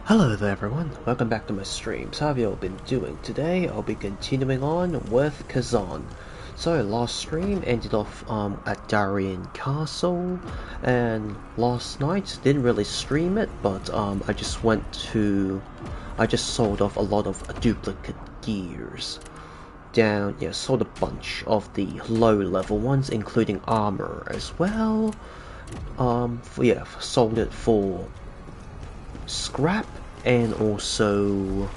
Hello there everyone, welcome back to my streams. How have you all been doing? Today I'll be continuing on with Khazan. So last stream ended off at Darien Castle, and last night didn't really stream it, but I just sold off a lot of duplicate gears. Sold a bunch of the low level ones, including armor as well. Sold it for scrap and also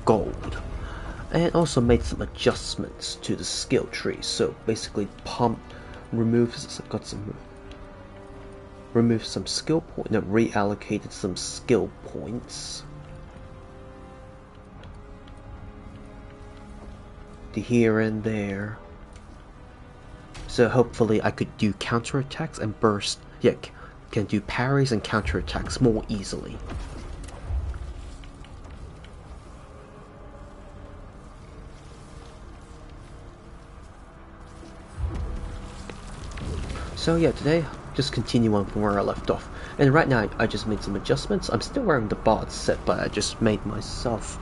gold, and also made some adjustments to the skill tree. So basically removed some skill points, reallocated some skill points to here and there. So hopefully I could do counterattacks and burst, can do parries and counterattacks more easily. So yeah, today just continue on from where I left off. And right now I just made some adjustments. I'm still wearing the bard set, but I just transmorphed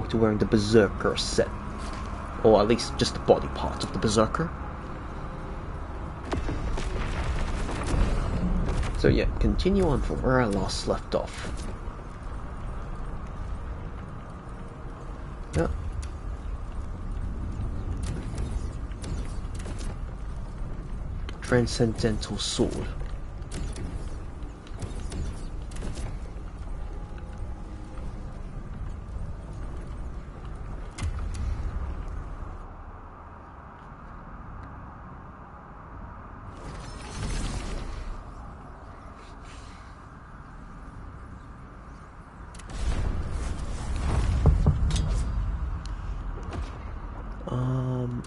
to wearing the Berserker set. Or at least just the body part of the Berserker. So yeah, continue on from where I last left off. Yep. Transcendental Sword.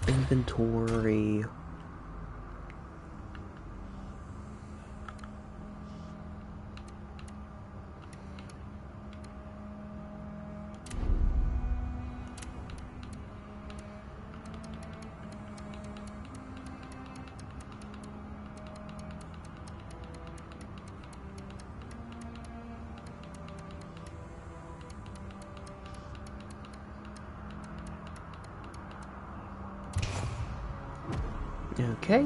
Inventory. Okay.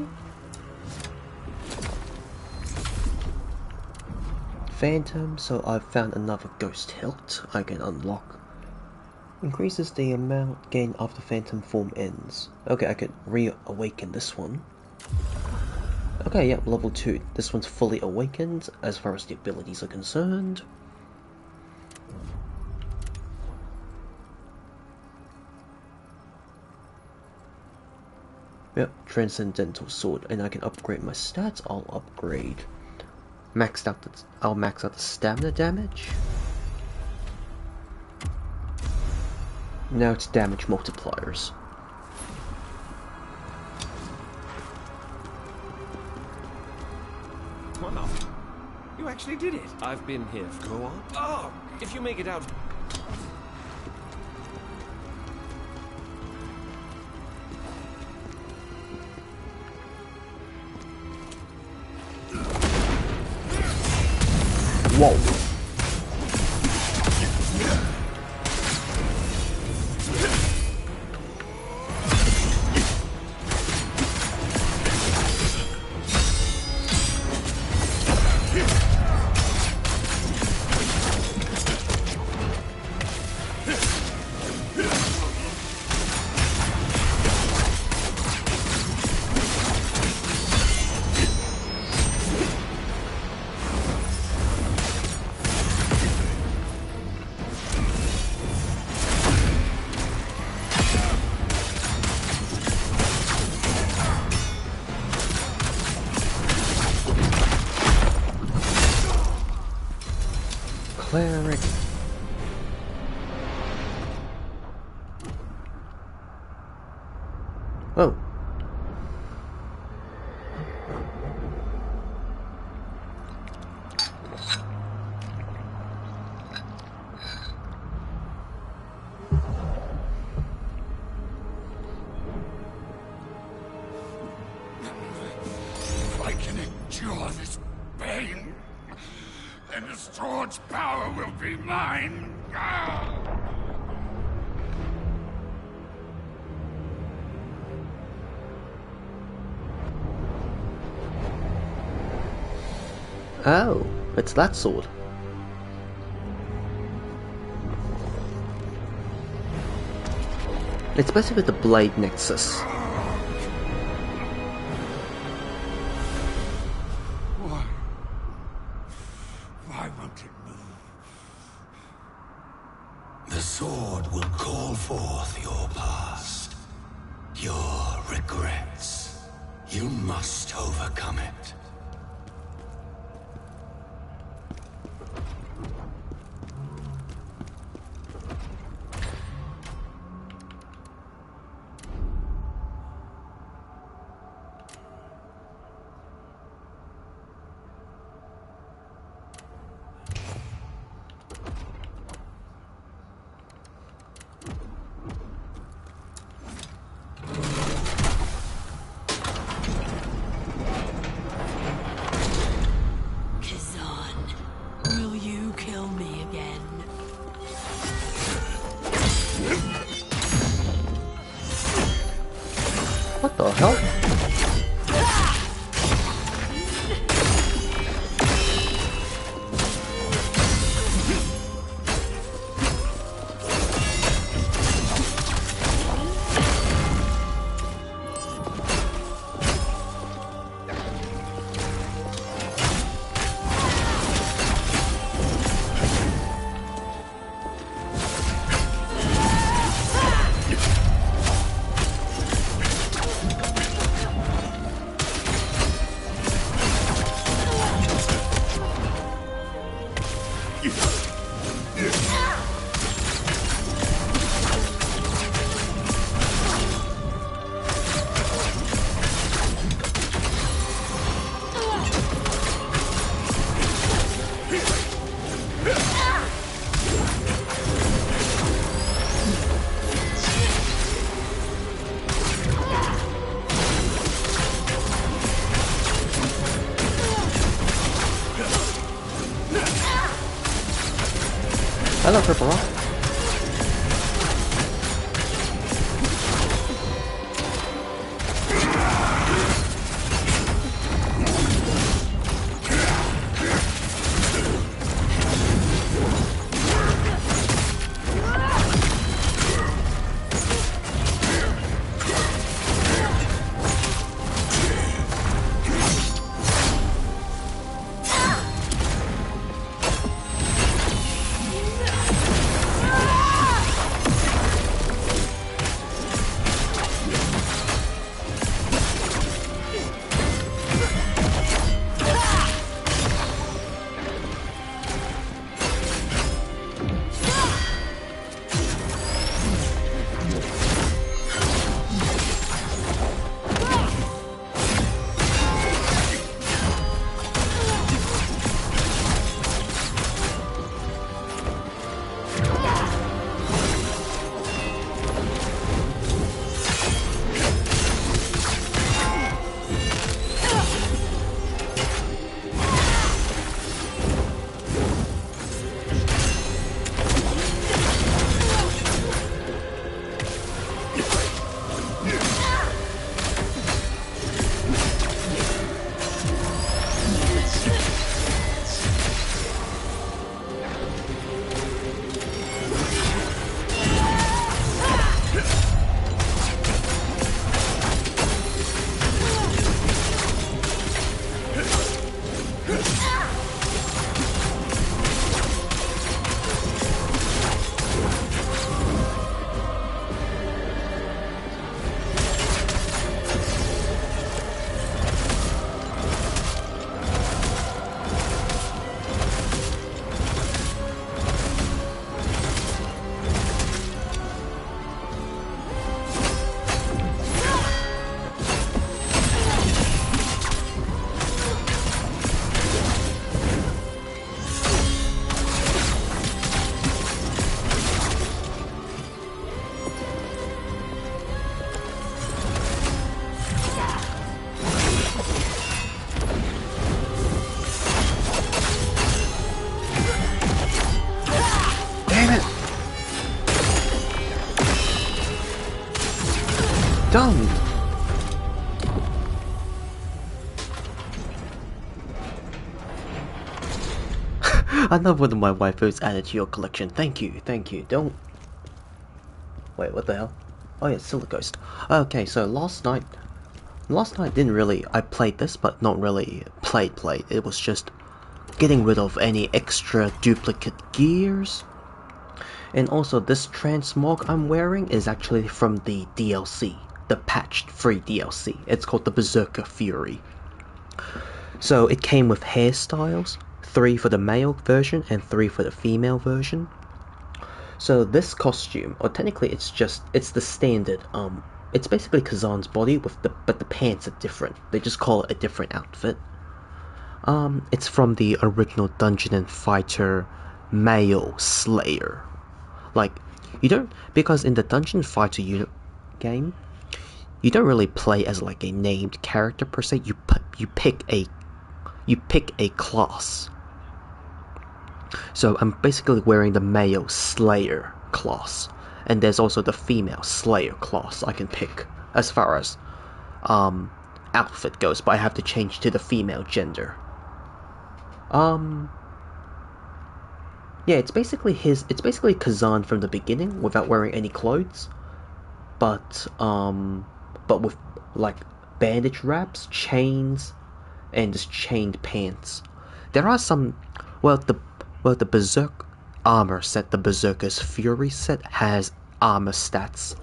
Phantom, so I've found another ghost hilt I can unlock. Increases the amount gained after phantom form ends. Okay, I can reawaken this one. Okay, yep, level 2. This one's fully awakened as far as the abilities are concerned. Yep, Transcendental Sword, and I can upgrade my stats. I'll max out the stamina damage. Now it's damage multipliers. Wow, you actually did it. I've been here. Go on. Oh, if you make it out. Whoa. Cleric. Oh. I can endure this pain, then the sword's power will be mine. Oh, it's that sword. It's basically the blade nexus. Why won't it move? The sword will call forth your past, your regrets. You must overcome it. Khazan, will you kill me again? What the hell? Hello, Purple Rock. Done! Another one of my waifus added to your collection. Thank you, thank you. Don't... Wait, what the hell? Oh yeah, it's still a ghost. Okay, so last night didn't really... I played this, but not really played. It was just getting rid of any extra duplicate gears. And also, this transmog I'm wearing is actually from the DLC. The patched free DLC. It's called the Berserker Fury. So it came with hairstyles, 3 for the male version and 3 for the female version. So this costume, or technically it's the standard, it's basically Khazan's body but the pants are different. They just call it a different outfit. It's from the original Dungeon and Fighter male Slayer. Like, you don't, because in the Dungeon Fighter game, you don't really play as like a named character per se. You pick a class. So I'm basically wearing the male Slayer class, and there's also the female Slayer class I can pick as far as outfit goes, but I have to change to the female gender. Yeah, it's basically Khazan from the beginning without wearing any clothes, but with like bandage wraps, chains, and just chained pants. There are some, the Berserk armor set, the Berserker's Fury set, has armor stats.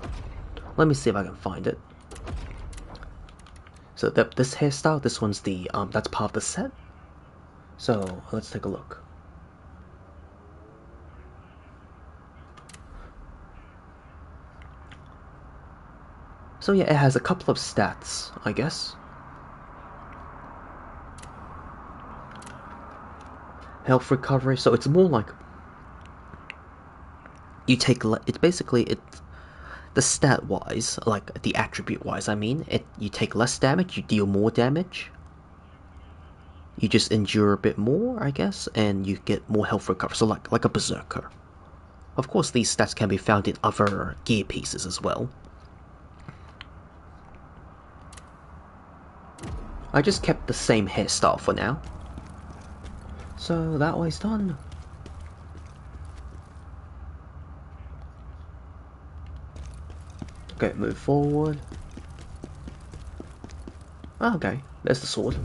Let me see if I can find it. So this hairstyle, this one's the that's part of the set. So let's take a look. So yeah, it has a couple of stats, I guess. Health recovery, so it's more like you take the stat wise, like the attribute wise, I mean, you take less damage, you deal more damage. You just endure a bit more, I guess, and you get more health recovery, so like a Berserker. Of course, these stats can be found in other gear pieces as well. I just kept the same hairstyle for now. So that way's done. Okay, move forward. Oh, okay, there's the sword.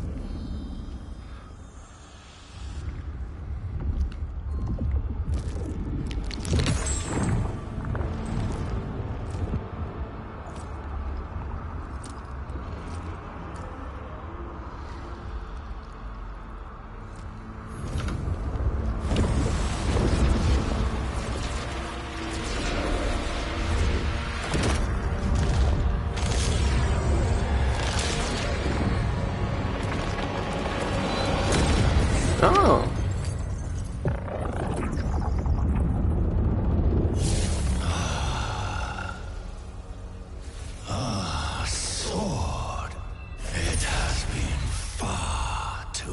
Oh. Sword. It has been far too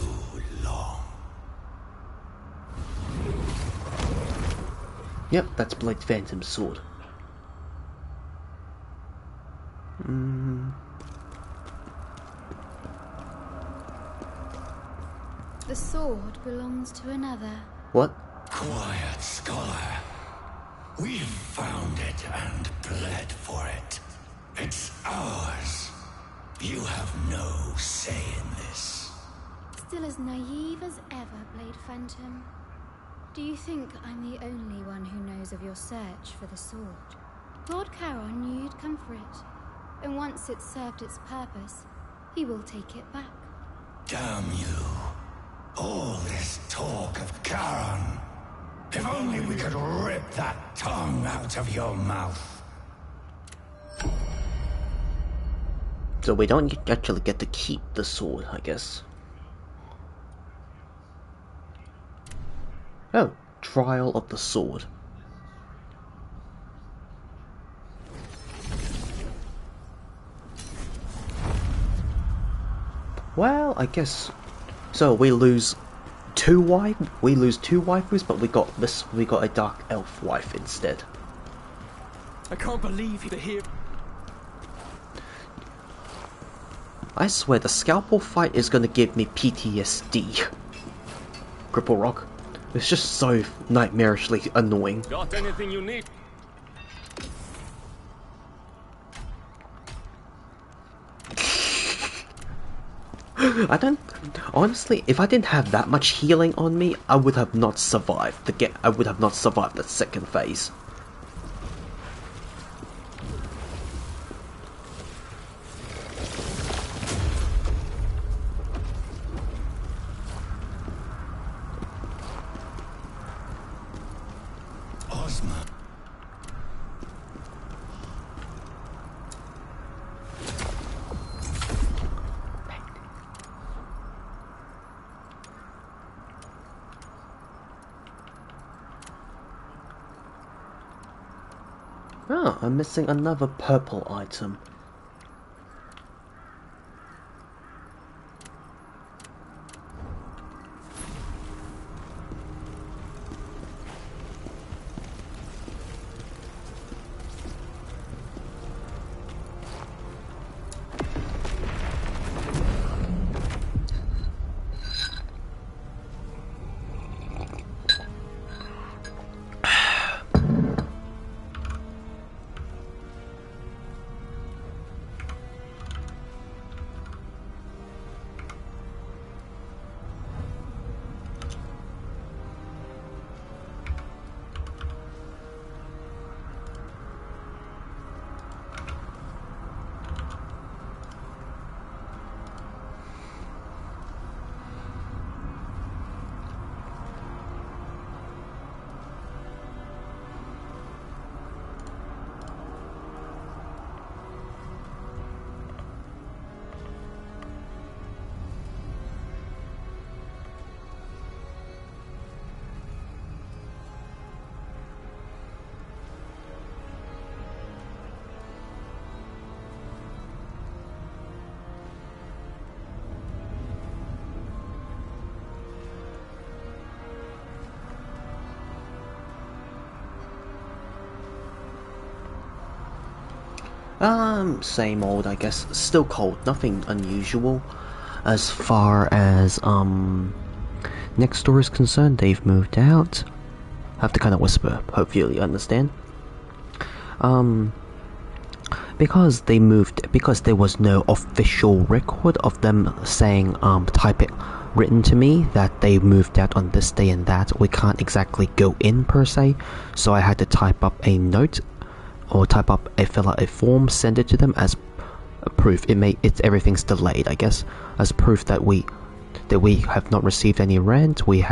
long. Yep, that's Blade Phantom's sword. The sword belongs to another. What? Quiet, scholar. We've found it and bled for it. It's ours. You have no say in this. Still as naive as ever, Blade Phantom. Do you think I'm the only one who knows of your search for the sword? Lord Charon knew you'd come for it. And once it's served its purpose, he will take it back. Damn you. All this talk of Charon. If only we could rip that tongue out of your mouth. So we don't actually get to keep the sword, I guess. Oh, Trial of the Sword. Well, I guess so. We lose two waifus, but we got a dark elf wife instead. I can't believe you're here. I swear the scalpel fight is gonna give me PTSD. Cripple Rock. It's just so nightmarishly annoying. Got anything you need? I don't... Honestly, if I didn't have that much healing on me, I would have not survived I would have not survived that second phase. Oh, I'm missing another purple item. Same old, I guess. Still cold, nothing unusual. As far as, next door is concerned, they've moved out. I have to kind of whisper, hopefully you understand. Because they moved, because there was no official record of them saying, written to me that they moved out on this day and that, we can't exactly go in per se, so I had to type up a note or fill out a form, send it to them as proof. Everything's delayed, I guess, as proof that we have not received any rent. We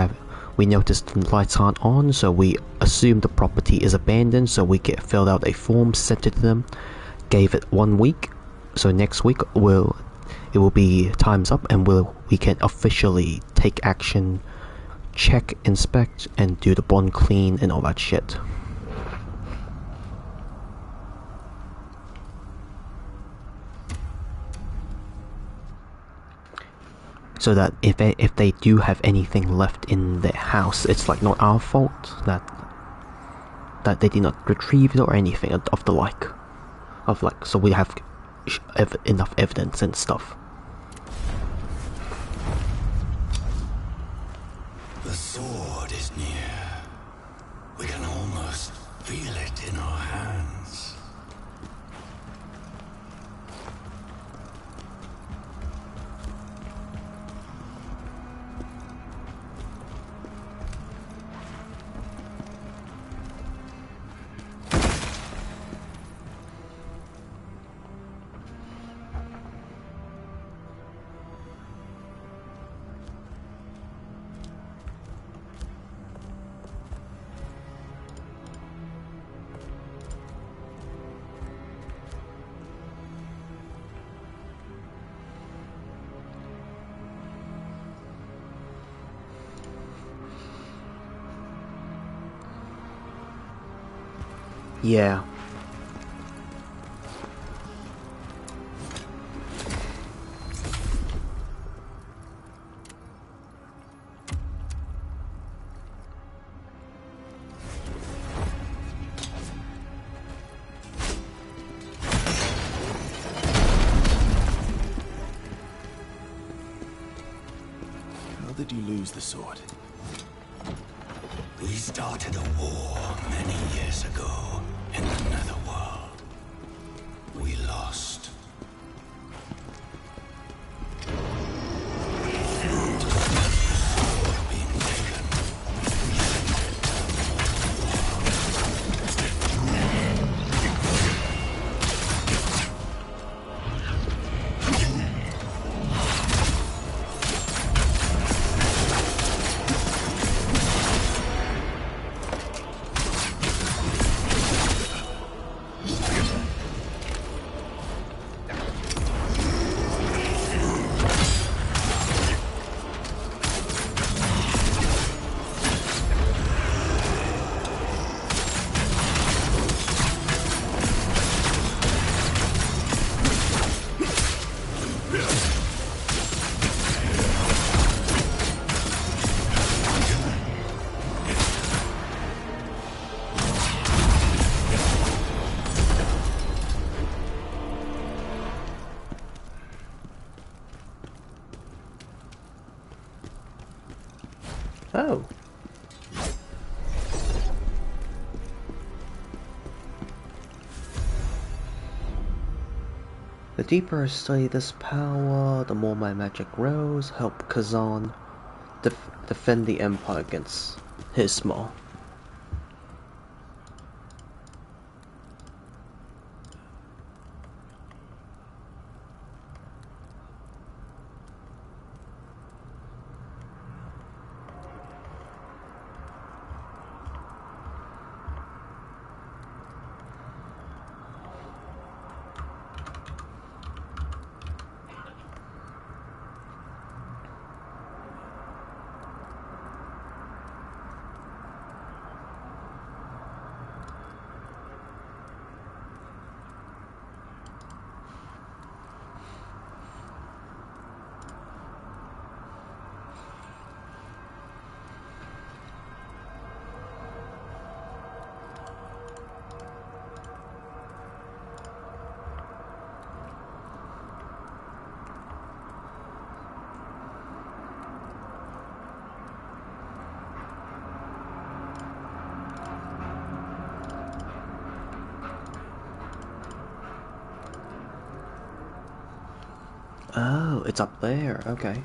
noticed the lights aren't on, so we assume the property is abandoned. So we filled out a form, sent it to them, gave it 1 week. So next week it will be time's up, and we can officially take action, check, inspect, and do the bond clean and all that shit. So that if they do have anything left in their house, it's like not our fault that they did not retrieve it or anything of the like. So we have enough evidence and stuff. The sword is near. We can almost feel it in our hands. Yeah. did you lose the sword? We started a war many years ago in the Netherworld. We lost. Being taken. Oh. The deeper I study this power, the more my magic grows. Help Khazan defend the Empire against Hismar. Oh, it's up there, okay.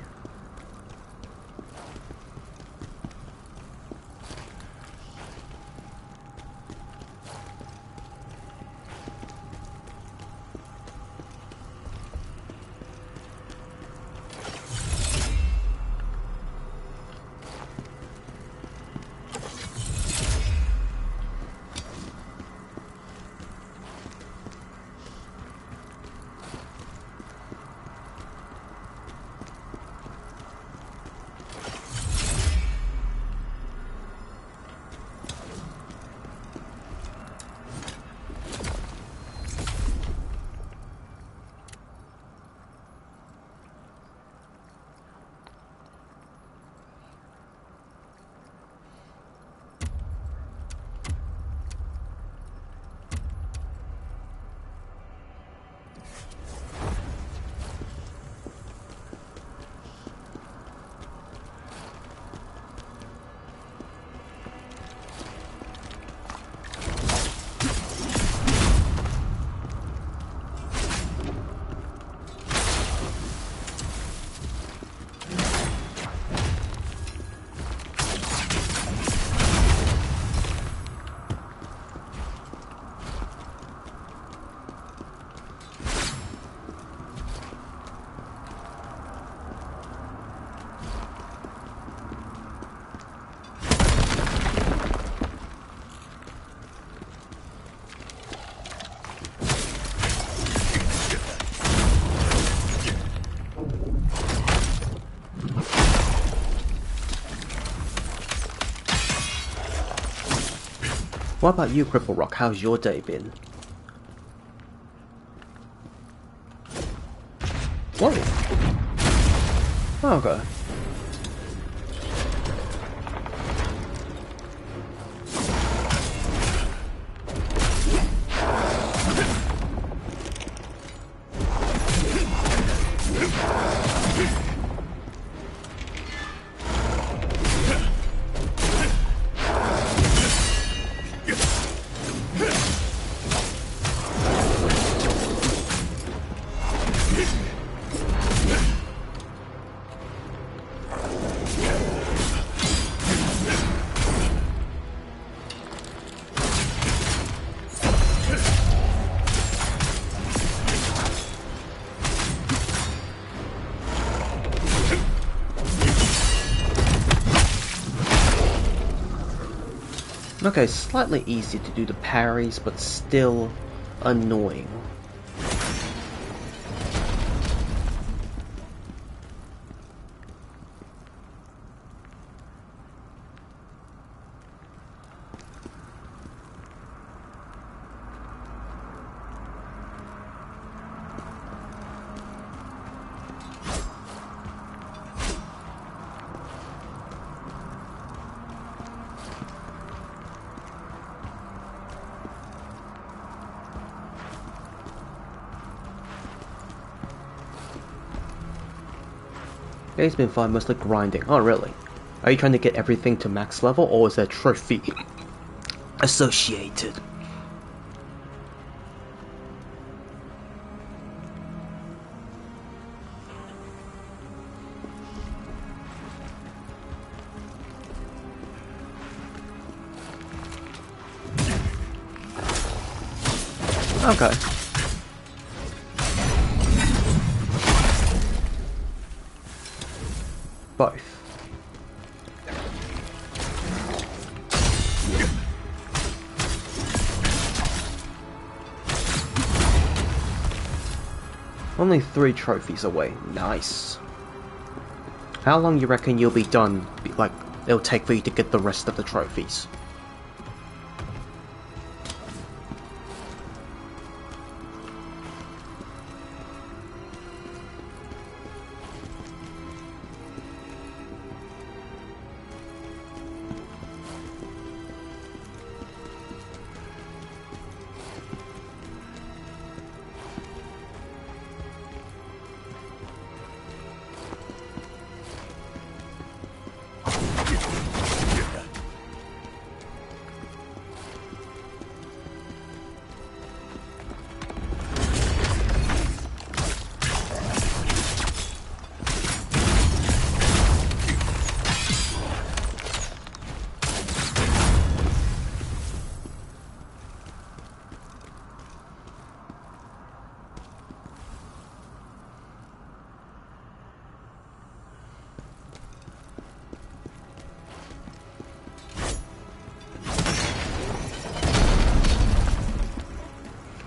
What about you, Cripple Rock? How's your day been? Whoa. Oh, okay. Okay, slightly easier to do the parries, but still annoying. It's been fun, mostly grinding. Oh, really? Are you trying to get everything to max level, or is there a trophy associated? Okay. Both. Only 3 trophies away. Nice. How long you reckon you'll be done? Like, it'll take for you to get the rest of the trophies?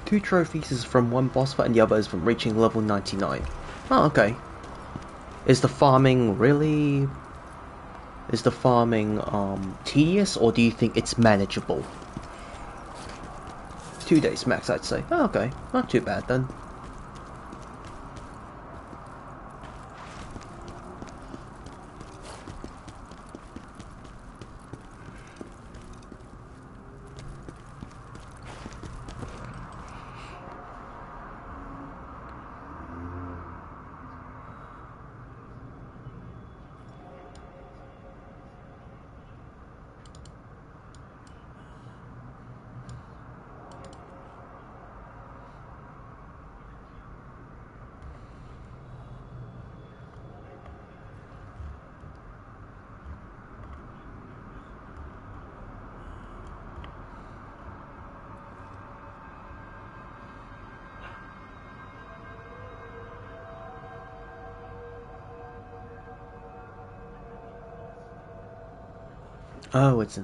Two trophies is from one boss fight and the other is from reaching level 99. Oh, okay. Is the farming really... Is the farming tedious, or do you think it's manageable? 2 days max, I'd say. Oh, okay. Not too bad then. Oh, it's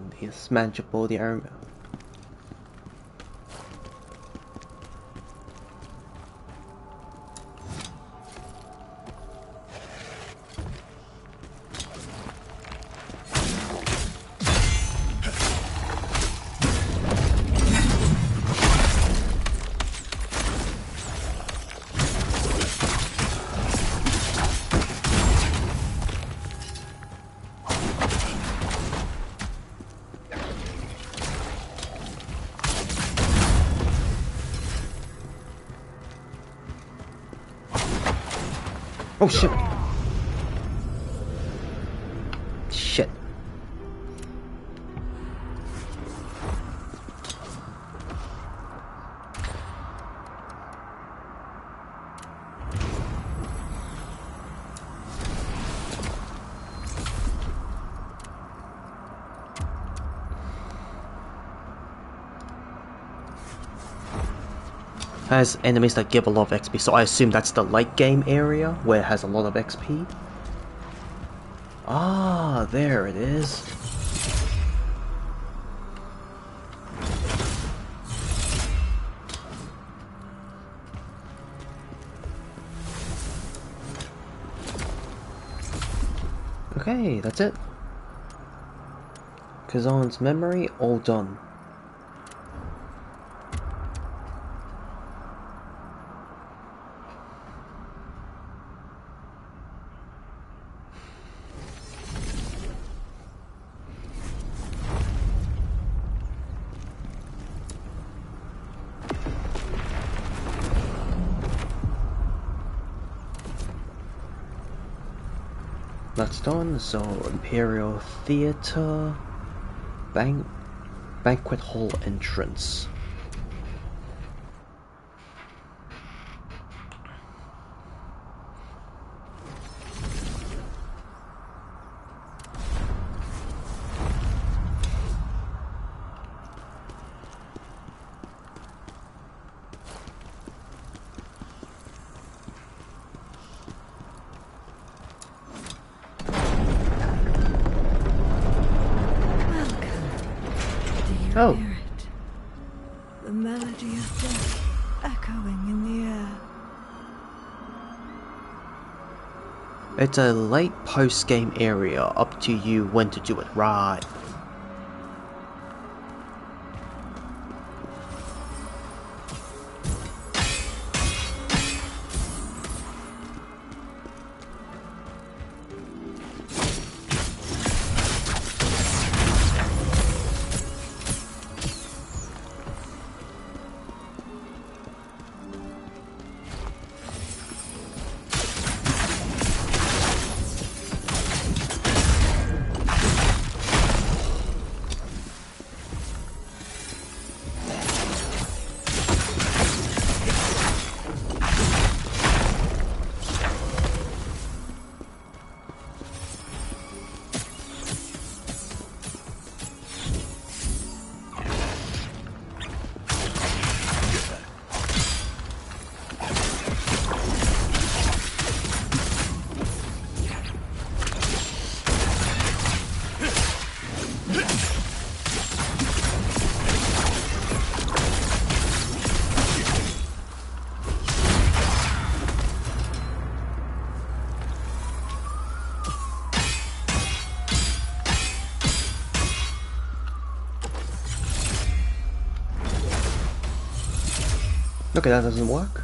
manageable, the area. Oh shit! Shit. Has enemies that give a lot of XP, so I assume that's the late game area where it has a lot of XP. Ah, there it is. Okay, that's it. Khazan's memory, all done. That's done, so Imperial Theatre, Banquet Hall entrance. Oh. Hear it? The melody of death echoing in the air. It's a late post-game area, up to you when to do it right. Okay, that doesn't work.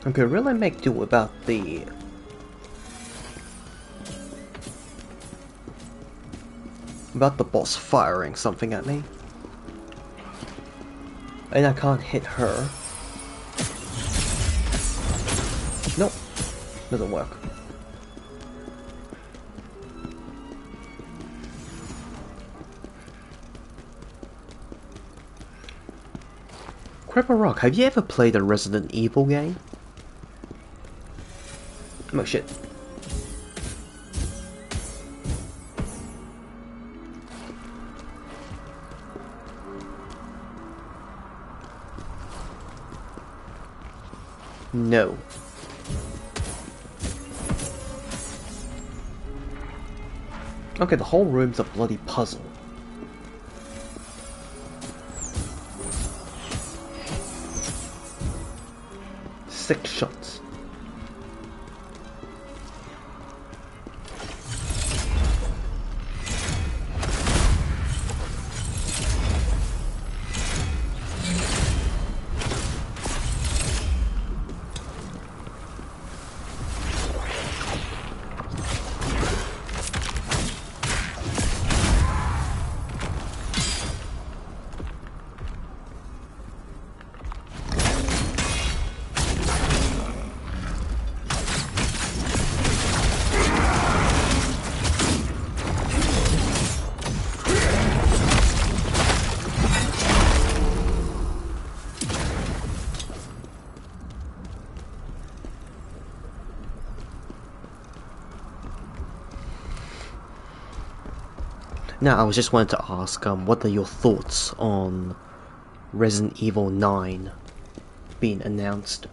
Okay, really make do about the boss firing something at me. And I can't hit her. Nope. Doesn't work. Cripple Rock, have you ever played a Resident Evil game? Oh shit. No. Okay, the whole room's a bloody puzzle. Six shots. Now, I was just wanted to ask, what are your thoughts on Resident Evil 9 being announced?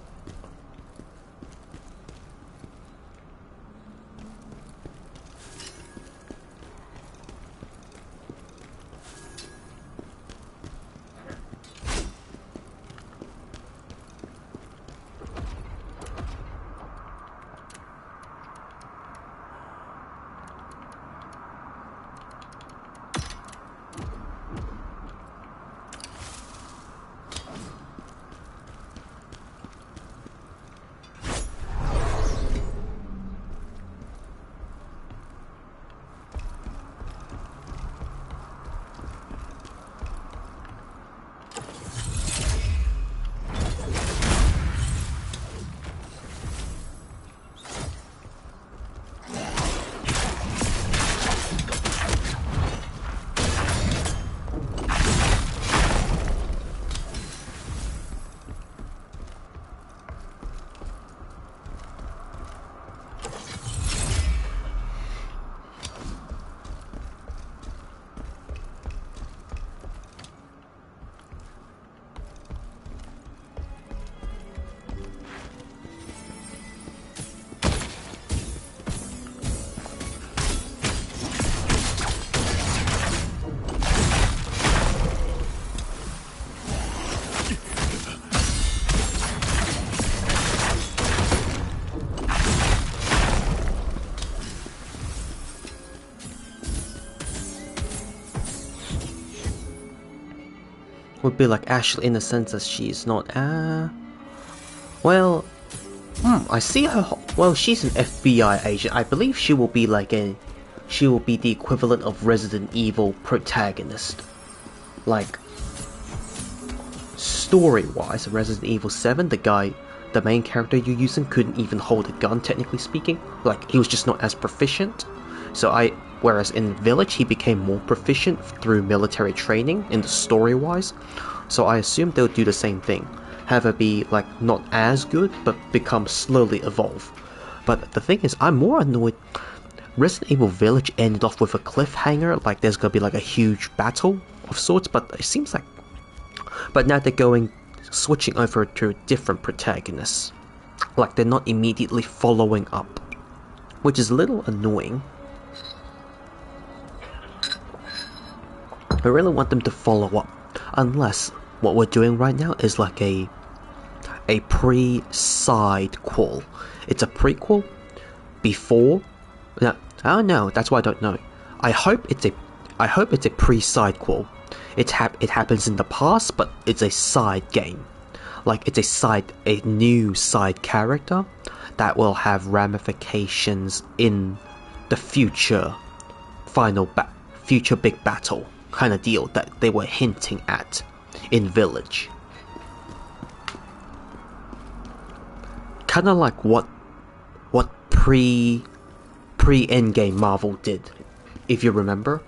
Would be like Ashley in the sense that she's not, well, I see her, well, she's an FBI agent. I believe she will be like she will be the equivalent of Resident Evil protagonist. Like, story-wise, Resident Evil 7, the main character you're using couldn't even hold a gun, technically speaking. Like, he was just not as proficient. Whereas in Village, he became more proficient through military training in the story-wise. So I assume they'll do the same thing. Have her be, like, not as good, but become slowly evolve. But the thing is, I'm more annoyed. Resident Evil Village ended off with a cliffhanger, like there's gonna be like a huge battle of sorts, but it seems like... But now they're switching over to a different protagonist. Like, they're not immediately following up. Which is a little annoying. I really want them to follow up, unless what we're doing right now is like a pre-side quel. It's a prequel before. No, I don't know. That's why I don't know. I hope it's a pre-side quel. It happens in the past, but it's a side game. Like, it's a new side character that will have ramifications in the future future big battle kind of deal that they were hinting at in Village. Kind of like what pre-Endgame Marvel did, if you remember.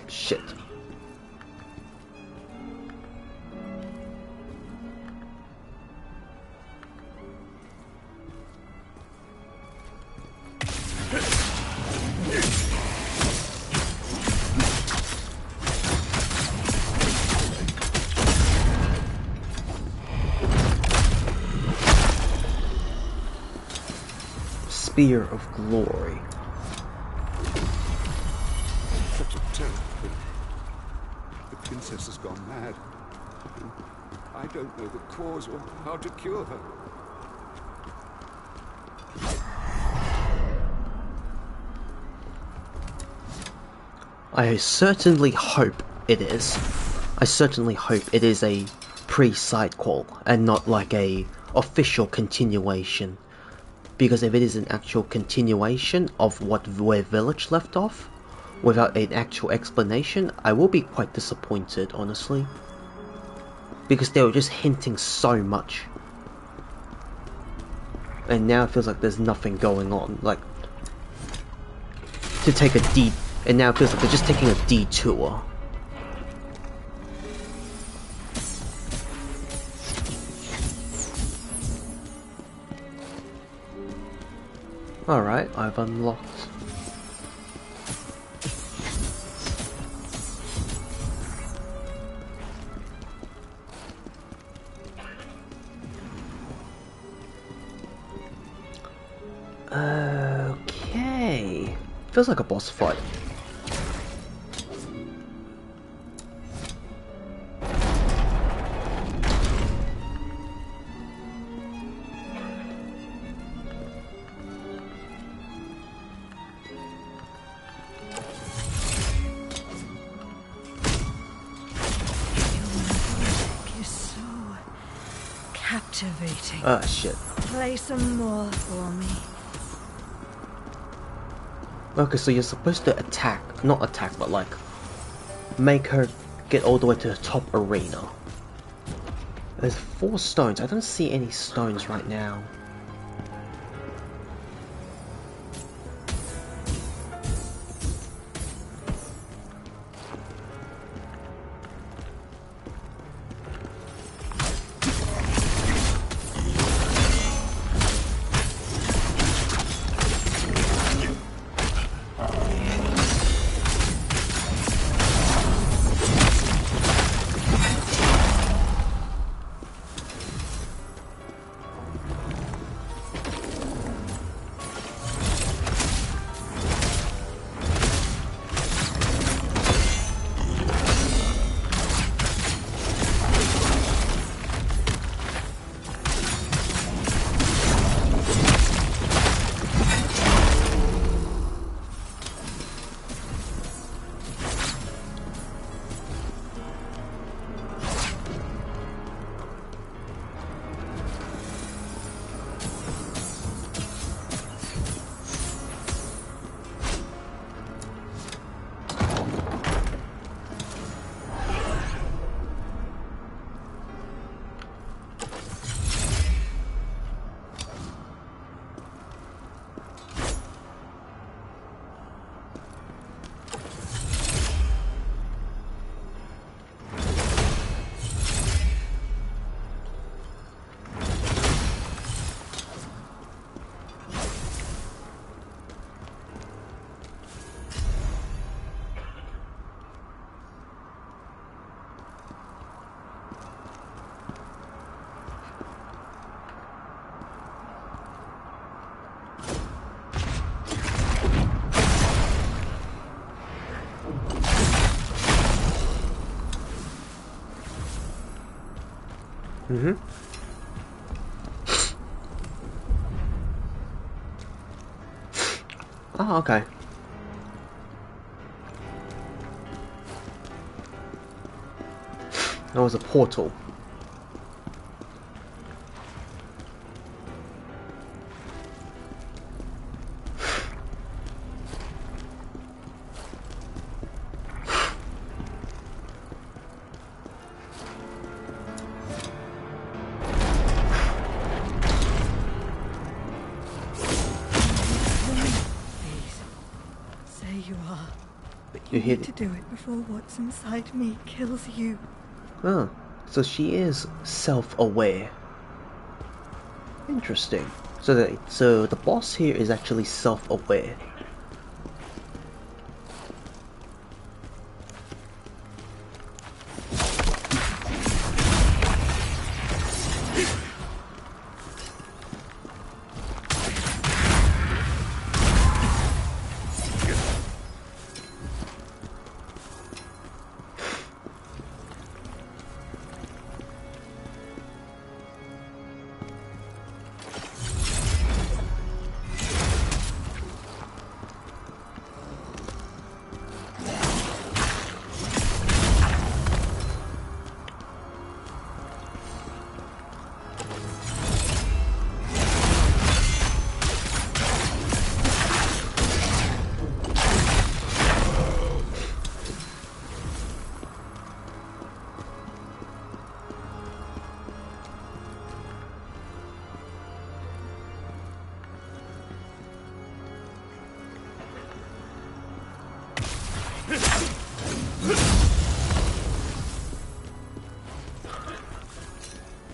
Shit. Spear of Glory. Such a terrible thing. The princess has gone mad. And I don't know the cause or how to cure her. I certainly hope it is. I certainly hope it is a pre-side quel and not like a official continuation. Because if it is an actual continuation of where Village left off, without an actual explanation, I will be quite disappointed, honestly. Because they were just hinting so much. And now it feels like there's nothing going on. Like, and now it feels like they're just taking a detour. Alright, I've unlocked. Okay. Feels like a boss fight. Captivating. Ah, shit. Play some more for me. Okay, so you're supposed to attack, not attack, but like, make her get all the way to the top arena. There's 4 stones. I don't see any stones right now. Mm-hmm. Oh, okay. That was a portal. You You hit need to do it before what's inside me kills you. Oh, so she is self-aware. Interesting. So the boss here is actually self-aware.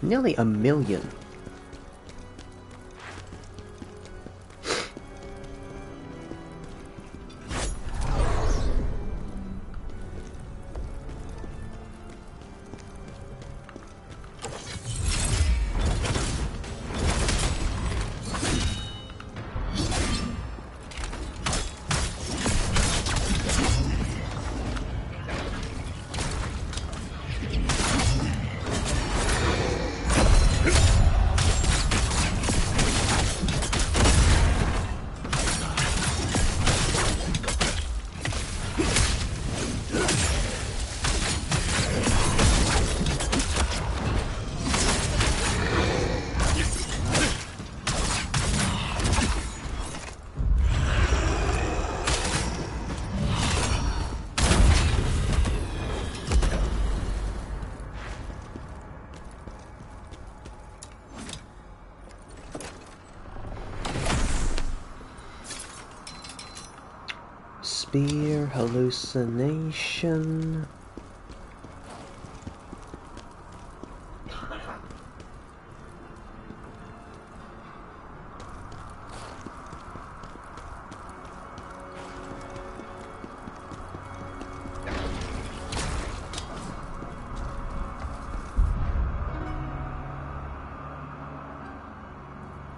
Nearly 1 million. spear, hallucination.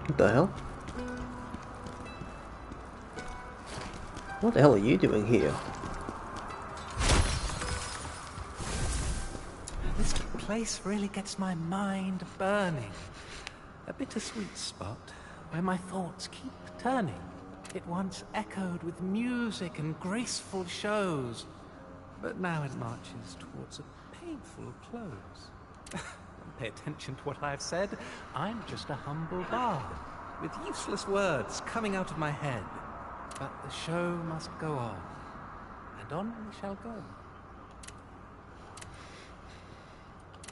What the hell? What the hell are you doing here? This place really gets my mind burning. A bittersweet spot where my thoughts keep turning. It once echoed with music and graceful shows, but now it marches towards a painful close. Don't pay attention to what I've said. I'm just a humble bard, with useless words coming out of my head. But the show must go on, and on we shall go.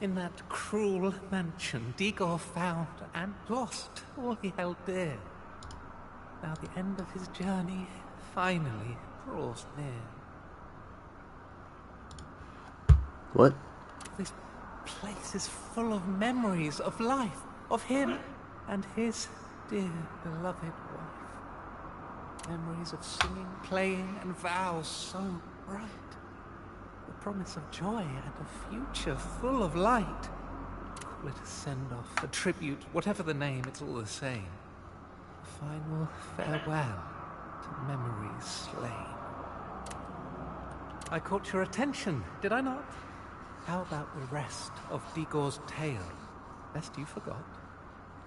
In that cruel mansion, Digor found and lost all he held dear. Now the end of his journey finally draws near. What? This place is full of memories of life, of him and his dear beloved wife. Memories of singing, playing, and vows so bright. The promise of joy and a future full of light. Call it a send-off, a tribute, whatever the name, it's all the same. A final farewell to memories slain. I caught your attention, did I not? How about the rest of Digor's tale? Lest you forgot.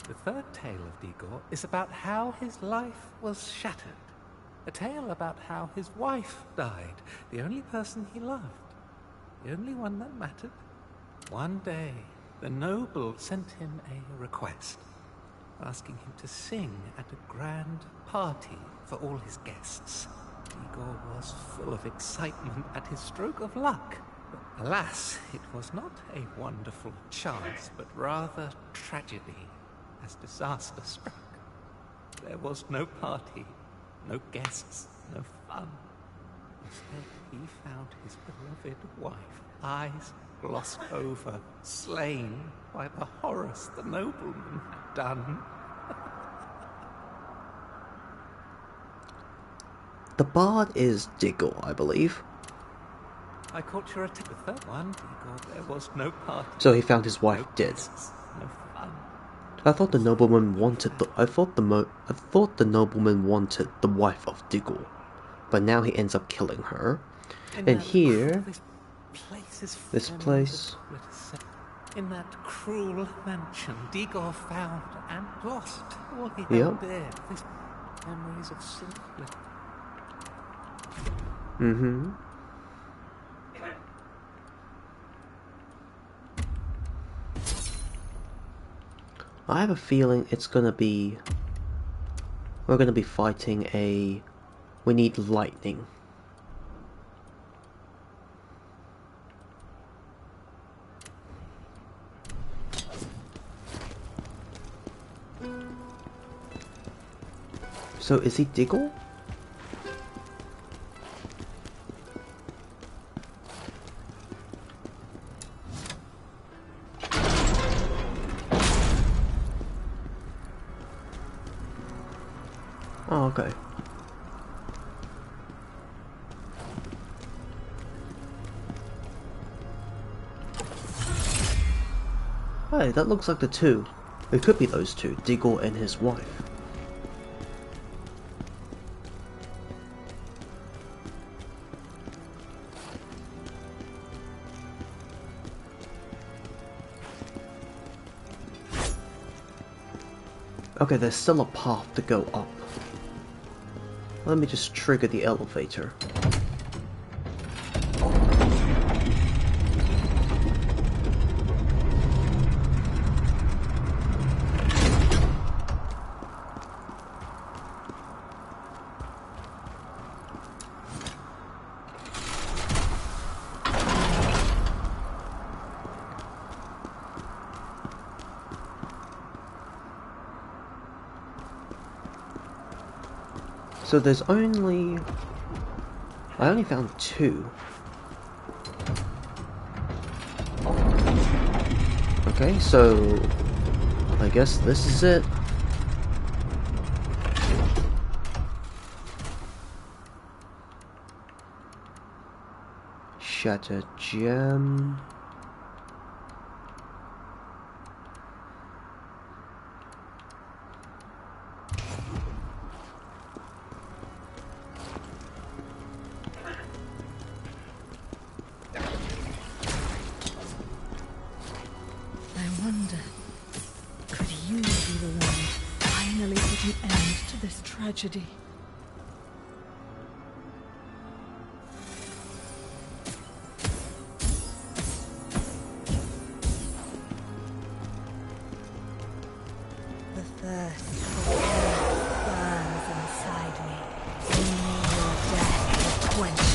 The third tale of Digor is about how his life was shattered. A tale about how his wife died, the only person he loved, the only one that mattered. One day, the noble sent him a request, asking him to sing at a grand party for all his guests. Digor was full of excitement at his stroke of luck. But alas, it was not a wonderful chance, but rather tragedy, as disaster struck. There was no party, no guests, no fun. Instead, he found his beloved wife, eyes glossed over, slain by the horrors the nobleman had done. The bard is Digor, I believe. I caught your attention. The third one, Digor, there was no party. So he found his wife no dead. guests, no fun. I thought the nobleman wanted I thought the nobleman wanted the wife of Digor, but now he ends up killing her. And here, this place. In that cruel mansion, Digor found and lost all he Yep. held dear. These memories of simplicity. Mm-hmm. I have a feeling it's gonna be... We're gonna be fighting a... We need lightning. So is he Digor? Oh, okay. Hey, that looks like the two. It could be those two, Digor and his wife. Okay, there's still a path to go up. Let me just trigger the elevator. So there's only I only found 2. Okay, so I guess this is it. Shatter gem. I wonder, could you be the one to finally put an end to this tragedy? The thirst for death burns inside me. Only your death will quench it.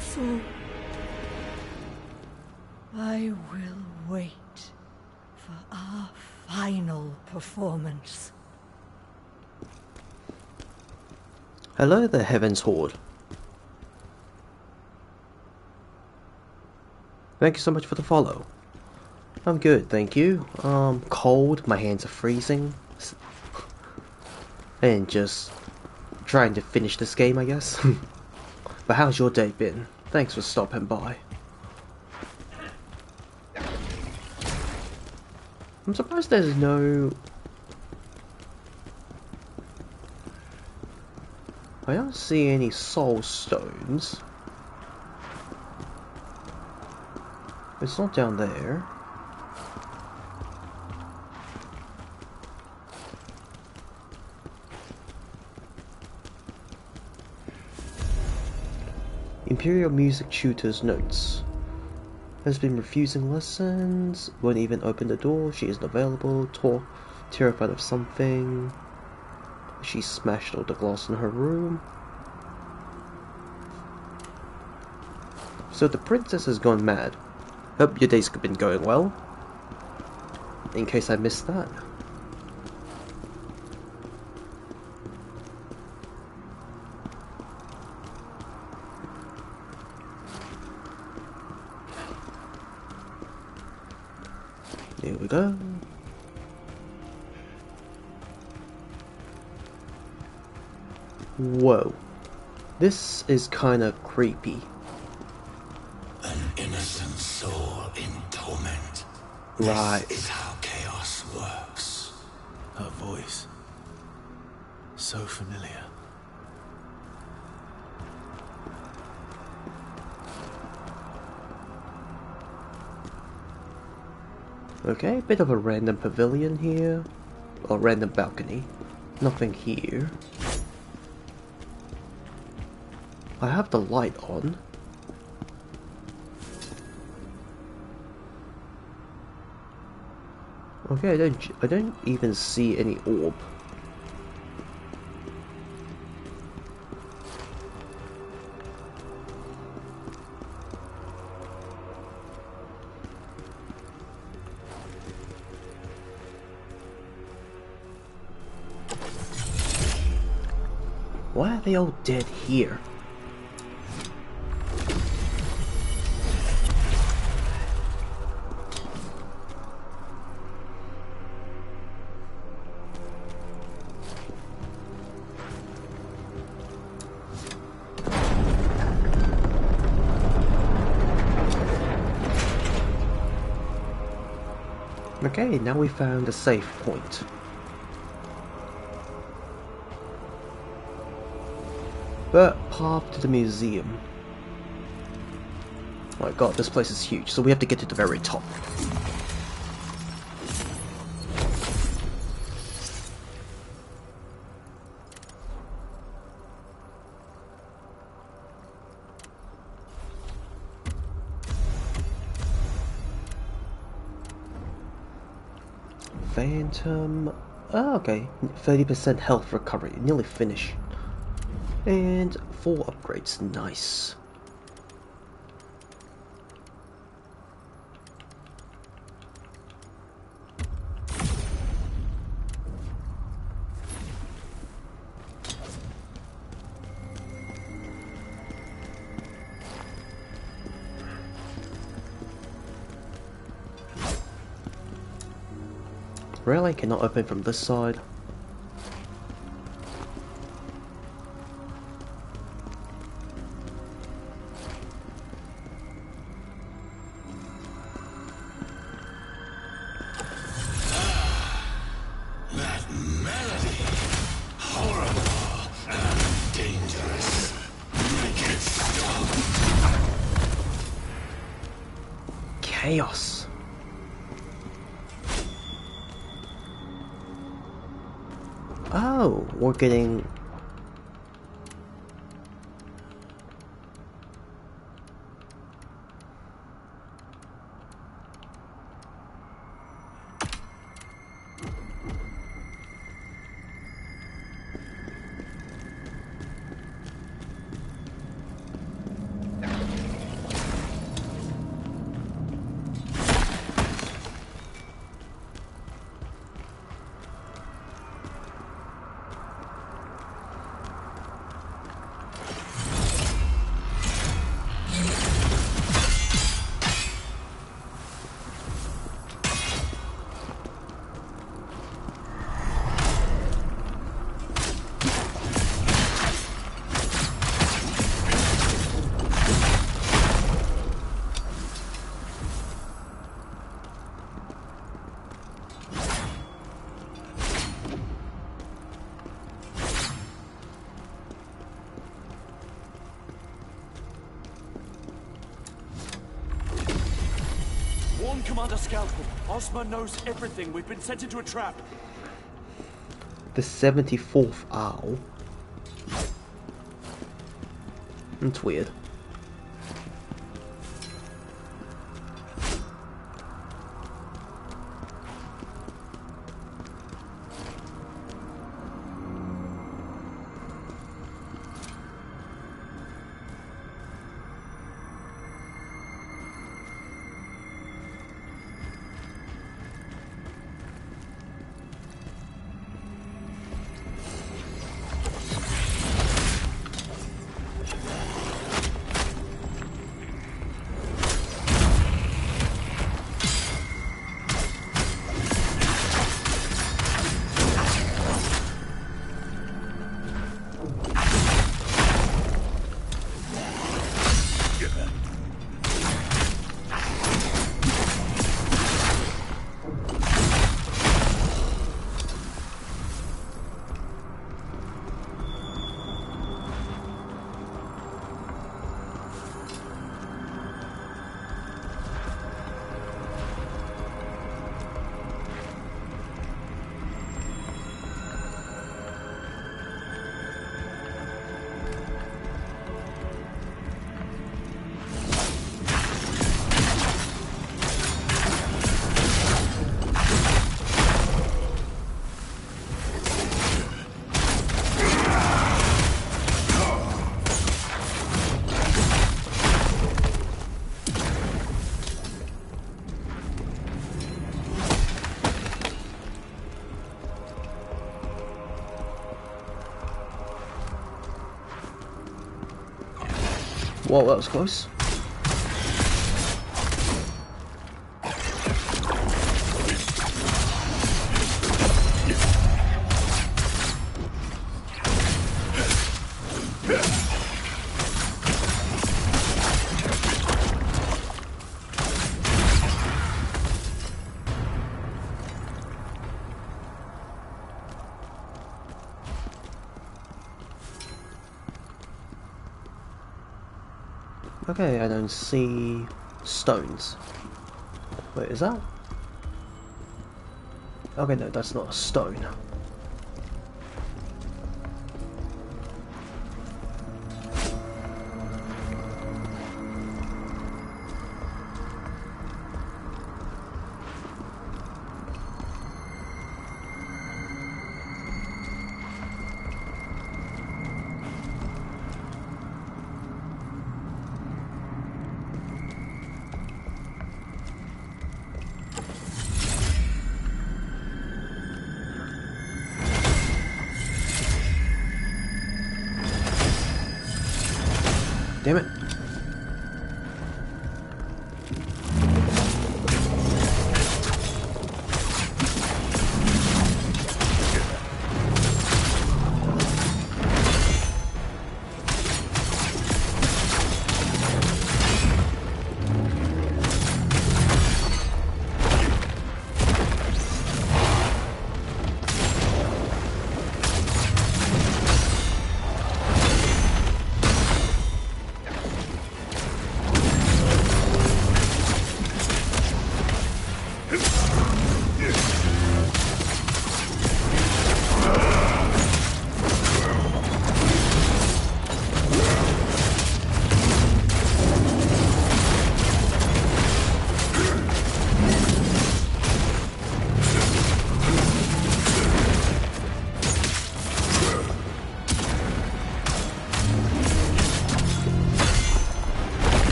Soul. I will wait for our final performance. Hello there, Heaven's Horde. Thank you so much for the follow. I'm good, thank you. Cold, my hands are freezing. And just trying to finish this game, I guess. But how's your day been? Thanks for stopping by. I'm surprised there's no... I don't see any soul stones. It's not down there. Imperial music tutor's notes. Has been refusing lessons, won't even open the door, she isn't available, terrified of something. She smashed all the glass in her room. So the princess has gone mad. Hope your day's been going well. In case I missed that. Here we go. Whoa. This is kinda creepy. An innocent soul in torment. Right. This is how chaos works. Her voice. So familiar. Okay, bit of a random pavilion here. Or random balcony. Nothing here. I have the light on. Okay, I don't even see any orb. Why are they all dead here? Okay, now we found a safe point. But path to the museum. Oh my god, this place is huge, so we have to get to the very top. Phantom. Oh, okay. 30% health recovery. Nearly finished. And 4 upgrades. Nice. Really? Cannot open from this side. That melody, horrible and dangerous. Make it stop. Chaos. Oh, we're getting... Warn Commander Scalpel. Osma knows everything. We've been sent into a trap. the 74th owl. That's weird. Whoa, that was close. Okay, I don't see stones. Wait, is that? Okay, no, that's not a stone. Damn it.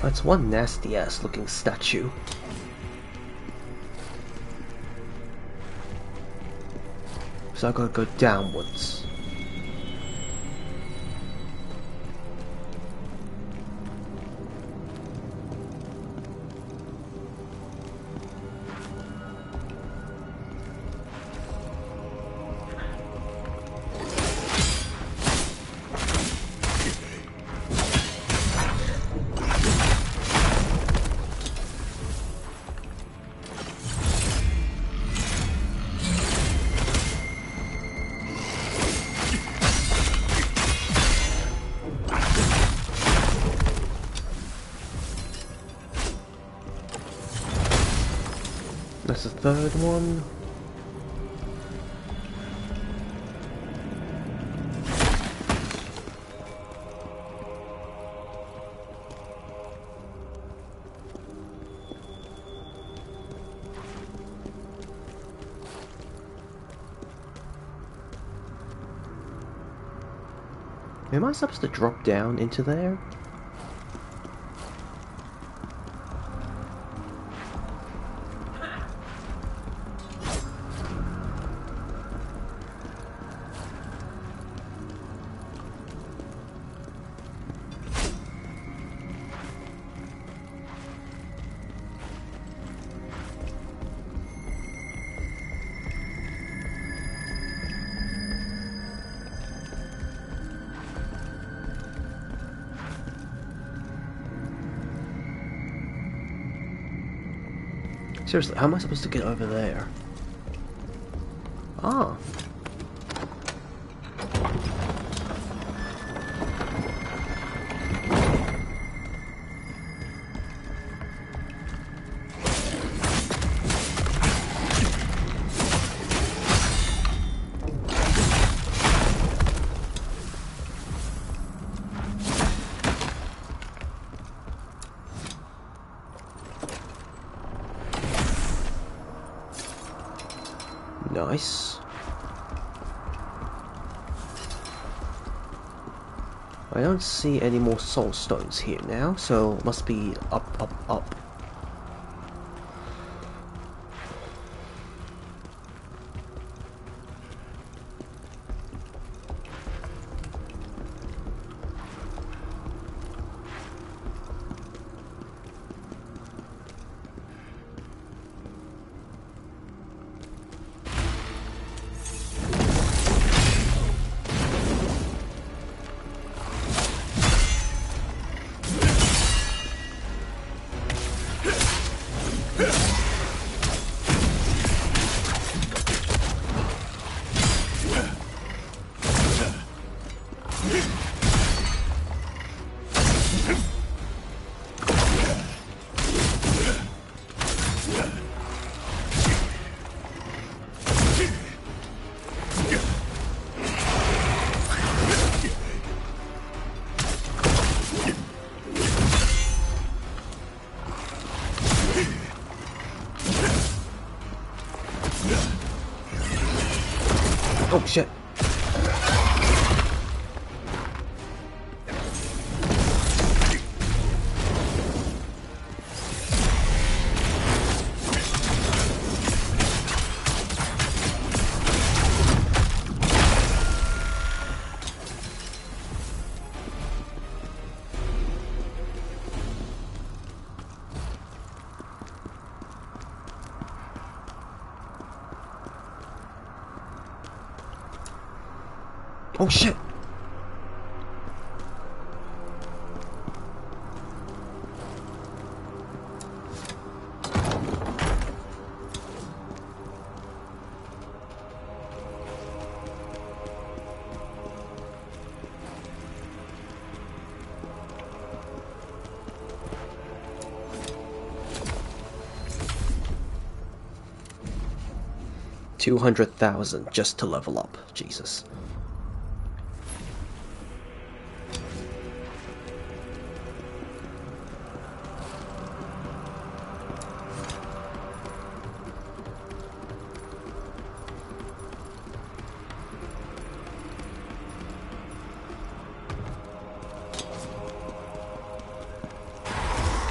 That's one nasty ass looking statue. So I gotta go downwards. That's the third one. Am I supposed to drop down into there? Seriously, how am I supposed to get over there? Ah. Nice. I don't see any more soul stones here now, so it must be up, up, up. Oh shit. Oh shit! $200,000 just to level up. Jesus.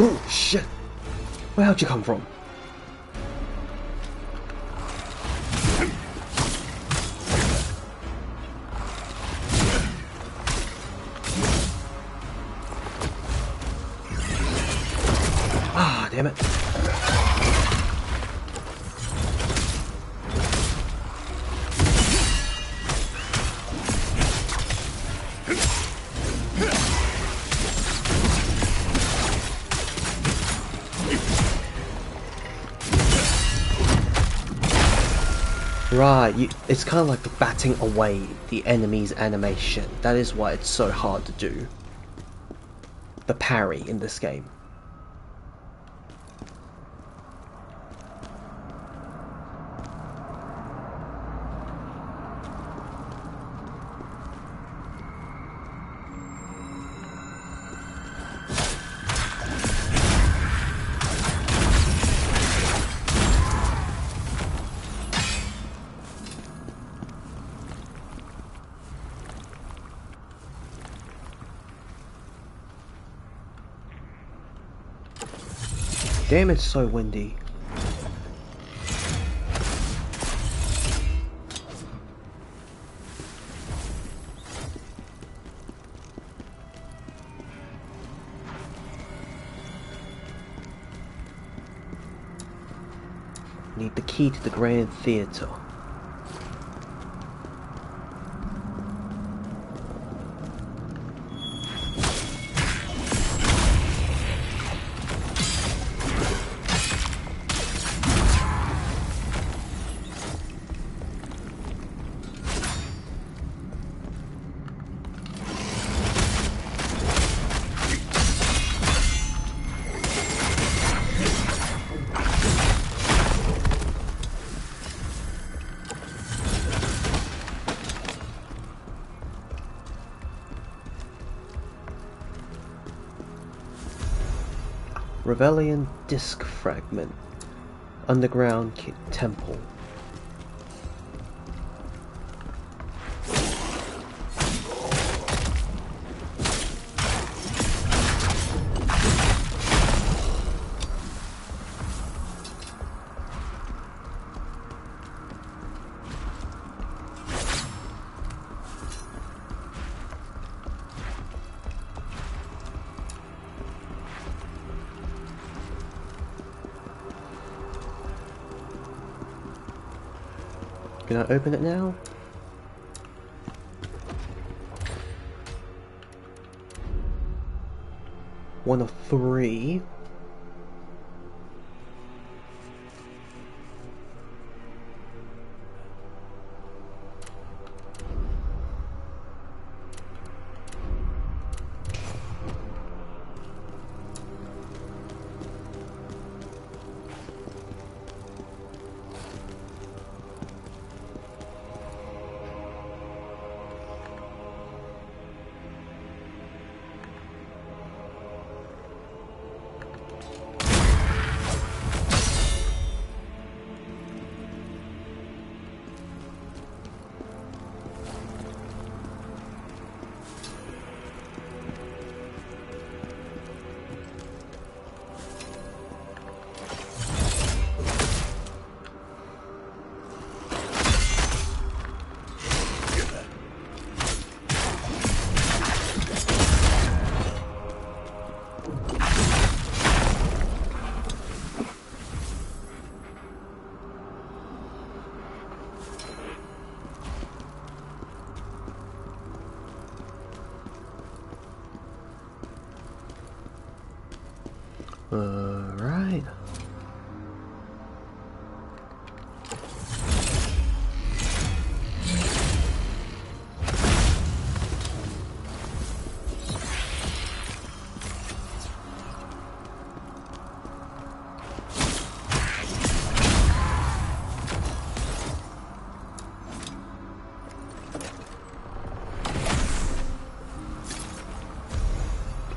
Oh shit! Where'd you come from? Ah, damn it. Right, it's kind of like the batting away the enemy's animation. That is why it's so hard to do. The parry in this game. Damn, it's so windy. Need the key to the Grand Theatre. Rovelion Disc Fragment. Underground Temple. Can I open it now? One of three. Alright.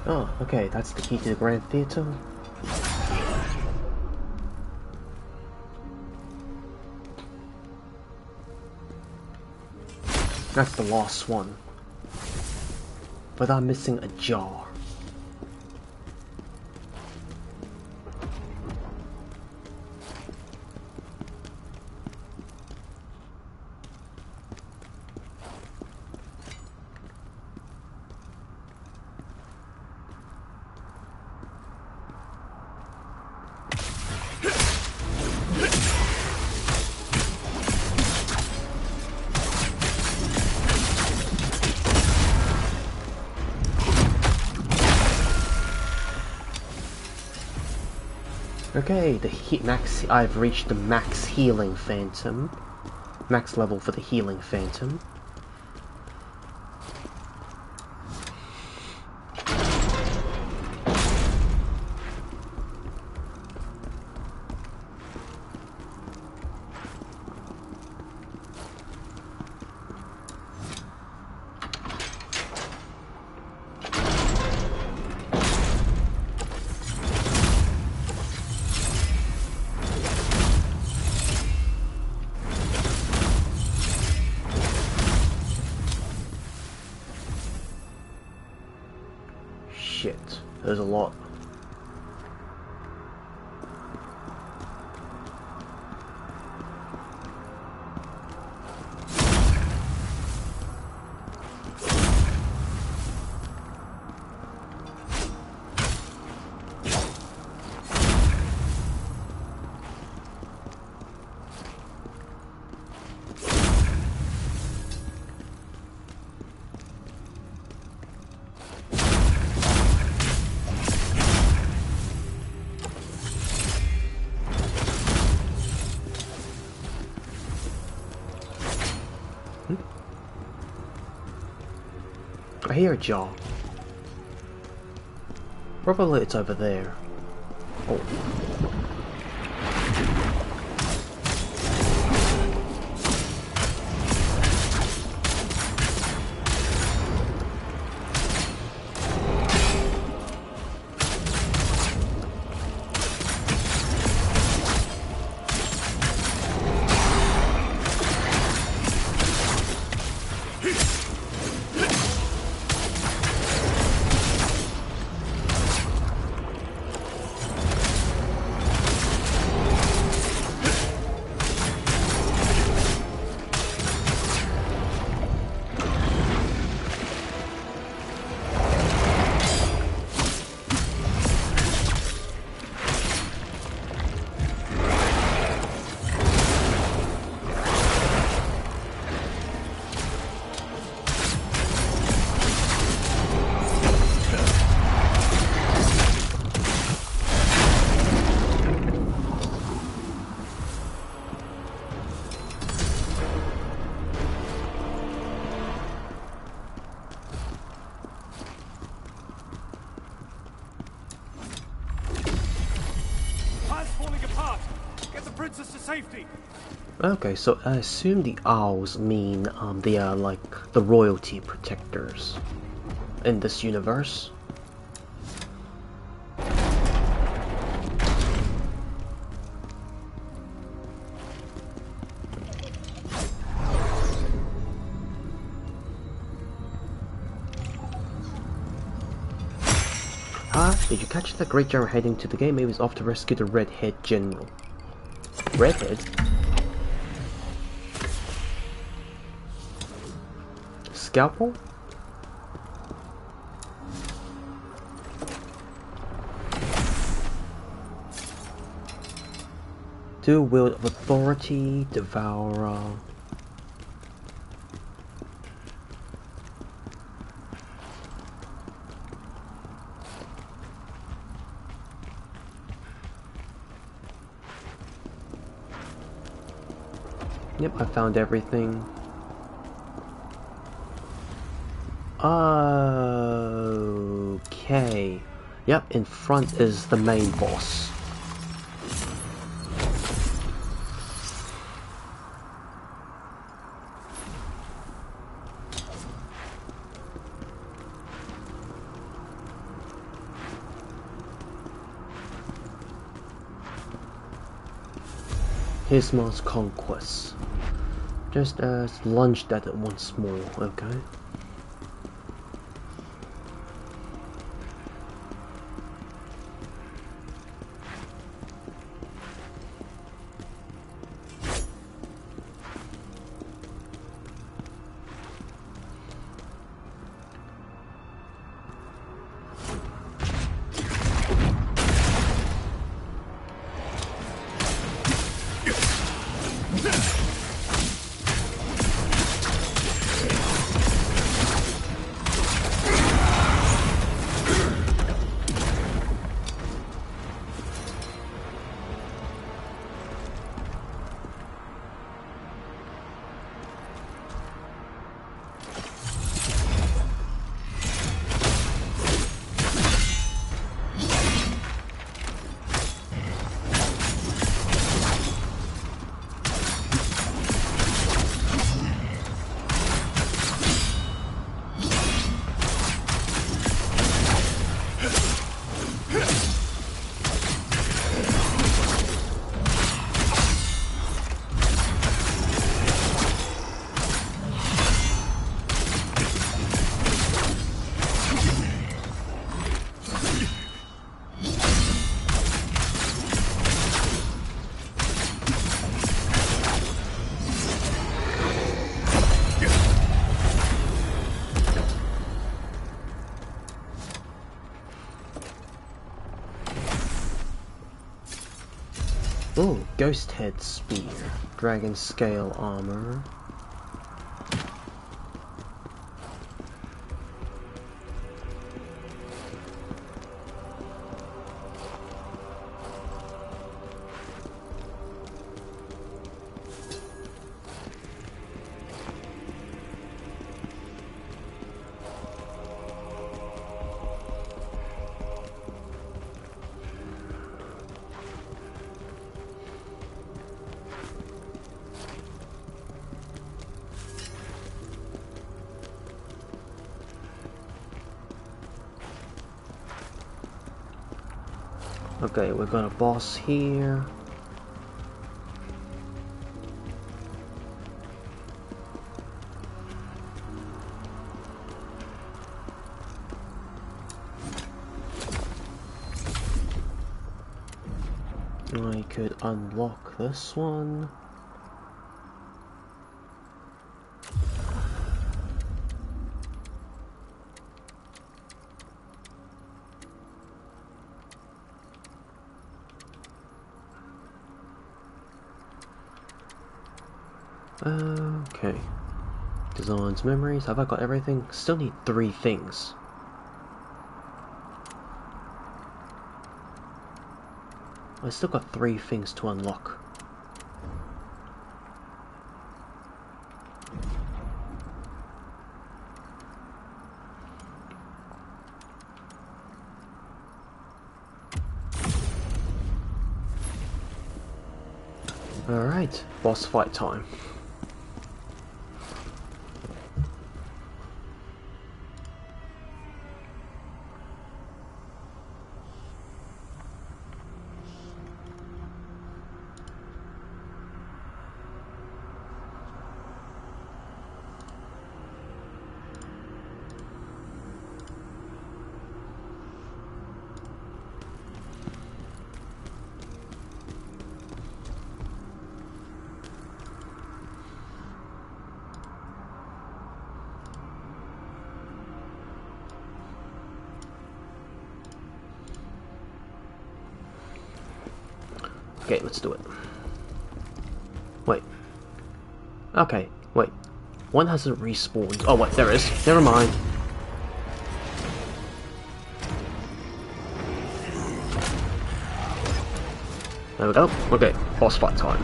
Oh, okay, that's the key to the Grand Theatre. That's the last one. But I'm missing a jar. Okay, I've reached the max healing phantom. Max level for the healing phantom. Shit, there's a lot. I hear a jaw. Probably it's over there. Oh. Safety. Okay, so I assume the owls mean they are like the royalty protectors in this universe. Did you catch that great general heading to the game? He was off to rescue the redhead general. Redhead? Scalpel? Dual wield of authority, devourer. Yep, I found everything. Okay. Yep, in front is the main boss. Hismar's conquest. Just lunged at it once more, okay? Oh, Ghost Head Spear, Dragon Scale Armor. Okay, we've got a boss here. I could unlock this one. Okay. Designs, memories. Have I got everything? Still need 3 things. I still got 3 things to unlock. Alright, boss fight time. Okay, let's do it. Wait. Okay, wait. One hasn't respawned. Oh wait, there is. Never mind. There we go. Okay, boss fight time.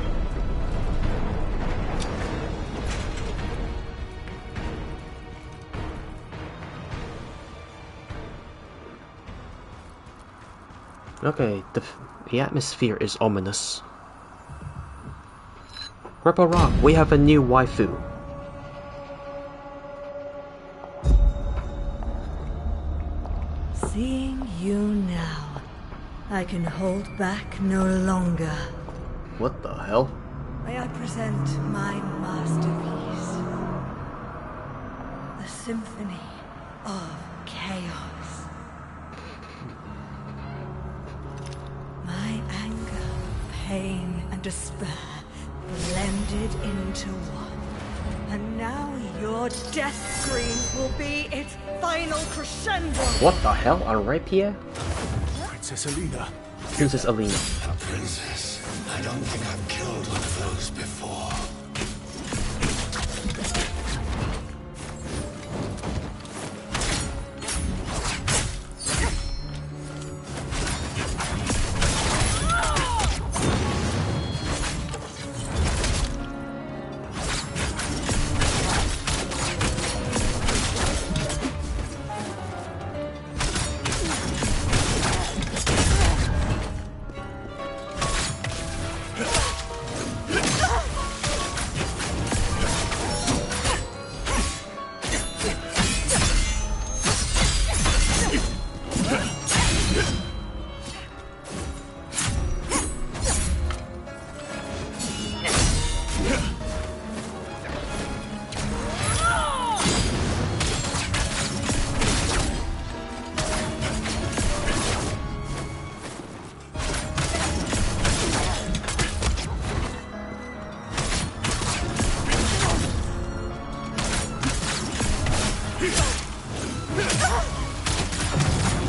Okay, the atmosphere is ominous. Ripple Rock, we have a new waifu. Seeing you now, I can hold back no longer. What the hell? May I present my masterpiece? The Symphony of Chaos. My anger, pain, and despair blended into one. And now your death screams will be its final crescendo. What the hell? A rapier? Princess Illyna. Princess Illyna. A princess? I don't think I've killed one of those before.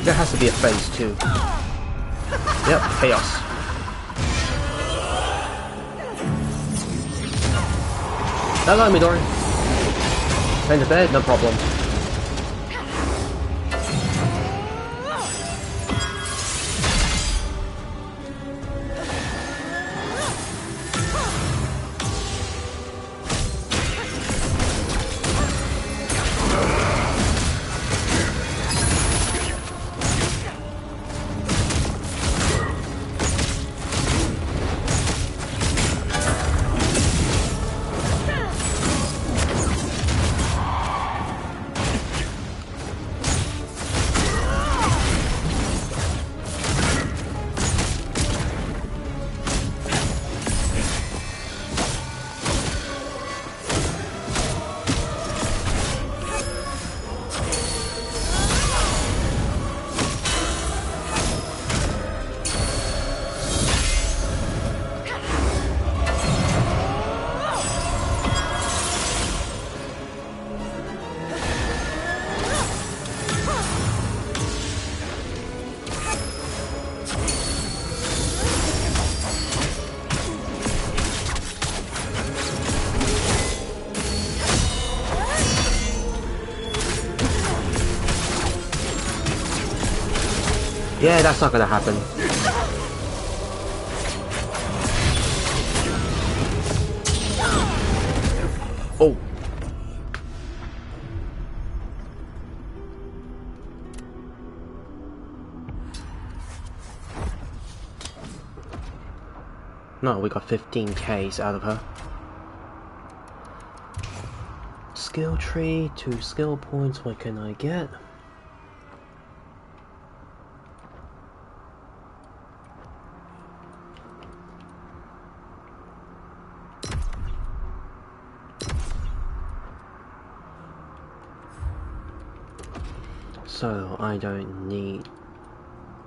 There has to be a phase 2. Yep, chaos. Hello, Midori. In the bed, no problem. Yeah, that's not gonna happen. Oh. No, we got 15Ks out of her. Skill tree, 2 skill points, what can I get? So I don't need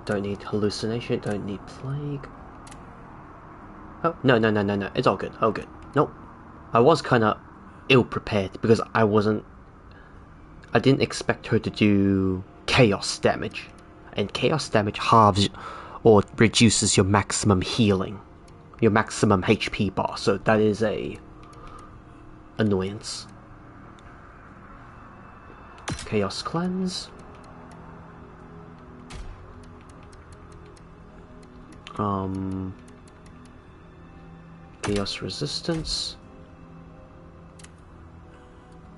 hallucination, don't need plague. Oh no, it's all good, all good. Nope. I was kinda ill prepared because I didn't expect her to do chaos damage. And chaos damage halves or reduces your maximum healing. Your maximum HP bar, so that is a annoyance. Chaos cleanse. Chaos resistance,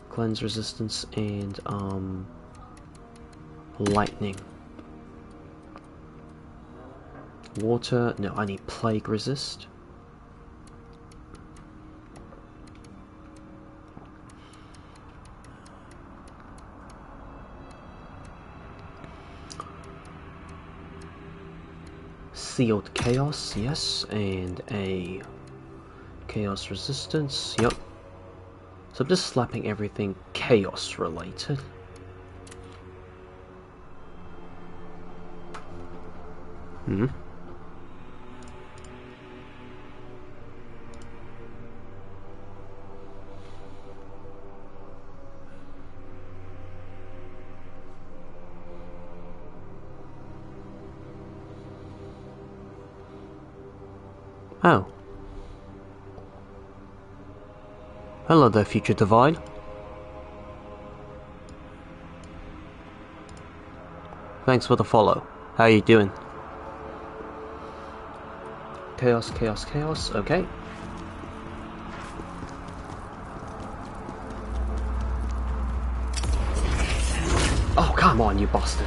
cleanse resistance, and lightning. Water. No, I need plague resist. Sealed chaos, yes, and a chaos resistance, yep. So I'm just slapping everything chaos related. Hmm. Oh. Hello there, future divine. Thanks for the follow. How you doing? Chaos, chaos, chaos, okay. Oh, come on, you bastard.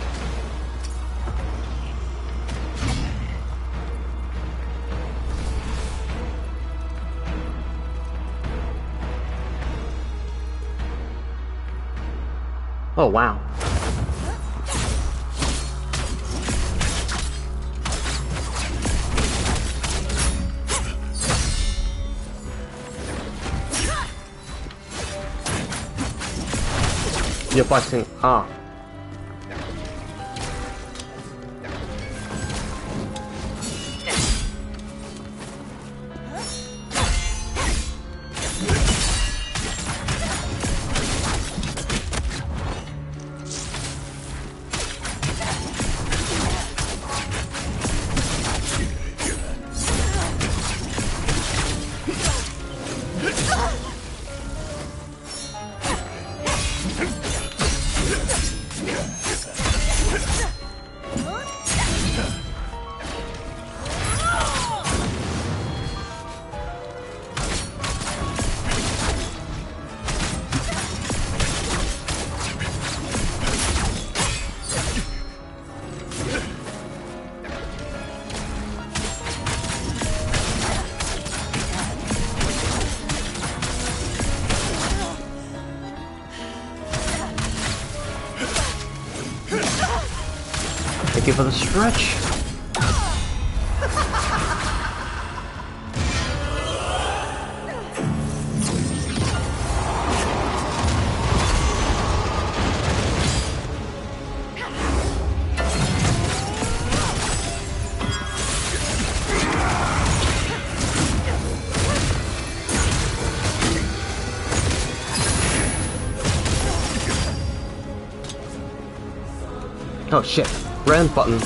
Oh, wow. You're fighting. Ah. Thank you for the stretch. Oh shit. Round button.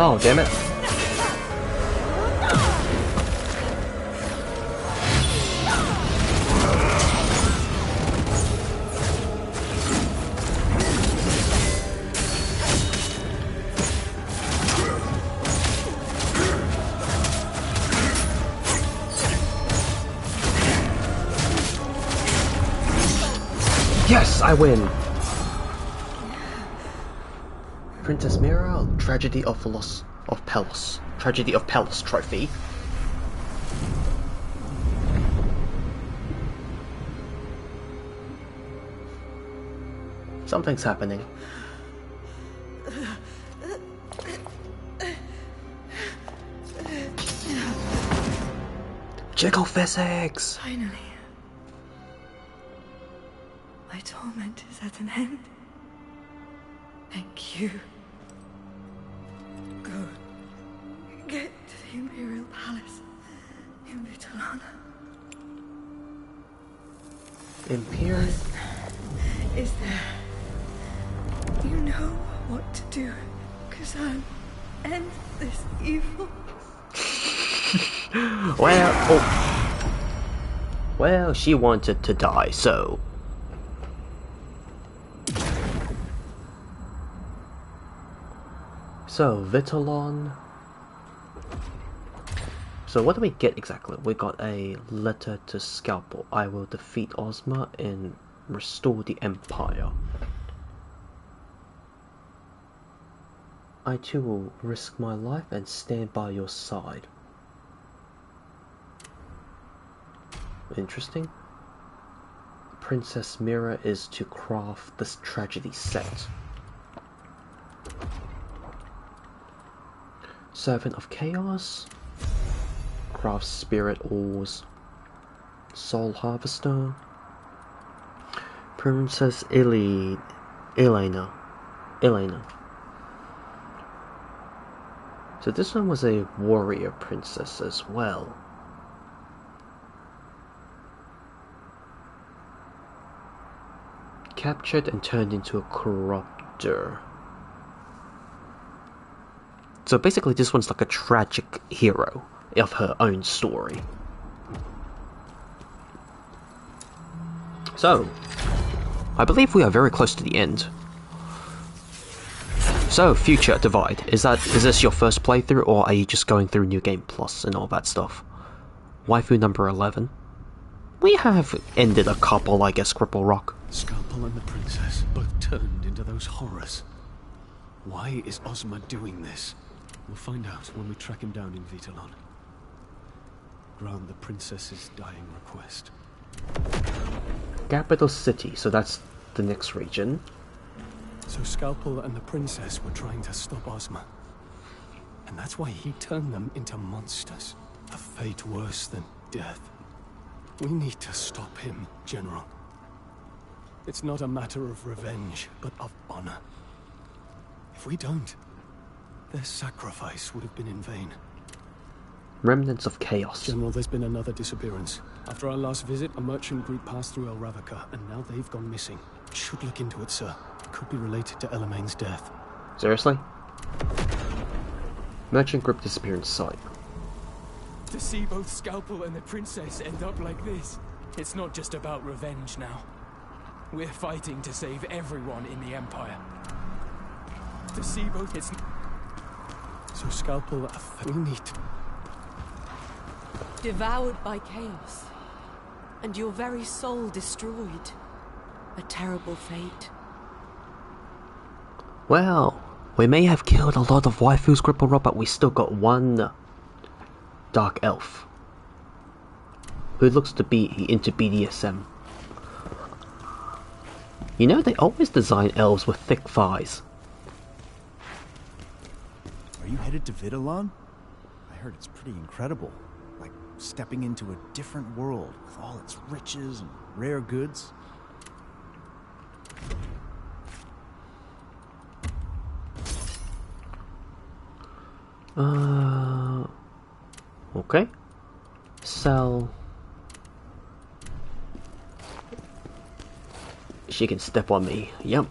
Oh, damn it. Yes, I win. Princess Mira, Tragedy of Pelos. Tragedy of Pelos trophy. Something's happening. Jiggle physics! Finally. My torment is at an end. Thank you. Go. Get to the Imperial Palace in Vitalon. Imperial? Is there? You know what to do, Khazan. End this evil. Well, she wanted to die, so... So, Vitalon... So what do we get exactly? We got a letter to Scalpel. I will defeat Ozma and restore the Empire. I too will risk my life and stand by your side. Interesting. Princess Mira is to craft this tragedy set. Servant of Chaos. Craft spirit ores. Soul harvester. Princess illyna. So this one was a warrior princess as well. Captured and turned into a corruptor. So basically this one's like a tragic hero of her own story. So, I believe we are very close to the end. So, Future Divide, is this your first playthrough, or are you just going through New Game Plus and all that stuff? Waifu number 11. We have ended a couple, I guess, Cripple Rock. Scalpel and the princess both turned into those horrors. Why is Ozma doing this? We'll find out when we track him down in Vitalon. Grant the princess's dying request. Capital City, so that's the next region. So Scalpel and the princess were trying to stop Ozma. And that's why he turned them into monsters. A fate worse than death. We need to stop him, General. It's not a matter of revenge, but of honor. If we don't, their sacrifice would have been in vain. Remnants of Chaos. General, there's been another disappearance. After our last visit, a merchant group passed through El Ravaka, and now they've gone missing. Should look into it, sir. It could be related to Elaine's death. Seriously? Merchant group disappearance site. To see both Scalpel and the princess end up like this, it's not just about revenge now. We're fighting to save everyone in the Empire. To see both, it's... So Scalpel, we need... Devoured by chaos, and your very soul destroyed. A terrible fate. Well, we may have killed a lot of waifus, Cripple Rock, but we still got one dark elf who looks to be into BDSM. You know, they always design elves with thick thighs. Are you headed to Vitalon? I heard it's pretty incredible. Like stepping into a different world with all its riches and rare goods. Okay. Sell. She can step on me. Yep.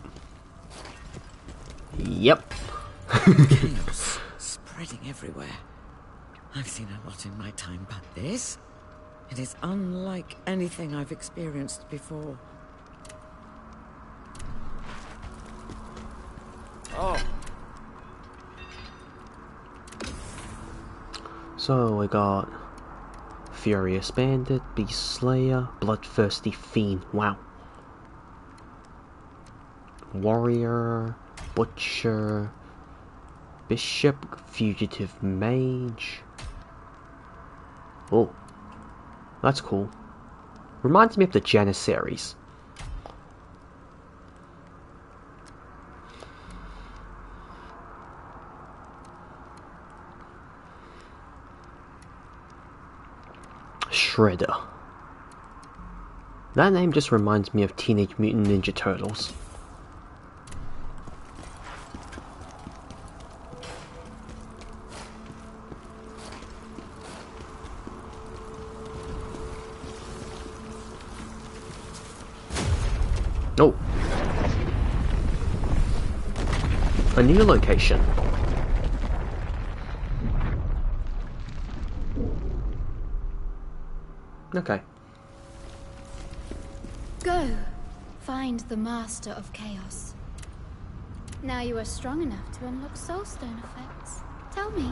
Yep. Chaos spreading everywhere. I've seen a lot in my time, but this? It is unlike anything I've experienced before. Oh. So we got Furious Bandit, Beast Slayer, Bloodthirsty Fiend. Wow. Warrior, Butcher, Bishop, Fugitive Mage. Oh, that's cool. Reminds me of the Janissaries. Shredder. That name just reminds me of Teenage Mutant Ninja Turtles. Oh. A new location. Okay. Go. Find the Master of Chaos. Now you are strong enough to unlock soulstone effects. Tell me,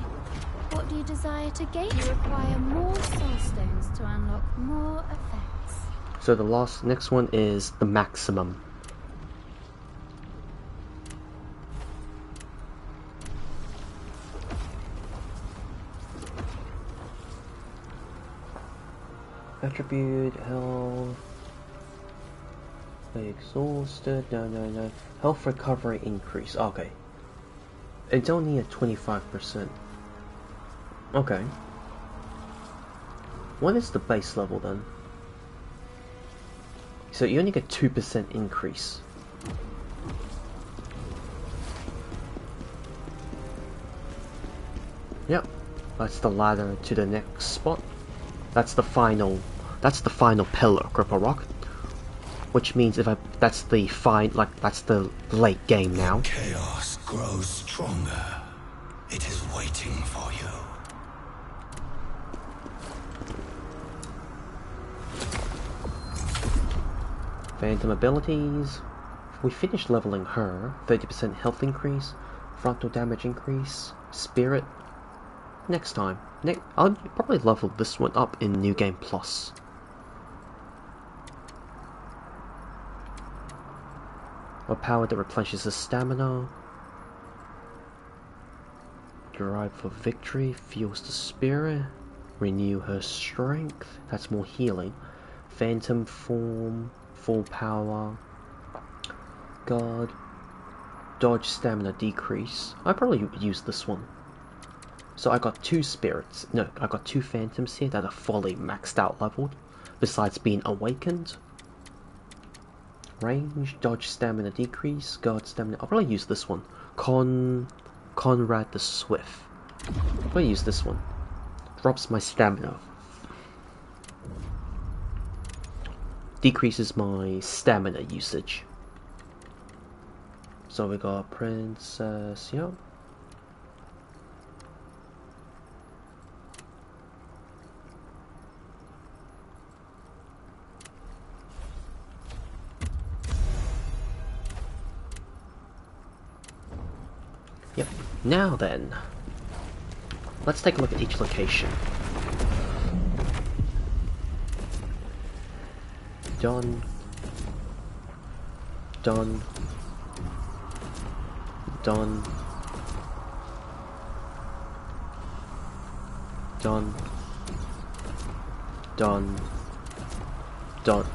what do you desire to gain? You require more soulstones to unlock more effects. So the next one is the maximum. Attribute, health, exhausted, no. Health recovery increase, okay. It's only at 25%. Okay. What is the base level then? So you only get 2% increase. Yep, that's the ladder to the next spot. That's the final pillar, Cripple Rock. Which means that's the late game now. Chaos grows stronger. It is waiting for you. Phantom abilities. We finished leveling her. 30% health increase, frontal damage increase, spirit. Next time. I'll probably level this one up in New Game Plus. A power that replenishes the stamina. Drive for victory, fuels the spirit. Renew her strength. That's more healing. Phantom form, full power. Guard. Dodge stamina decrease. I probably use this one. So I got two spirits. No, I got two phantoms here that are fully maxed out leveled. Besides being awakened. Range, dodge stamina decrease, guard stamina. I'll probably use this one. Conrad the Swift. I'll probably use this one. Drops my stamina. Decreases my stamina usage. So we got Princess, yeah. Yep. Now then, let's take a look at each location. Done. Done. Done. Done. Done. Done.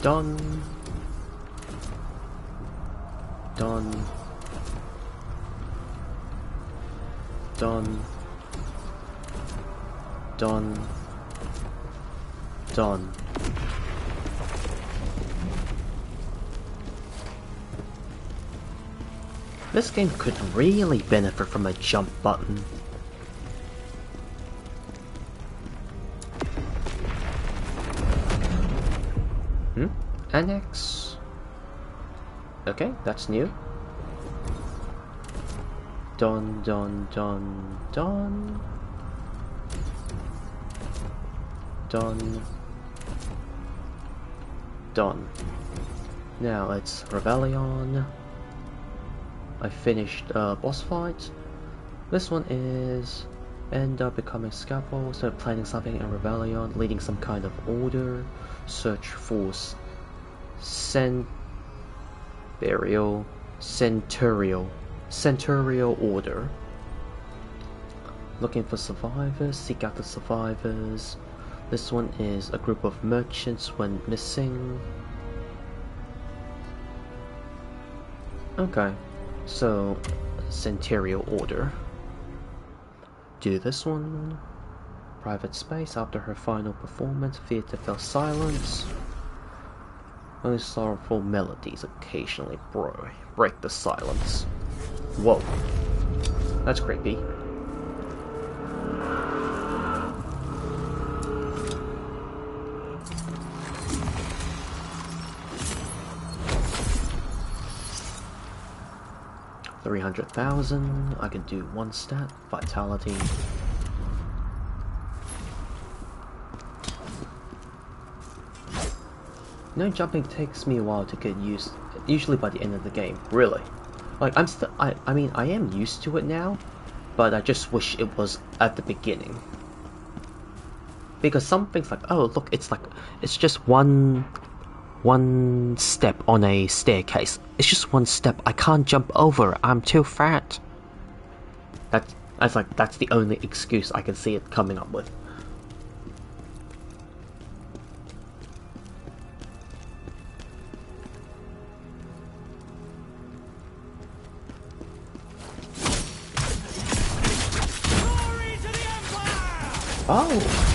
Done. Done. Done. Done. Done. This game could really benefit from a jump button. Annex. Okay, that's new. Done. Done. Done. Now it's rovelion. I finished boss fight. This one is End up becoming scalpel, so planning something in rebellion, leading some kind of order, search for centurial order. Looking for survivors, seek out the survivors. This one is a group of merchants went missing. Okay, so centurial order. Do this one. Private space. After her final performance, theatre fell silence. Only sorrowful melodies occasionally break the silence. Whoa. That's creepy. $300,000. I can do one stat, vitality. No, jumping takes me a while to get used. Usually by the end of the game, really. Like I mean, I am used to it now, but I just wish it was at the beginning. Because some things like, oh look, it's just one step on a staircase. It's just one step. I can't jump over. I'm too fat. That's the only excuse I can see it coming up with. Glory to the Empire! Oh.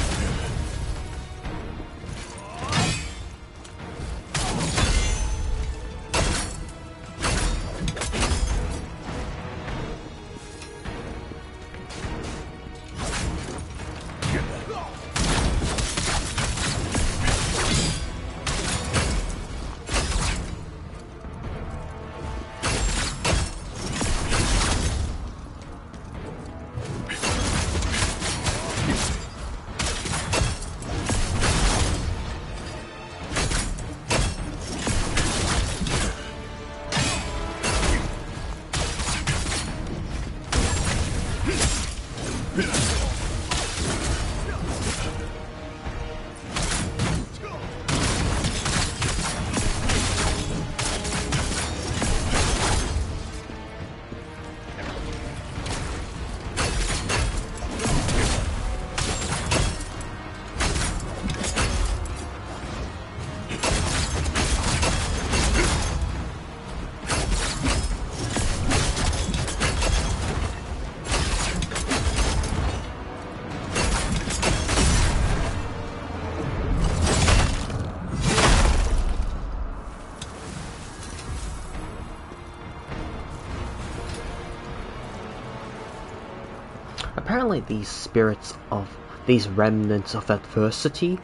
Apparently these spirits of these remnants of adversity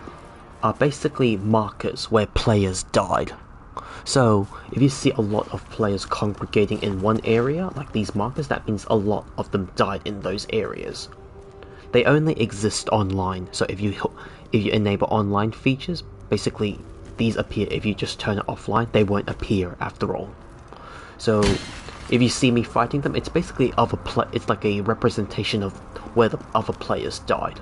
are basically markers where players died. So if you see a lot of players congregating in one area, like these markers, that means a lot of them died in those areas. They only exist online, so if you enable online features, basically these appear. If you just turn it offline, they won't appear after all. So if you see me fighting them, it's basically it's like a representation of where the other players died.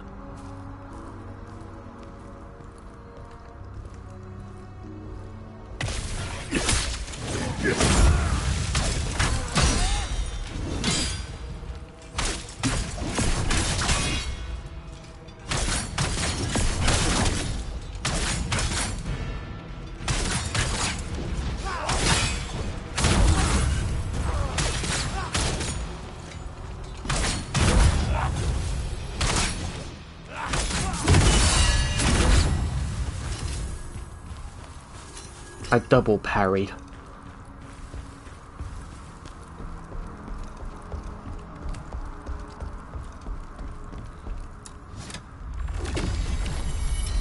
I double parried.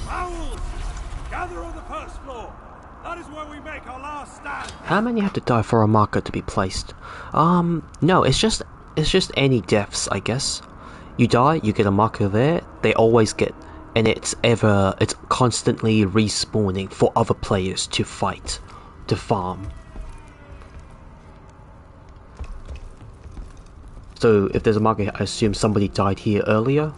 Owls! Gather on the first floor. That is where we make our last stand. How many have to die for a marker to be placed? No, it's just any deaths, I guess. You die, you get a marker there. They always get, and it's constantly respawning for other players to fight, to farm. So if there's a marker, I assume somebody died here earlier.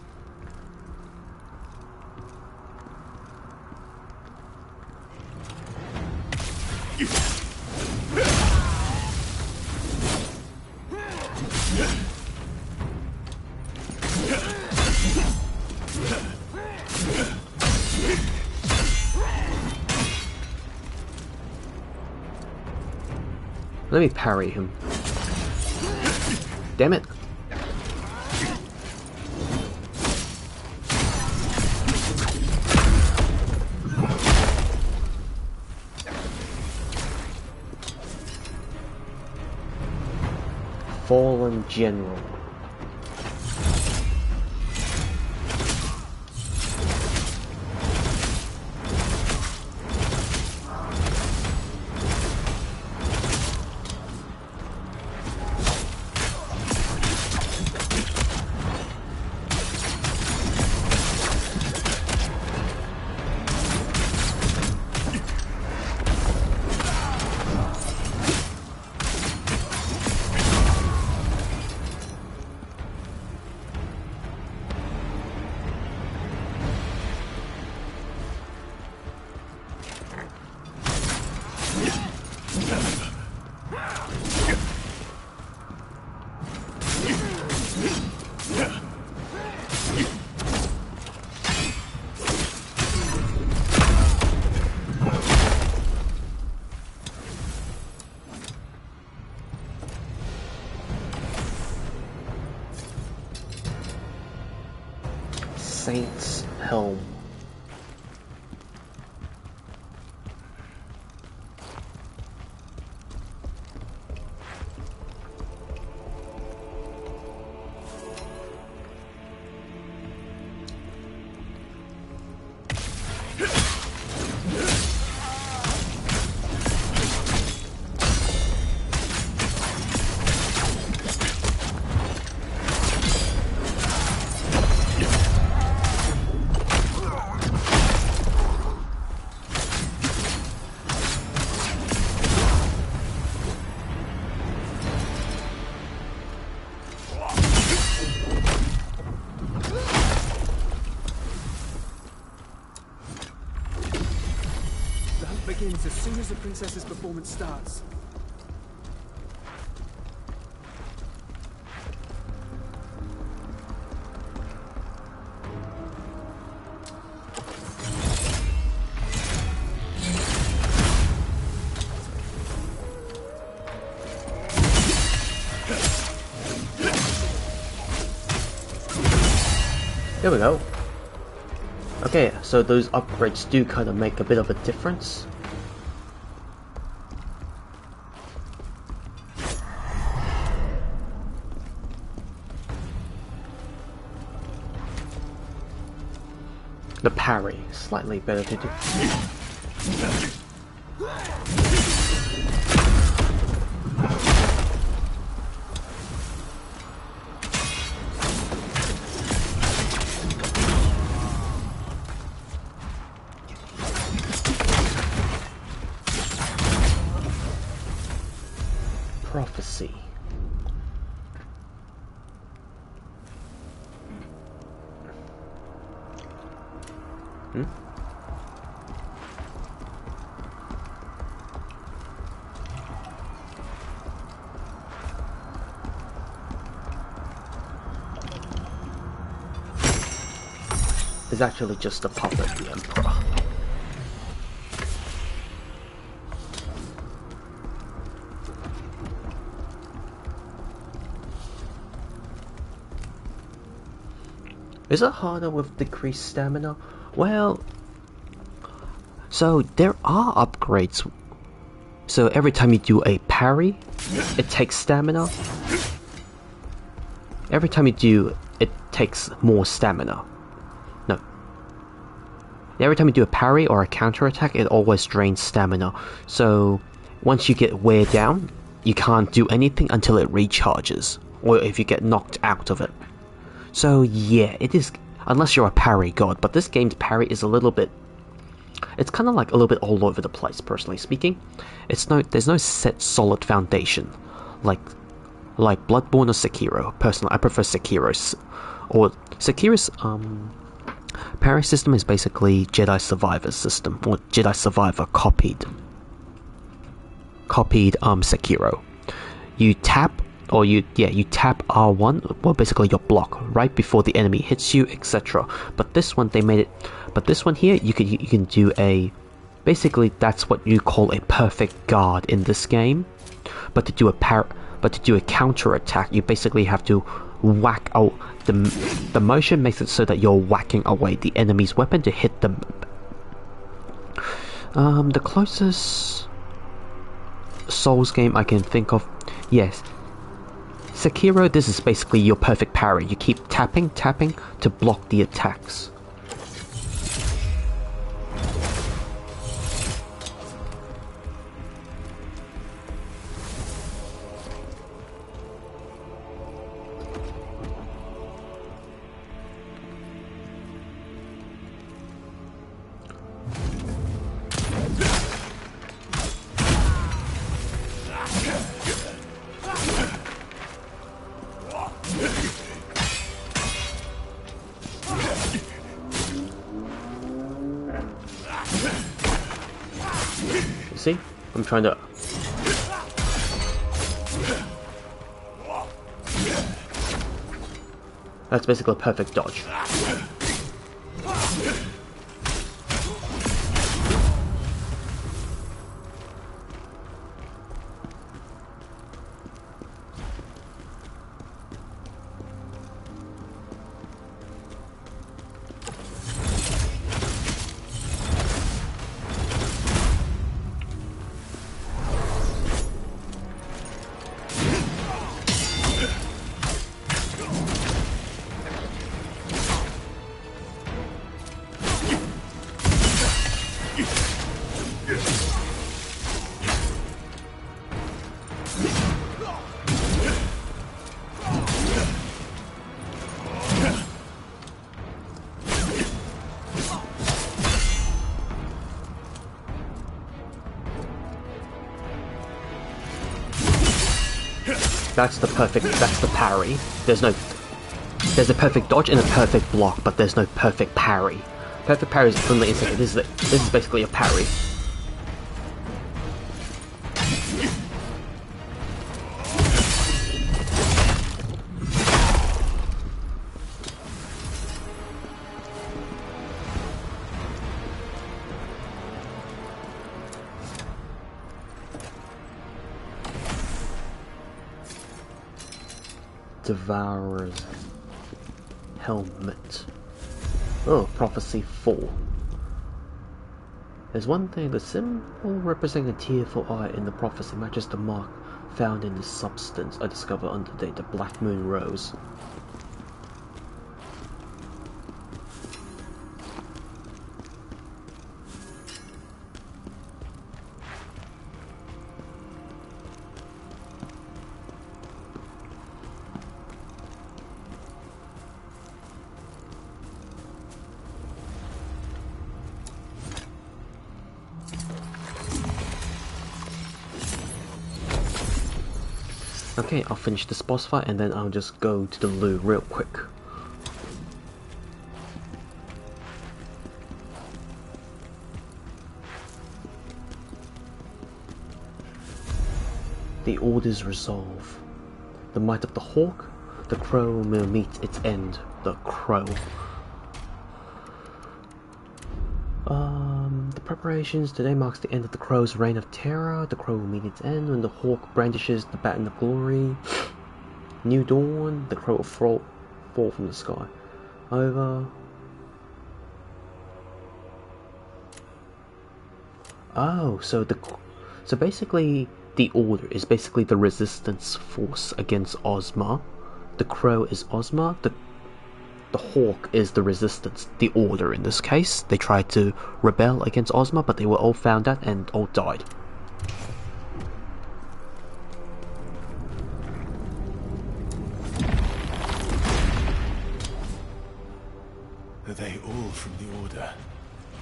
Let me parry him. Damn it. Fallen General. Saint's Helm. Begins as soon as the princess's performance starts. There we go. Okay, so those upgrades do kind of make a bit of a difference. The parry, slightly better to do. Prophecy. Is actually just a puppet, the Emperor. Is it harder with decreased stamina? Well, so there are upgrades. So every time you do a parry, it takes stamina. Every time you do, it takes more stamina. No. Every time you do a parry or a counterattack, it always drains stamina. So once you get wear down, you can't do anything until it recharges, or if you get knocked out of it. So yeah, it is, unless you're a parry god, but this game's parry is a little bit, it's kind of like a little bit all over the place, personally speaking. There's no set solid foundation, like like Bloodborne or Sekiro. Personally, I prefer Sekiro's. Or Sekiro's parry system is basically Jedi Survivor's system, or Jedi Survivor copied Sekiro. You tap tap R1, well basically your block right before the enemy hits you, etc. But this one here you can do basically that's what you call a perfect guard in this game. But to do a counter attack, you basically have to whack out the motion makes it so that you're whacking away the enemy's weapon to hit them. The closest Souls game I can think of, yes, Sekiro. This is basically your perfect parry. You keep tapping to block the attacks. See? I'm trying to... That's basically a perfect dodge. That's the parry. There's a perfect dodge and a perfect block, but there's no perfect parry. Perfect parry is from the instant. This is basically a parry. Devourer's Helmet. Oh, Prophecy 4. There's one thing, the symbol representing a tearful eye in the prophecy matches the mark found in the substance I discovered underneath the Black Moon Rose. Okay, I'll finish this boss fight and then I'll just go to the loo real quick. The orders resolve. The might of the hawk, the crow will meet its end. The crow. The preparations today marks the end of the crow's reign of terror. The crow will meet its end when the hawk brandishes the baton of glory. New dawn, the crow will fall from the sky. Over. Oh, so basically the order is basically the resistance force against Ozma. The crow is Ozma. The hawk is the resistance, the order in this case. They tried to rebel against Ozma, but they were all found out and all died. Are they all from the Order?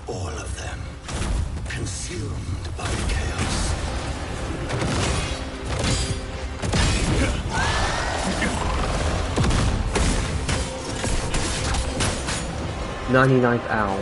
All of them, consumed by chaos. 99th owl.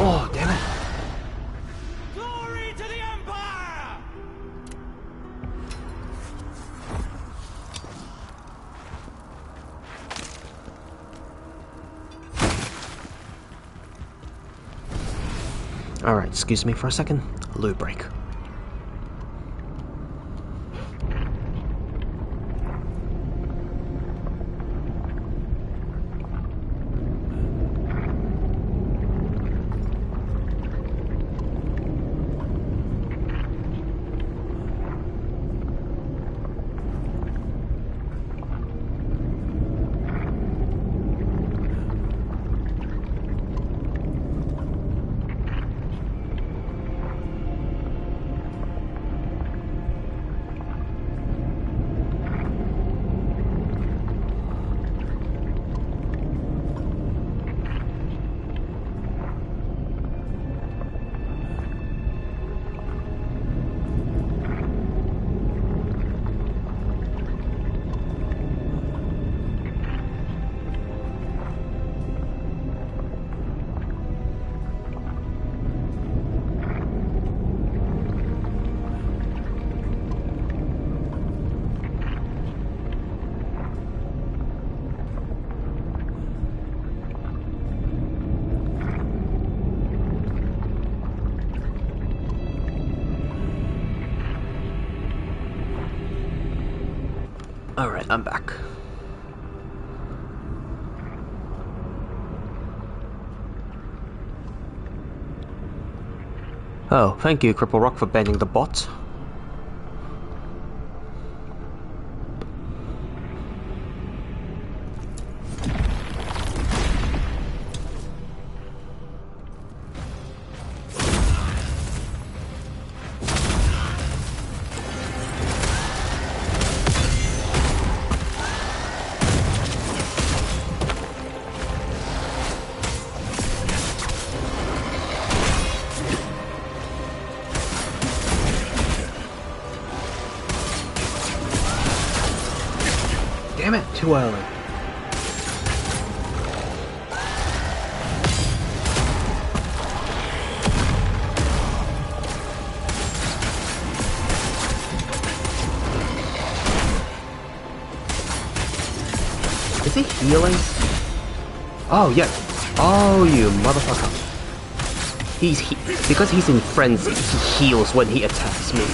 Oh, damn it. Glory to the Empire! Alright, excuse me for a second. Loo break. Alright, I'm back. Oh, thank you, Cripple Rock, for banning the bot. Damn it, too early. Is he healing? Oh, yeah. Oh, you motherfucker. Because he's in frenzy, he heals when he attacks me.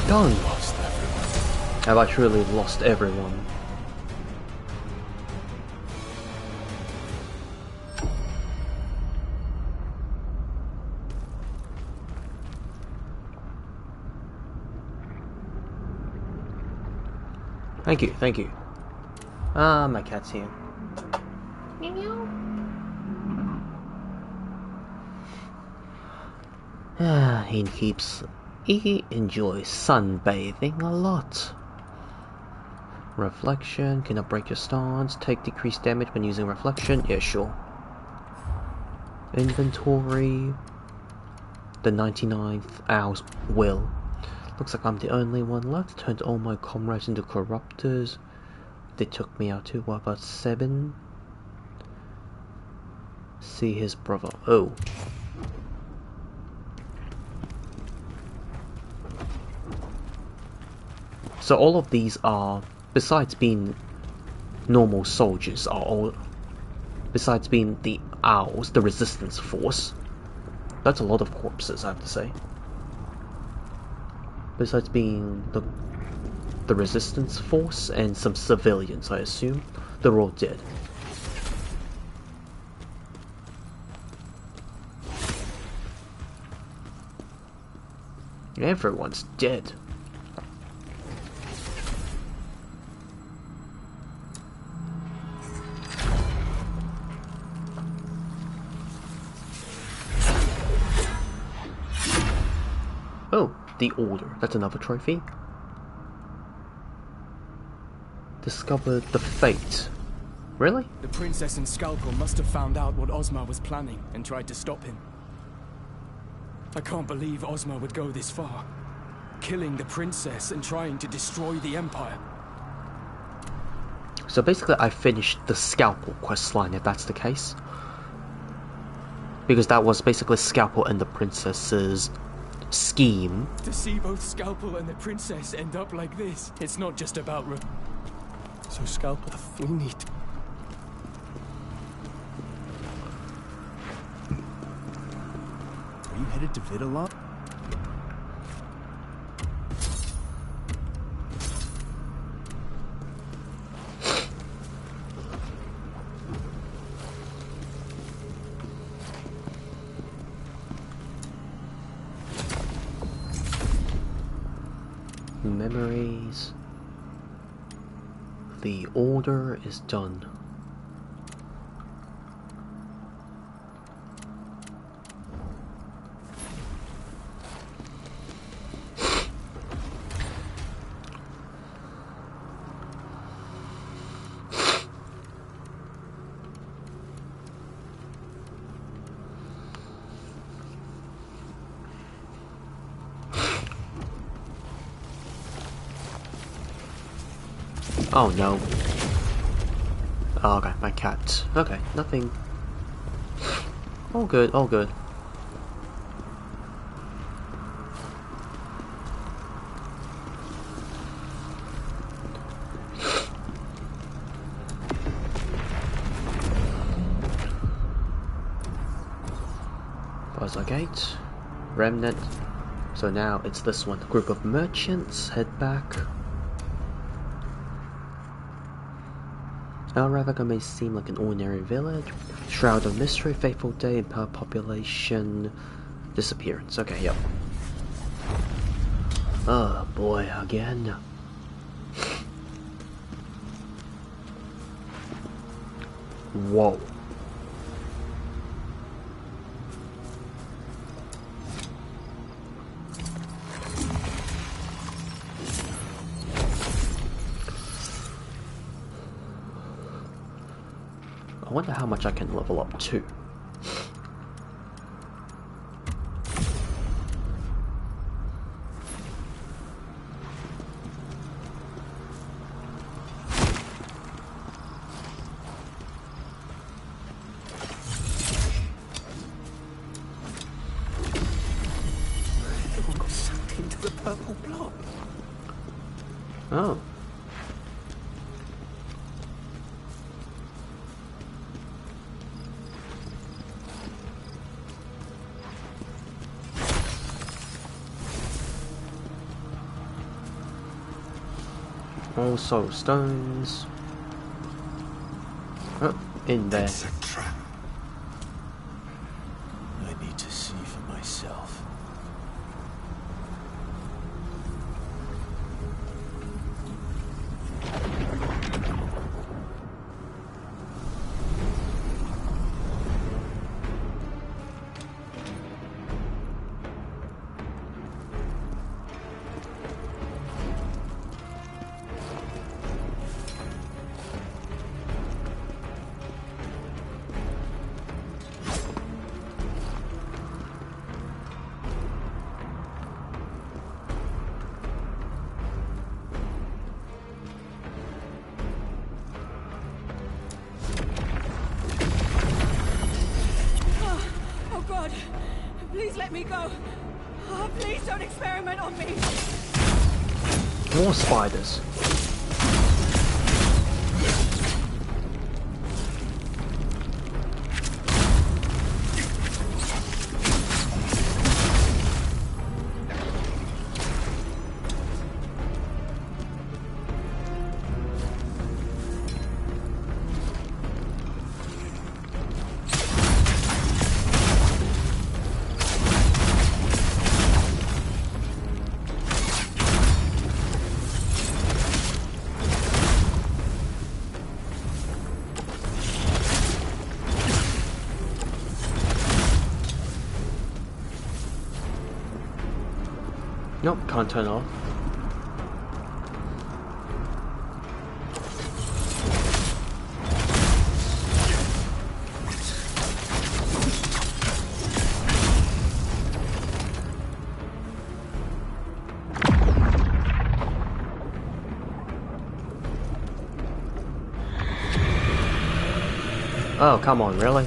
Done! Lost everyone. Have I truly lost everyone? Thank you, thank you. Ah, my cat's here. Ah, he enjoys sunbathing a lot. Reflection, cannot break your stance, take decreased damage when using reflection, yeah sure. Inventory, the 99th Owl's Will. Looks like I'm the only one left, turned all my comrades into corruptors. They took me out too, what about 7? See his brother, oh. So all of these are, besides being normal soldiers, are all, besides being the owls, the resistance force. That's a lot of corpses, I have to say. Besides being the resistance force and some civilians, I assume, they're all dead. Everyone's dead. Oh, the Order. That's another trophy. Discovered the fate. Really? The princess and Scalpel must have found out what Ozma was planning and tried to stop him. I can't believe Ozma would go this far. Killing the princess and trying to destroy the Empire. So basically I finished the Scalpel questline, if that's the case. Because that was basically Scalpel and the princess's scheme. To see both Scalpel and the princess end up like this, it's not just about So Scalpel, we need... Are you headed to Vitalon? Memories. The Order is done. Oh no. Oh, okay, my cat. Okay, nothing. All good, all good. Buzzer Gate. Remnant. So now it's this one. Group of merchants head back. El Ravagor may seem like an ordinary village. Shroud of Mystery, Fateful Day, Empire Population, Disappearance. Okay, yep. Oh boy, again. Whoa. I wonder how much I can level up to. Everyone got sucked into the purple blob. Oh. All soul stones. Oh, in there. It's a trap. I need to see for myself. Oh God! Please let me go! Oh, please don't experiment on me! More spiders. Nope, can't turn off. Oh, come on, really?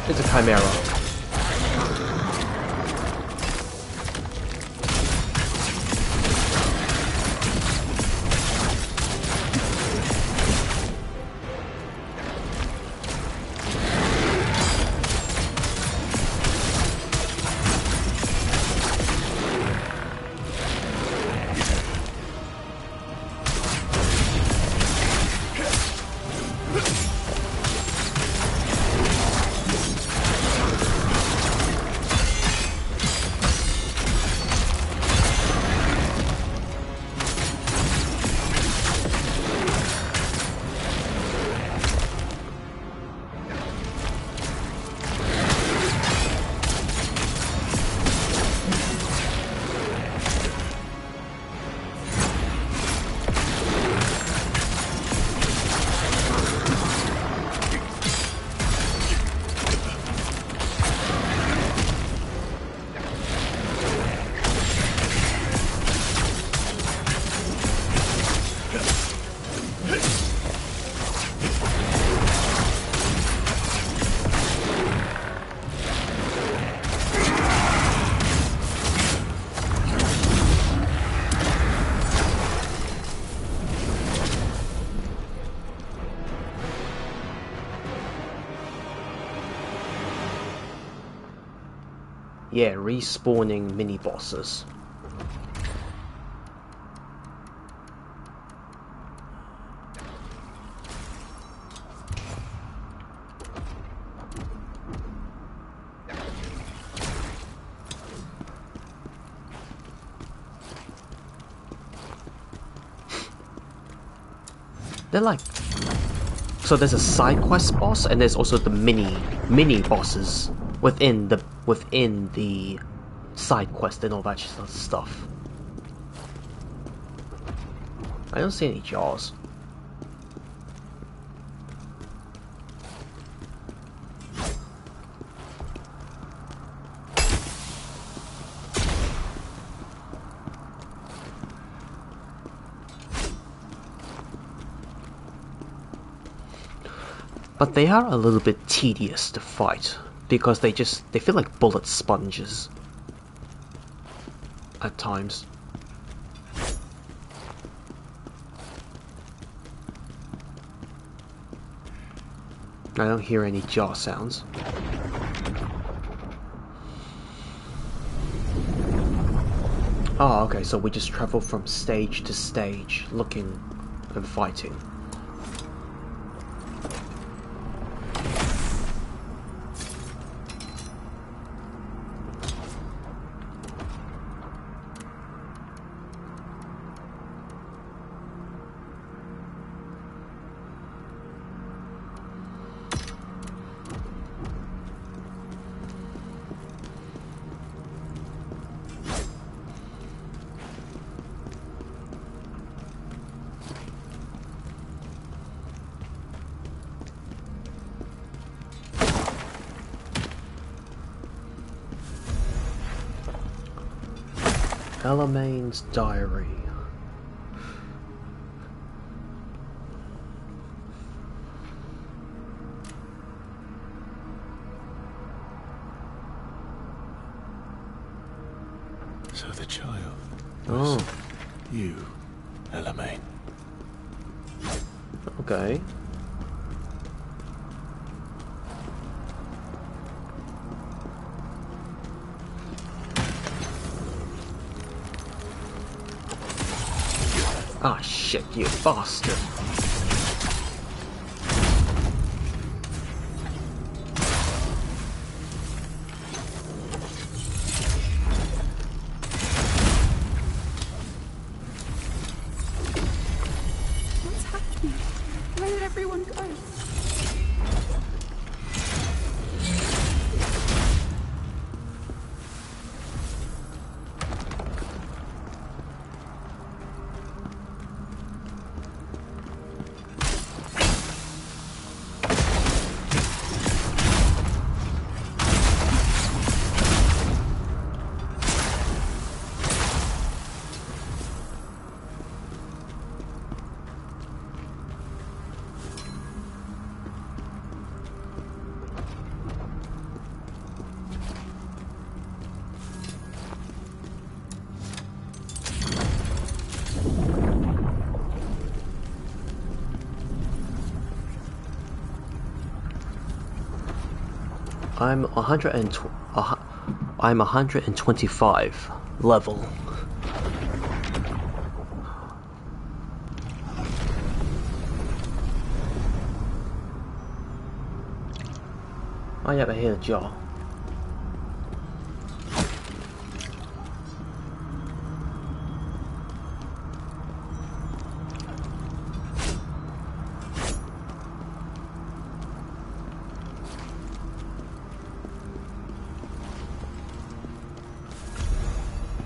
It's a chimera. Yeah, respawning mini bosses. They're like, so there's a side quest boss and there's also the mini bosses within the side quest and all that stuff. I don't see any jaws. But they are a little bit tedious to fight, because they feel like bullet sponges at times. I don't hear any jaw sounds. Oh, okay, so we just travel from stage to stage, looking and fighting. Elaine's diary. So the child was you, Elaine. Okay. Ah, shit, you bastard. What's happening? Where did everyone go? I'm 125 level. Oh yeah, I hear a jaw.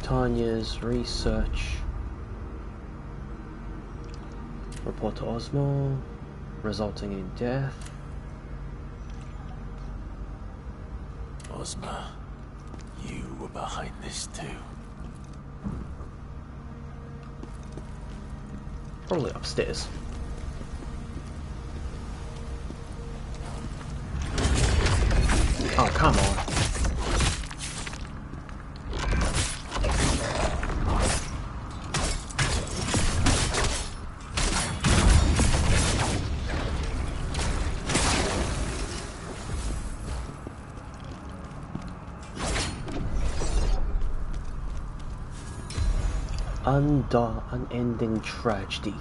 Tanya's research. Report to Osmo, resulting in death. Ozma, you were behind this too. Probably upstairs. Oh, come on. Unending tragedy.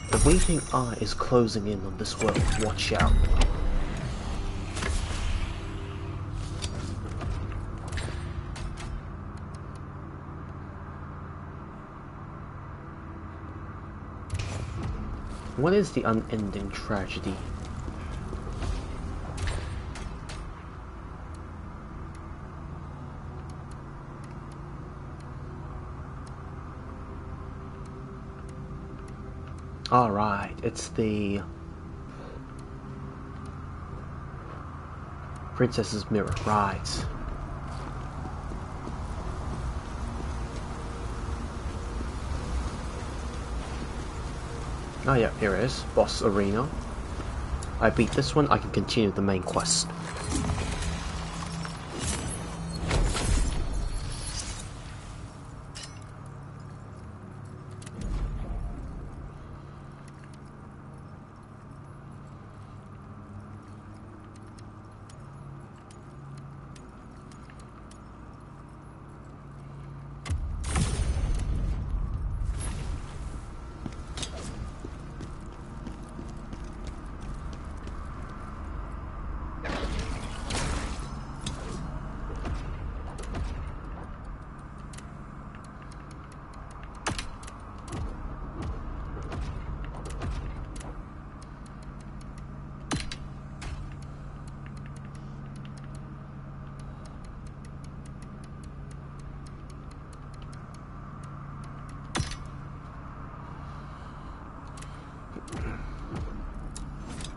The waiting eye is closing in on this world. Watch out. What is the unending tragedy? Alright, it's the Princess's Mirror, right. Oh yeah, here it is. Boss Arena. I beat this one, I can continue the main quest.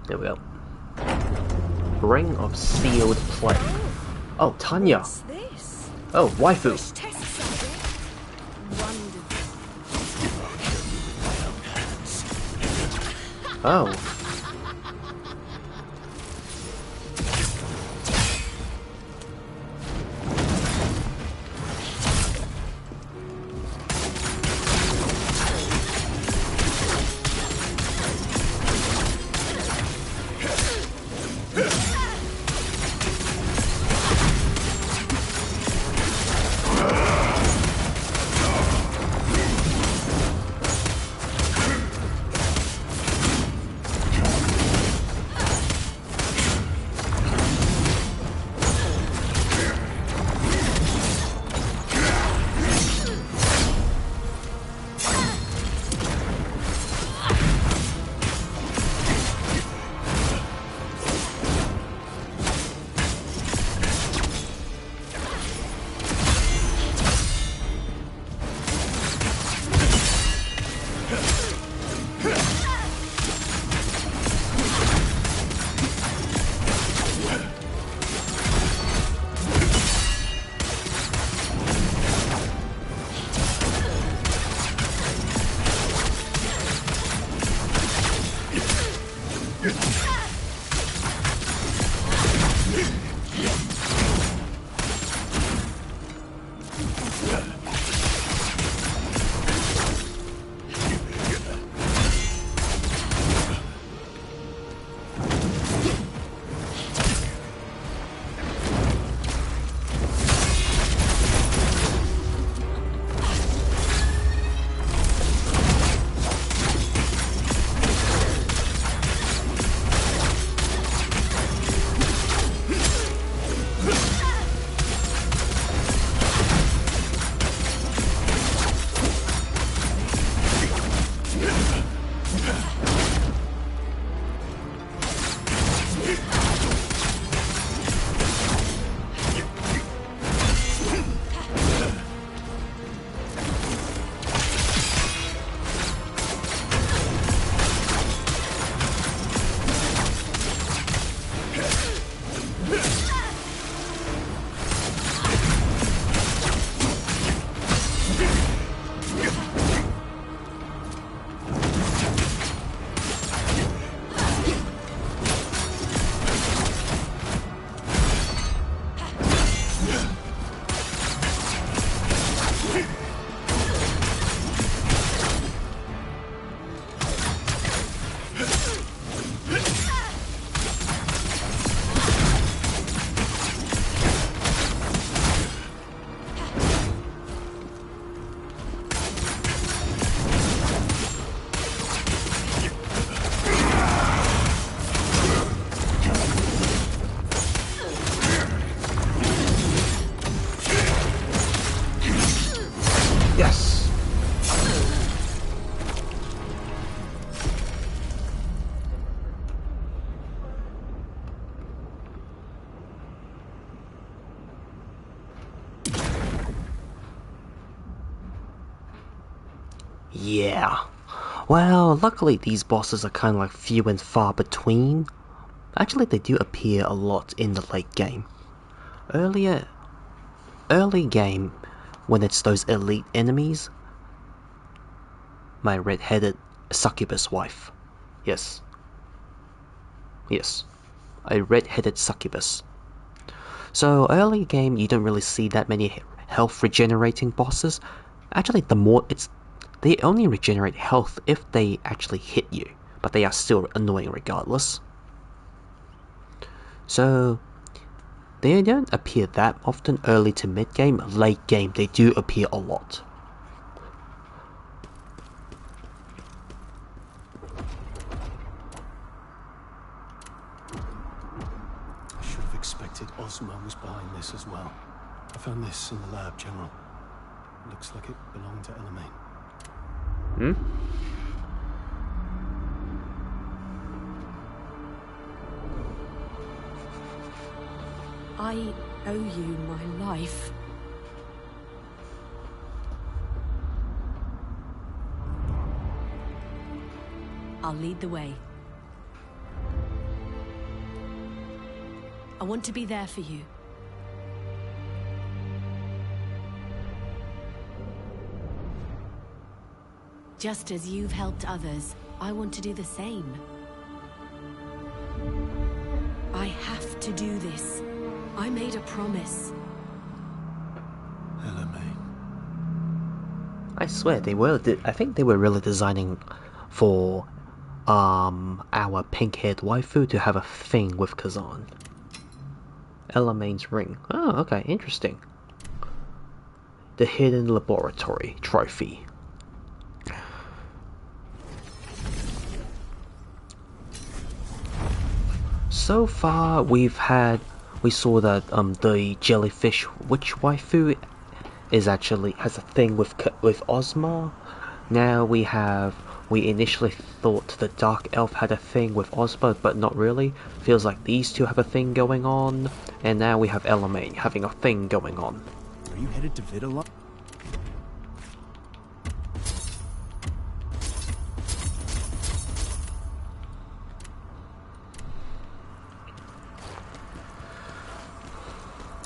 There we go. Ring of Sealed Play. Oh, Tanya. What's this? Oh, waifu. Test subject. Wonderful. Oh. Yeah. Well, luckily these bosses are kind of like few and far between. Actually, they do appear a lot in the late game. Early game, when it's those elite enemies, my red-headed succubus wife. Yes. Yes. A red-headed succubus. So early game, you don't really see that many health regenerating bosses. Actually, they only regenerate health if they actually hit you, but they are still annoying regardless. So they don't appear that often early to mid game. Late game, they do appear a lot. I should have expected Ozma was behind this as well. I found this in the lab, General. Looks like it belonged to Elamain. I owe you my life. I'll lead the way. I want to be there for you. Just as you've helped others, I want to do the same. I have to do this. I made a promise. Elamain. I swear I think they were really designing for our pink-haired waifu to have a thing with Khazan. Elamain's ring. Oh, okay, interesting. The hidden laboratory trophy. So far, we saw that the jellyfish witch waifu has a thing with Ozma. Now we initially thought the dark elf had a thing with Ozma, but not really. Feels like these two have a thing going on, and now we have Elamain having a thing going on. Are you headed to Vitalon?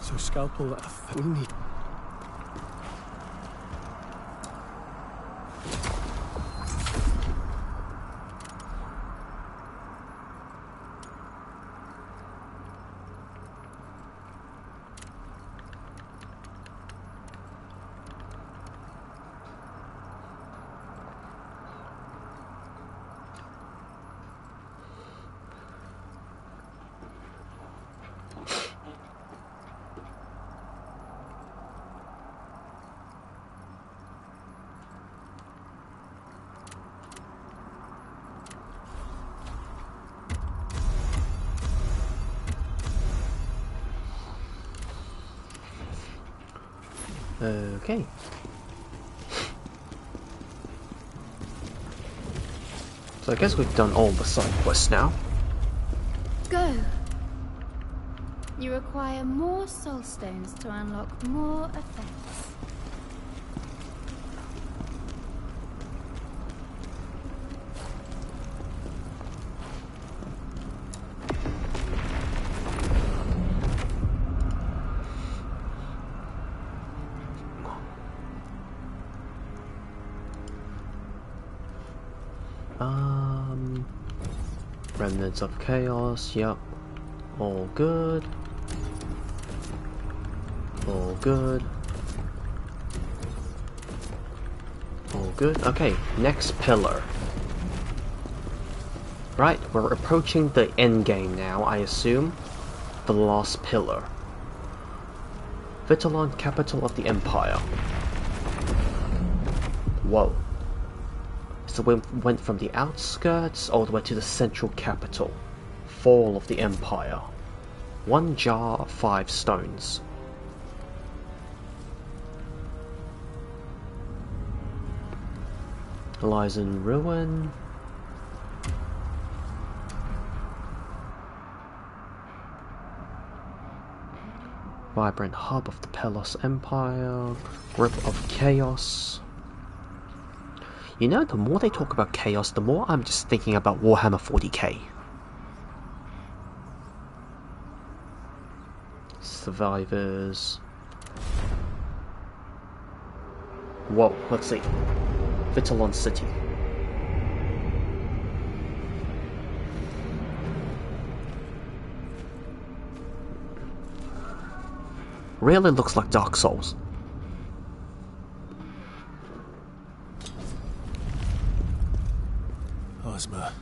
So Scalpel, we need... Okay. So I guess we've done all the side quests now. Go! You require more soul stones to unlock more effects. Remnants of Chaos, yep. All good. All good. All good. Okay, next pillar. Right, we're approaching the end game now, I assume. The last pillar. Vitalon, capital of the Empire. Whoa. So we went from the outskirts all the way to the central capital. Fall of the Empire. 1 jar of 5 stones. Lies in ruin. Vibrant hub of the Pelos Empire. Grip of Chaos. You know, the more they talk about Chaos, the more I'm just thinking about Warhammer 40k. Survivors. Whoa, let's see. Vitalon City. really looks like Dark Souls. Ozma,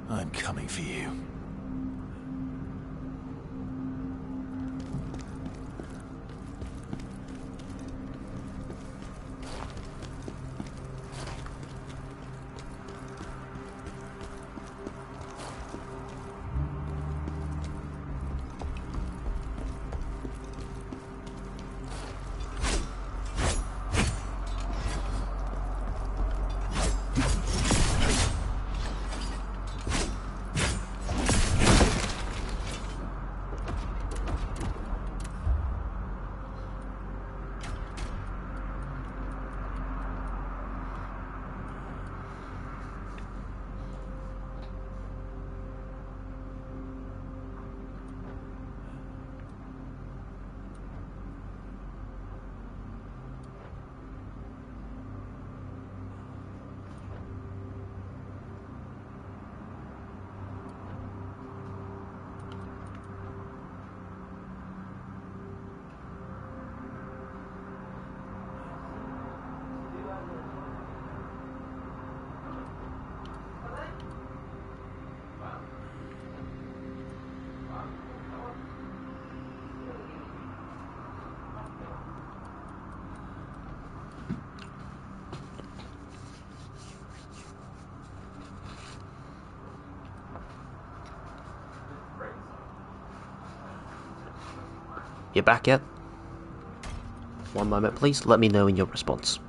I'm coming for you. You back yet? One moment please, let me know in your response.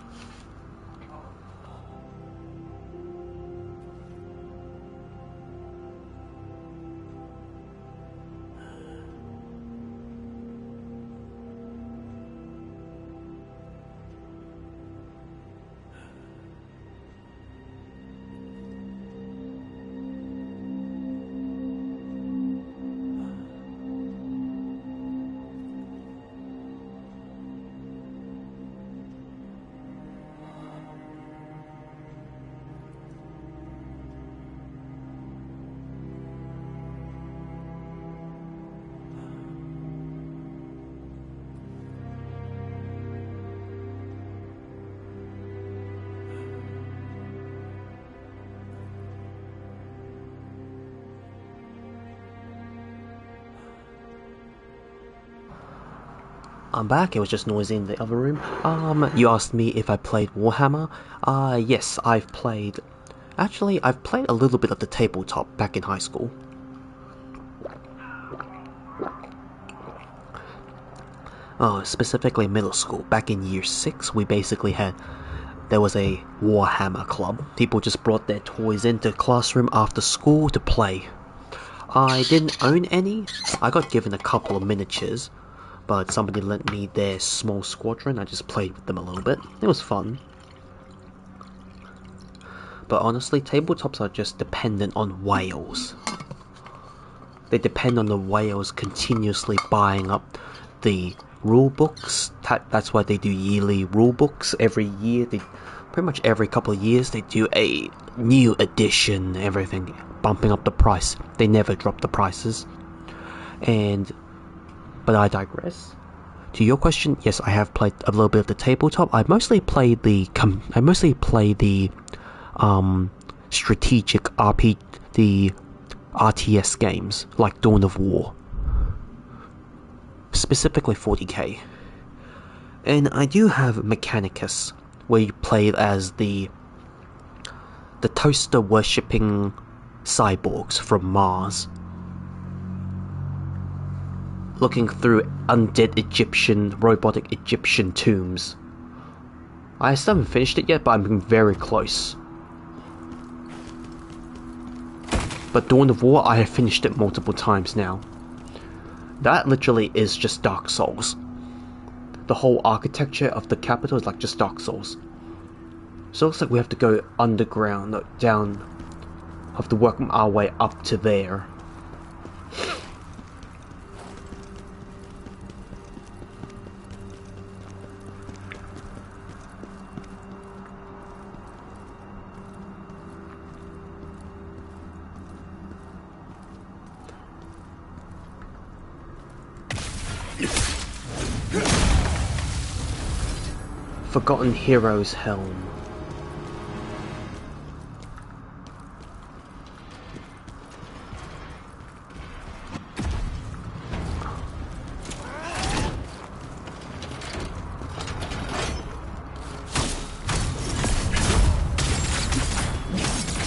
I'm back, it was just noisy in the other room. You asked me if I played Warhammer. Yes, I've played... Actually, I've played a little bit of the tabletop back in high school. Specifically middle school. Back in year 6, we basically had... There was a Warhammer club. People just brought their toys into the classroom after school to play. I didn't own any. I got given a couple of miniatures. But somebody lent me their small squadron, I just played with them a little bit. It was fun. But honestly, tabletops are just dependent on whales. They depend on the whales continuously buying up the rule books. That's why they do yearly rule books every year. Pretty much every couple of years they do a new edition, everything, bumping up the price. They never drop the prices. But I digress. To your question, yes, I have played a little bit of the tabletop. I mostly play the strategic the RTS games like Dawn of War, specifically 40k. And I do have Mechanicus, where you play as the toaster worshipping cyborgs from Mars, looking through undead robotic Egyptian tombs. I still haven't finished it yet, but I'm very close. But Dawn of War, I have finished it multiple times now. That literally is just Dark Souls. The whole architecture of the capital is like just Dark Souls. So it looks like we have to go underground, down, have to work our way up to there. Forgotten Hero's Helm.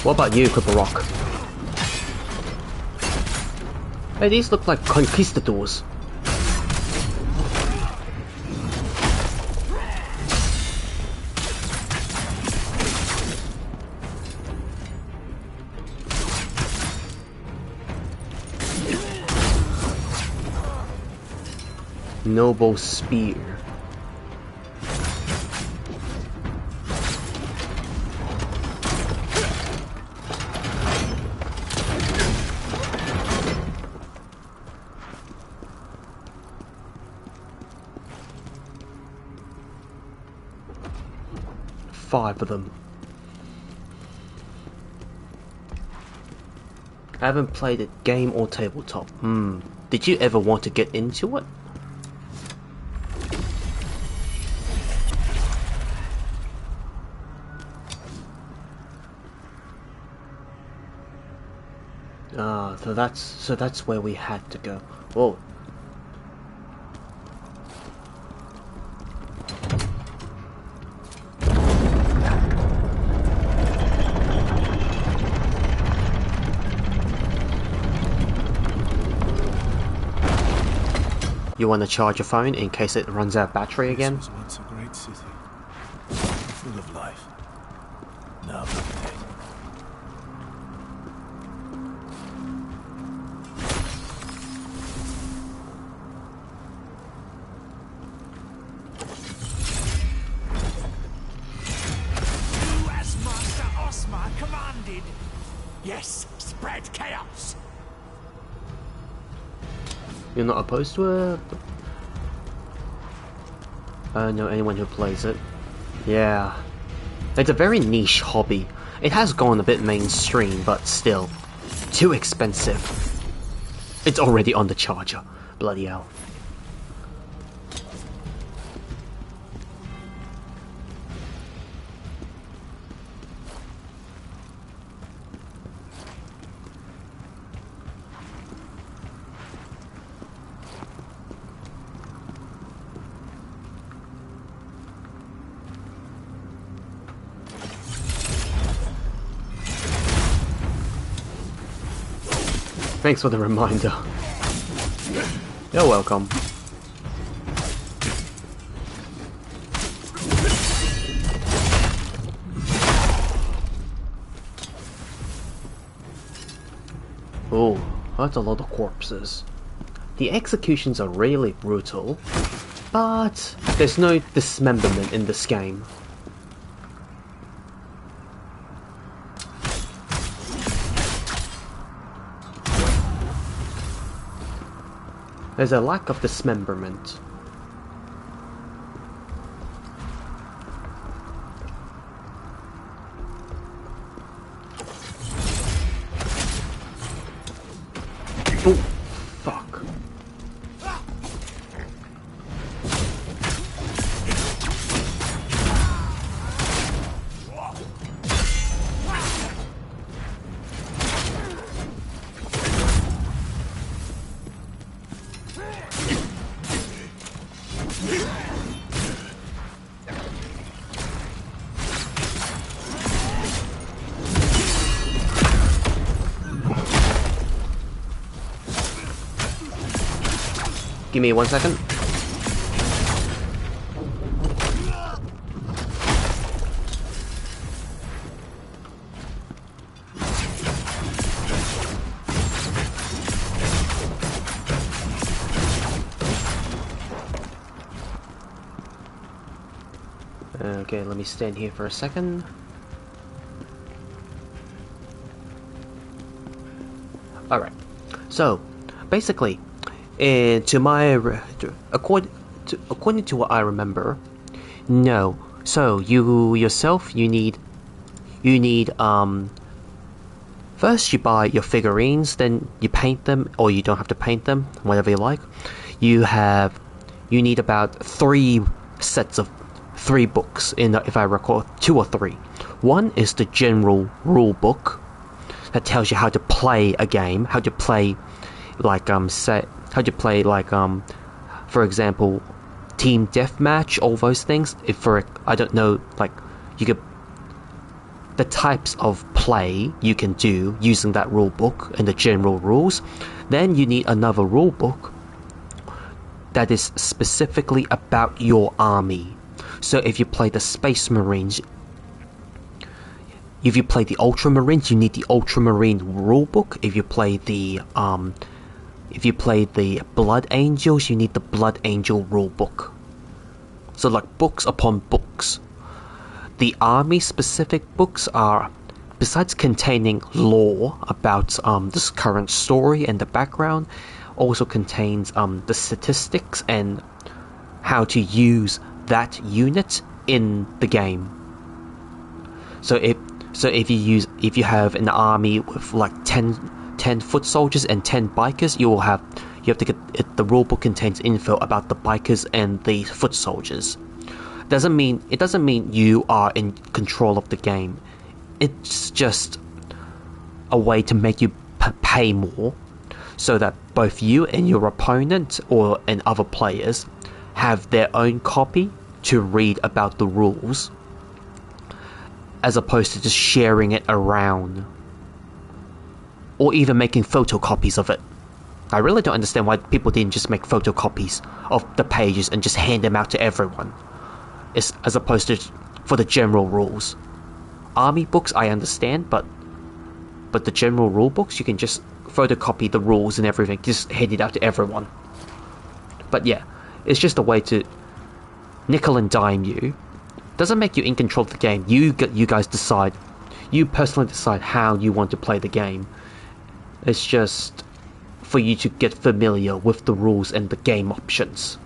What about you, Cripple Rock? Hey, these look like conquistadors. Noble Spear. Five of them. I haven't played a game or tabletop. Did you ever want to get into it? So that's where we had to go. Whoa. You want to charge your phone in case it runs out of battery again? This was once a great city, full of life. Now dead. You're not opposed to it? I know anyone who plays it. Yeah. It's a very niche hobby. It has gone a bit mainstream, but still. Too expensive. It's already on the charger. Bloody hell. Thanks for the reminder. You're welcome. Oh, that's a lot of corpses. The executions are really brutal, but there's no dismemberment in this game. There's a lack of dismemberment. Oh, fuck. Give me 1 second. Okay, let me stand here for a second. Alright, so basically, according to what I remember, no. So you yourself, you need first you buy your figurines, then you paint them, or you don't have to paint them, whatever you like. You have you need about 3 sets of 3 books, if I recall, 2 or 3. One is the general rule book that tells you how to play a game, how to play like for example, team deathmatch, all those things. If for I don't know, like you could the types of play you can do using that rule book and the general rules. Then you need another rule book that is specifically about your army. So if you play the Space Marines, if you play the Ultramarines, you need the Ultramarine rulebook. If you play the Blood Angels, you need the Blood Angel rulebook. So like books upon books. The army specific books are, besides containing lore about this current story and the background, also contains the statistics and how to use that unit in the game. So if you have an army with like 10 foot soldiers and 10 bikers, you have to get it. The rulebook contains info about the bikers and the foot soldiers. It doesn't mean you are in control of the game. It's just a way to make you pay more, so that both you and your opponent and other players have their own copy to read about the rules, as opposed to just sharing it around or even making photocopies of it. I really don't understand why people didn't just make photocopies of the pages and just hand them out to everyone, as opposed to for the general rules. Army books I understand, but the general rule books, you can just photocopy the rules and everything, just hand it out to everyone. But yeah, it's just a way to nickel and dime you. Doesn't make you in control of the game. You guys decide. You personally decide how you want to play the game. It's just for you to get familiar with the rules and the game options.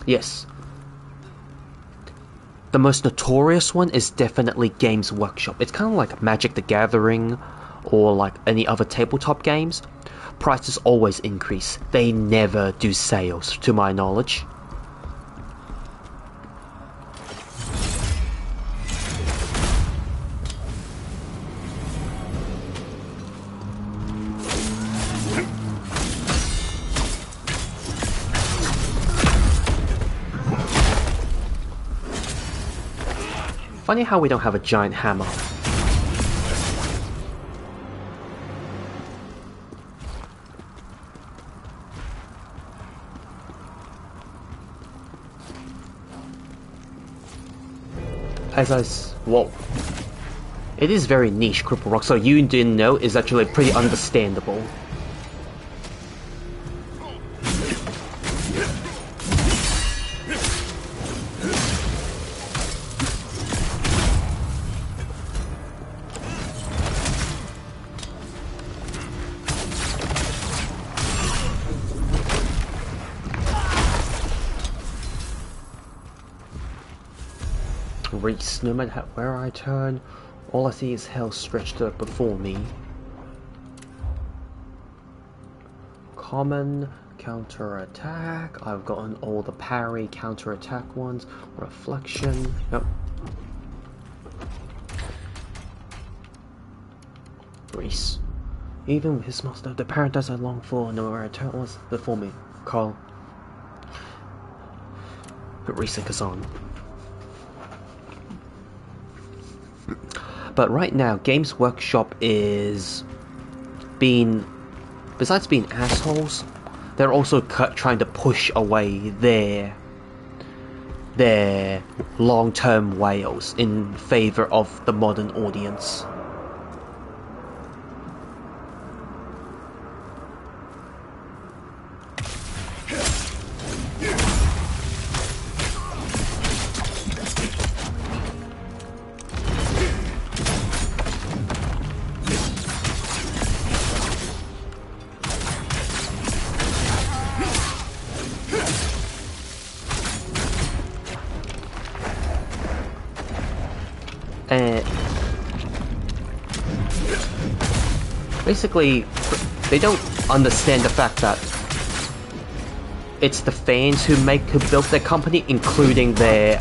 Yes. The most notorious one is definitely Games Workshop. It's kind of like Magic the Gathering or like any other tabletop games. Prices always increase. They never do sales, to my knowledge. Funny how we don't have a giant hammer. Whoa. It is very niche, Cripple Rock, so you didn't know is actually pretty understandable. Reese, no matter where I turn, all I see is hell stretched out before me. Common, counter-attack. I've gotten all the parry, counter-attack ones. Reflection. Yep. Reese. Even with his master, the paradise I long for, no matter where I turn was before me. Carl. Reese and Khazan. But right now, Games Workshop is besides being assholes, they're also trying to push away their their long-term whales in favor of the modern audience. Basically, they don't understand the fact that it's the fans who built their company, including their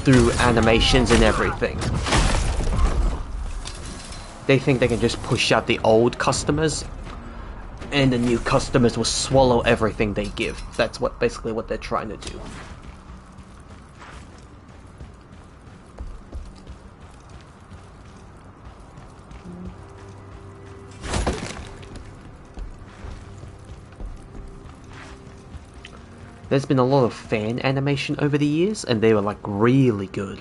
through animations and everything. They think they can just push out the old customers, and the new customers will swallow everything they give. That's basically what they're trying to do. There's been a lot of fan animation over the years, and they were like really good.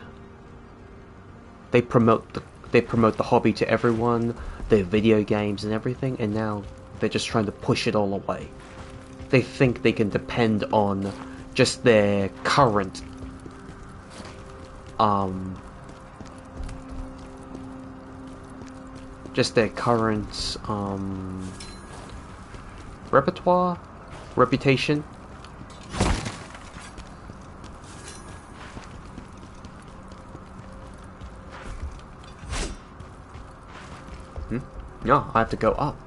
They promote the hobby to everyone, their video games and everything, and now they're just trying to push it all away. They think they can depend on just their current reputation. No, I have to go up.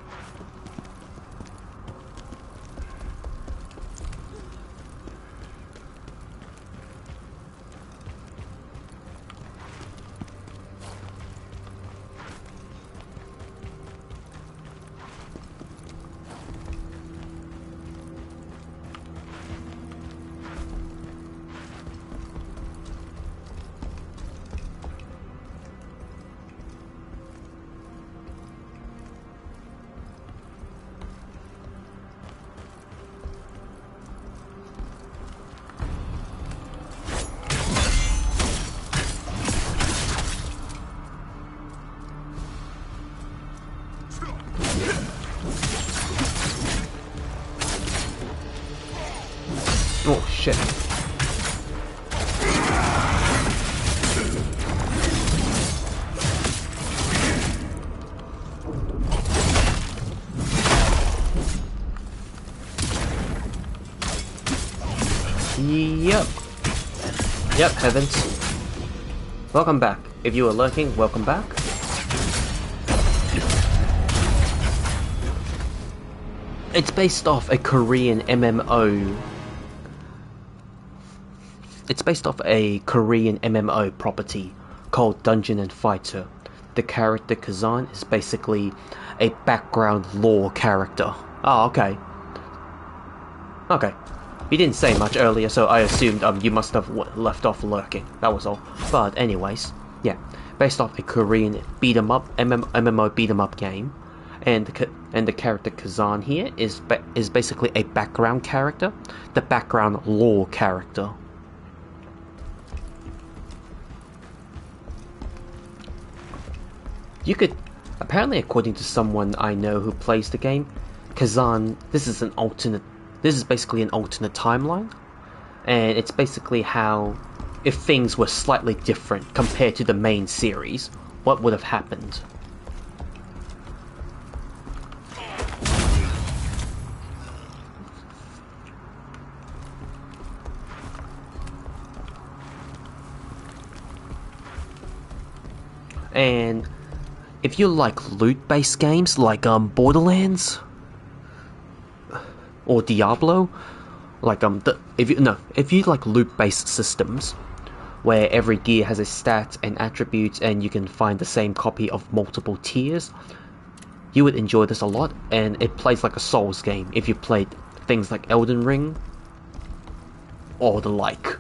Oh shit. Yep, heavens. Welcome back. If you are lurking, welcome back. It's based off a Korean MMO. It's based off a Korean MMO property called Dungeon and Fighter. The character Khazan is basically a background lore character. Oh, okay. Okay. You didn't say much earlier, so I assumed you must have left off lurking. That was all. But anyways, yeah. Based off a Korean beat-em-up, MMO beat-em-up game. And the character Khazan here is basically a background character. The background lore character. You could, apparently according to someone I know who plays the game, Khazan, this is basically an alternate timeline, and it's basically how, if things were slightly different compared to the main series, what would have happened. And if you like loot-based games like Borderlands or Diablo, like if you like loot-based systems where every gear has a stat and attributes and you can find the same copy of multiple tiers, you would enjoy this a lot. And it plays like a Souls game if you played things like Elden Ring or the like.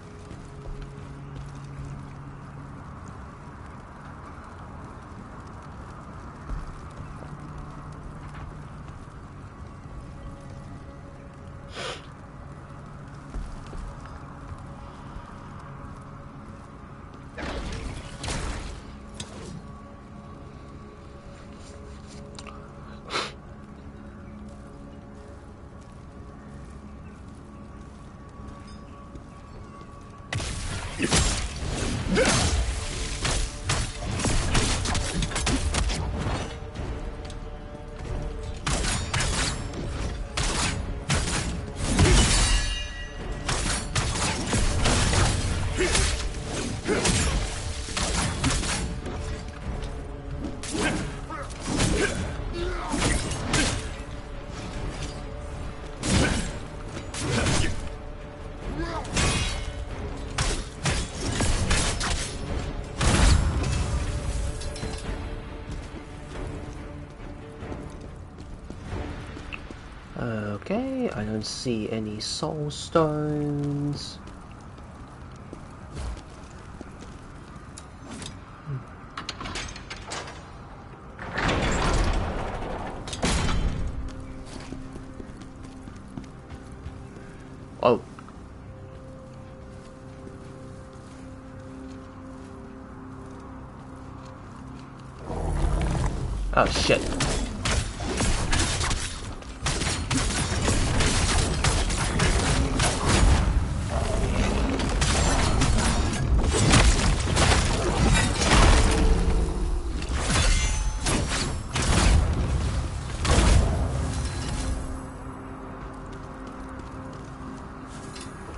Okay, I don't see any soul stones. Oh. Oh shit.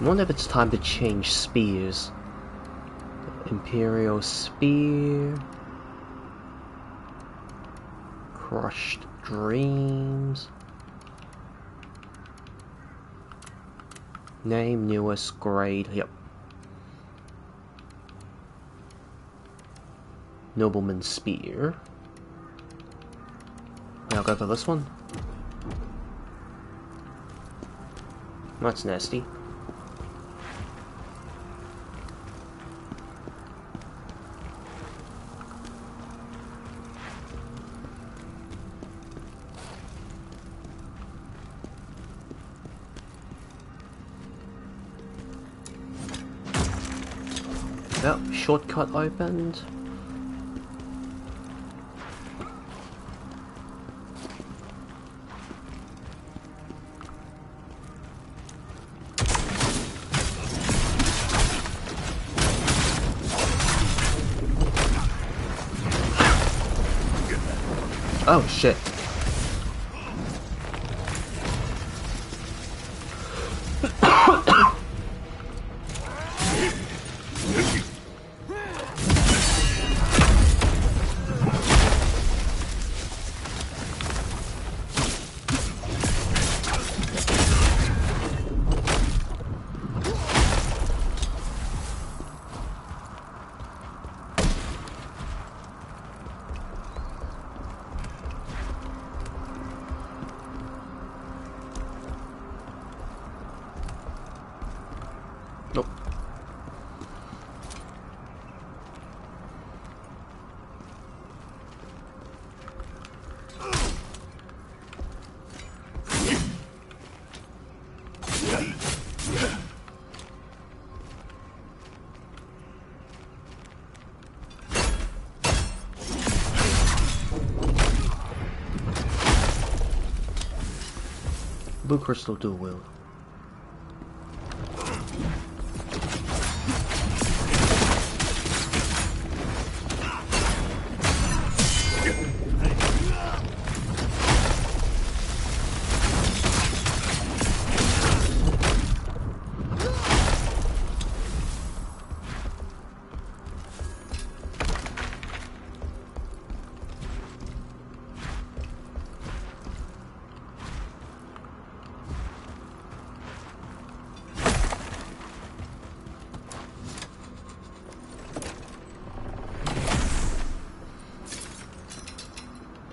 I wonder if it's time to change spears. Imperial spear. Crushed dreams. Name, newest, grade, yep. Nobleman spear. I'll go for this one. That's nasty. Yep, shortcut opened. Oh shit. Nope. Blue crystal dual wield.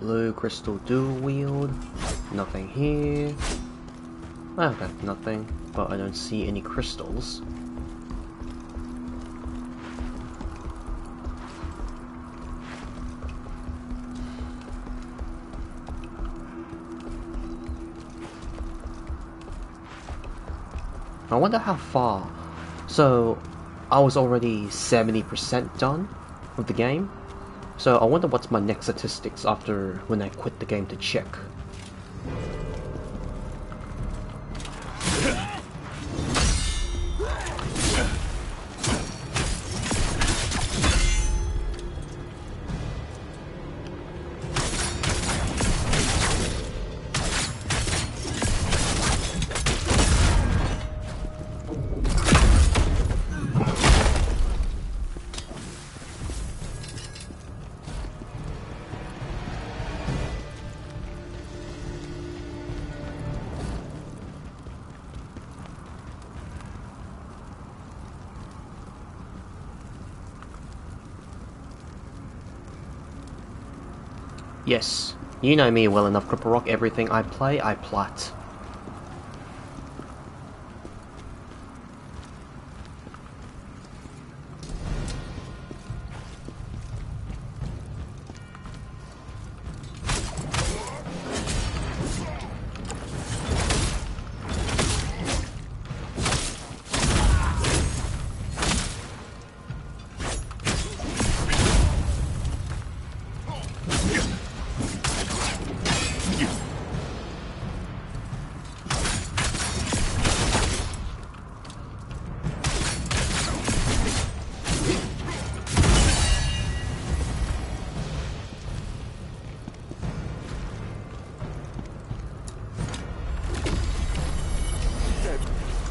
Blue crystal dual wield. Nothing here. I've got nothing, but I don't see any crystals. I wonder how far. So, I was already 70% done with the game. So I wonder what's my next statistics after when I quit the game to check. Yes, you know me well enough, Cripple Rock. Everything I play, I plot.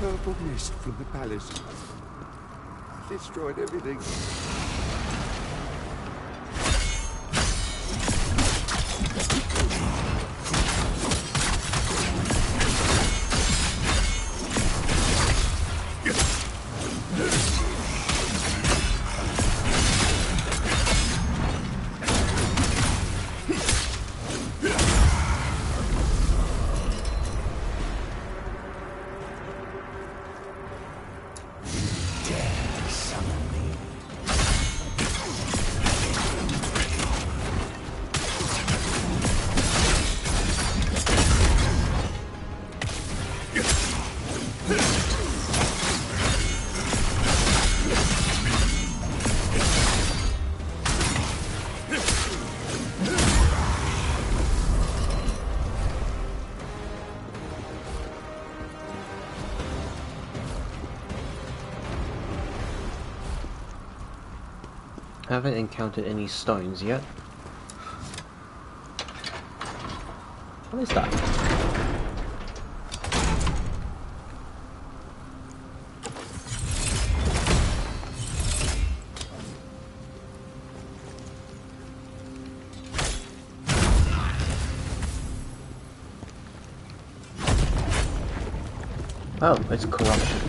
Purple mist from the palace destroyed everything. I haven't encountered any stones yet. What is that? Oh, it's corruption.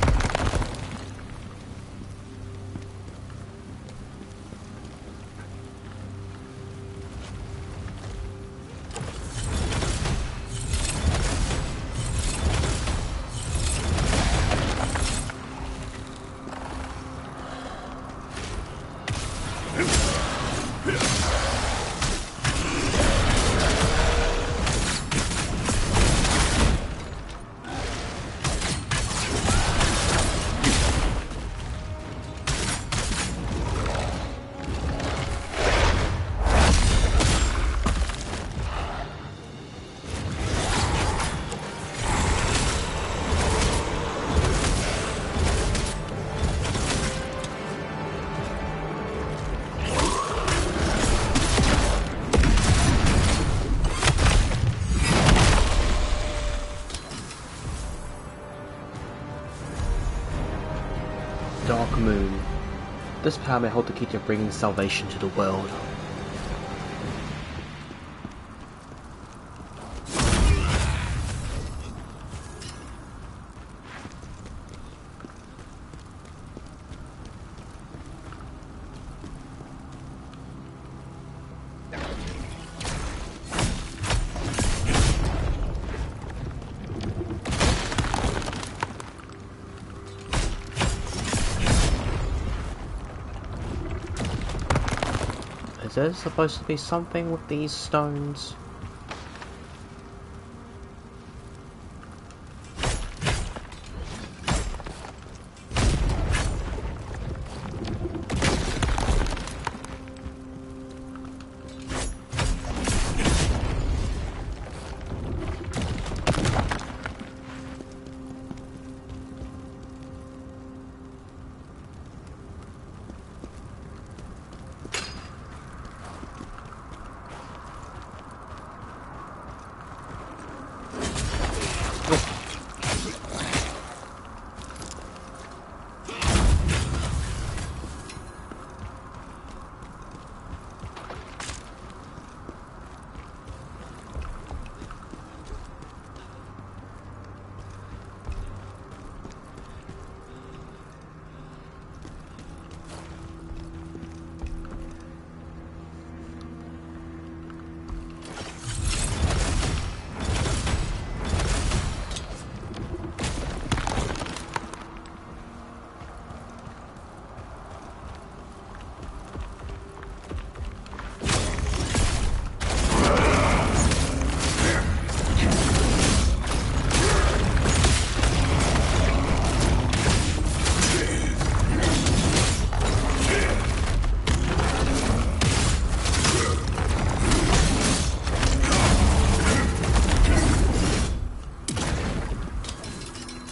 Dark Moon. This power may hold the key to bringing salvation to the world. Is there supposed to be something with these stones?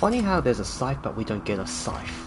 funny how there's a scythe, but we don't get a scythe.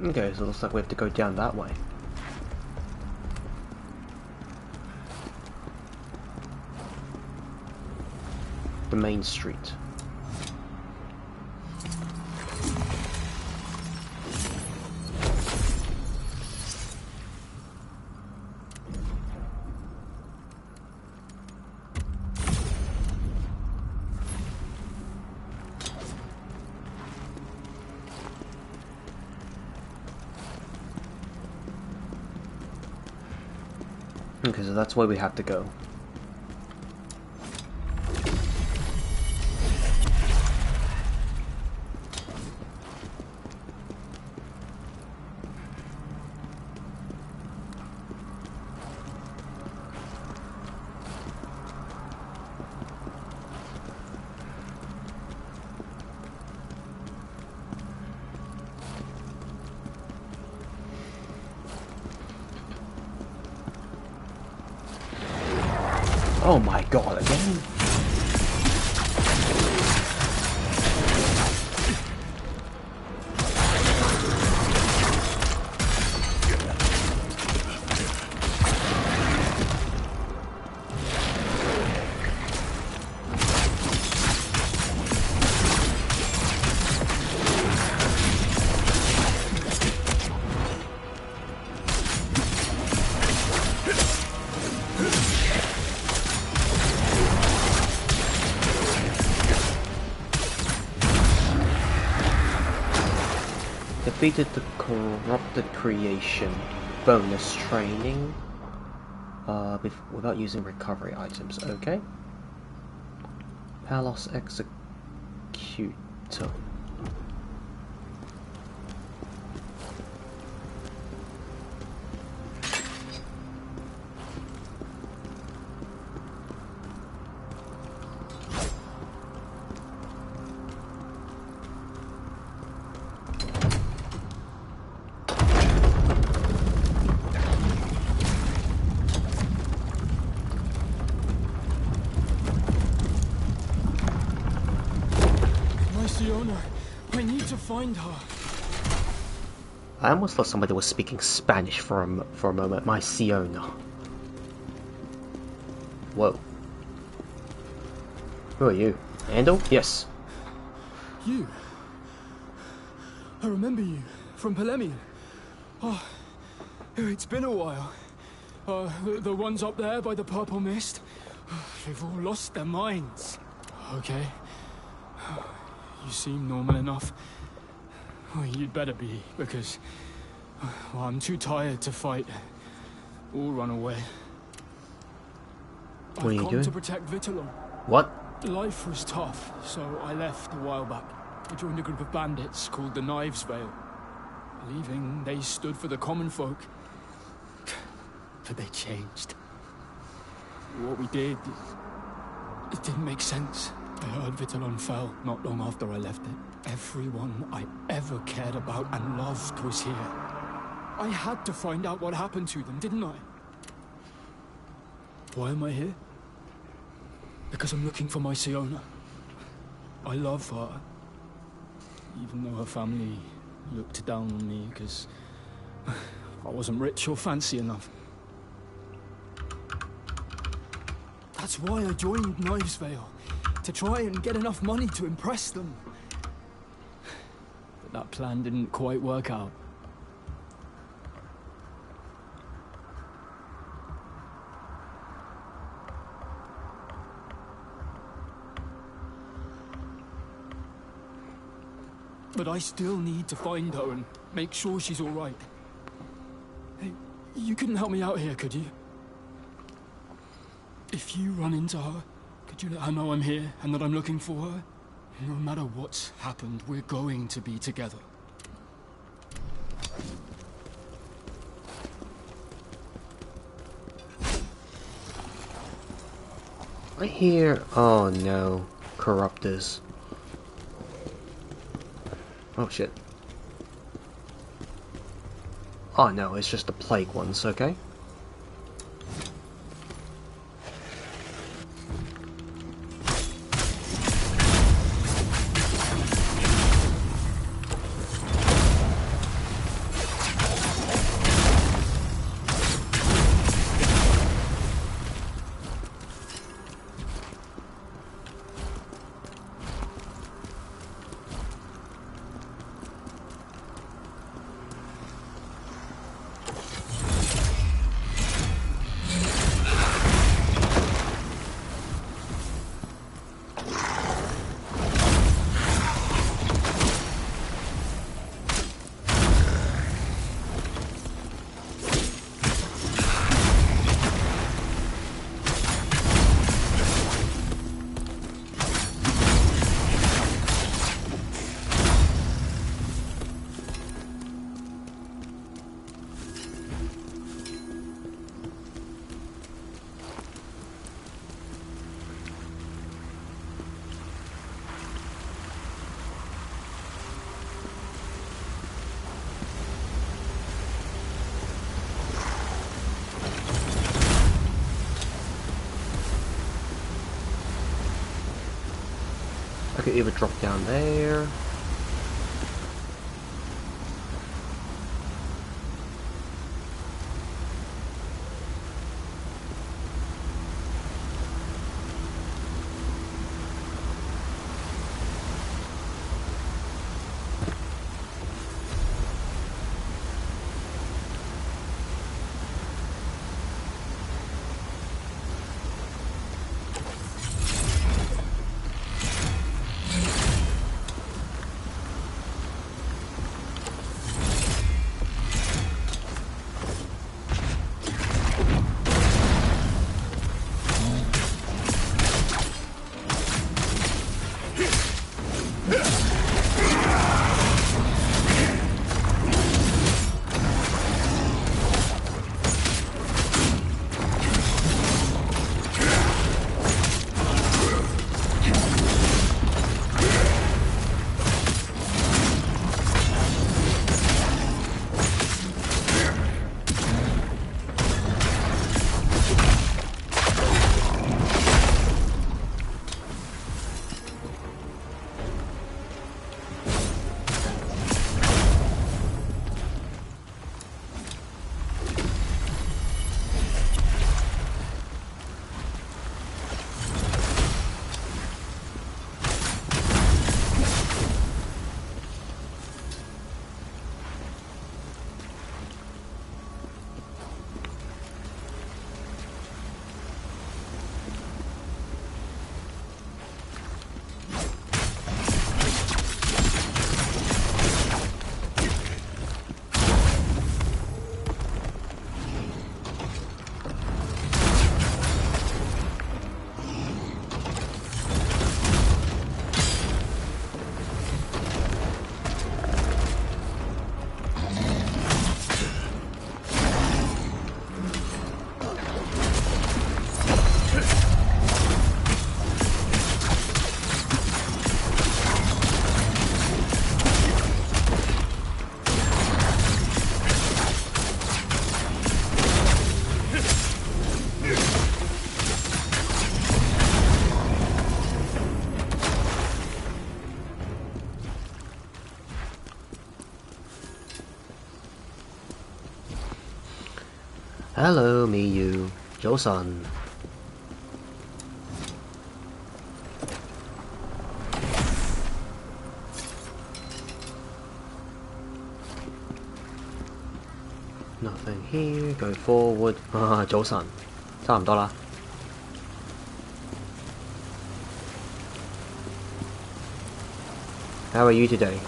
Okay, so it looks like we have to go down that way. The main street. Okay, so that's where we have to go. Oh my god, again? Defeated the corrupted creation. Bonus training. Without using recovery items. Okay. Palos Executor. I need to find her. I almost thought somebody was speaking Spanish for a moment. My Siona. Whoa. Who are you? Andal? Yes. You? I remember you from Polemian. Oh, it's been a while. The ones up there by the purple mist, they've all lost their minds. Okay. You seem normal enough. Well, you'd better be, because well, I'm too tired to fight. All run away. What are you I've come doing? to protect Vitalon. What? Life was tough, so I left a while back. I joined a group of bandits called the Knives Vale. Believing they stood for the common folk. But they changed. What we did, it didn't make sense. I heard Vitalon fell not long after I left it. Everyone I ever cared about and loved was here. I had to find out what happened to them, didn't I? Why am I here? Because I'm looking for my Siona. I love her. Even though her family looked down on me because I wasn't rich or fancy enough. That's why I joined Knives Vale, to try and get enough money to impress them. But that plan didn't quite work out. But I still need to find her and make sure she's all right. Hey, you couldn't help me out here, could you? If you run into her, could you let her know I'm here and that I'm looking for her? No matter what's happened, we're going to be together. I hear... oh no. Corruptors. Oh shit. Oh no, it's just the plague ones, okay? I could either drop down there. Hello, Miyu. Joe-san. Nothing here. Go forward. Ah, Joe-san. 差唔多啦。How are you today?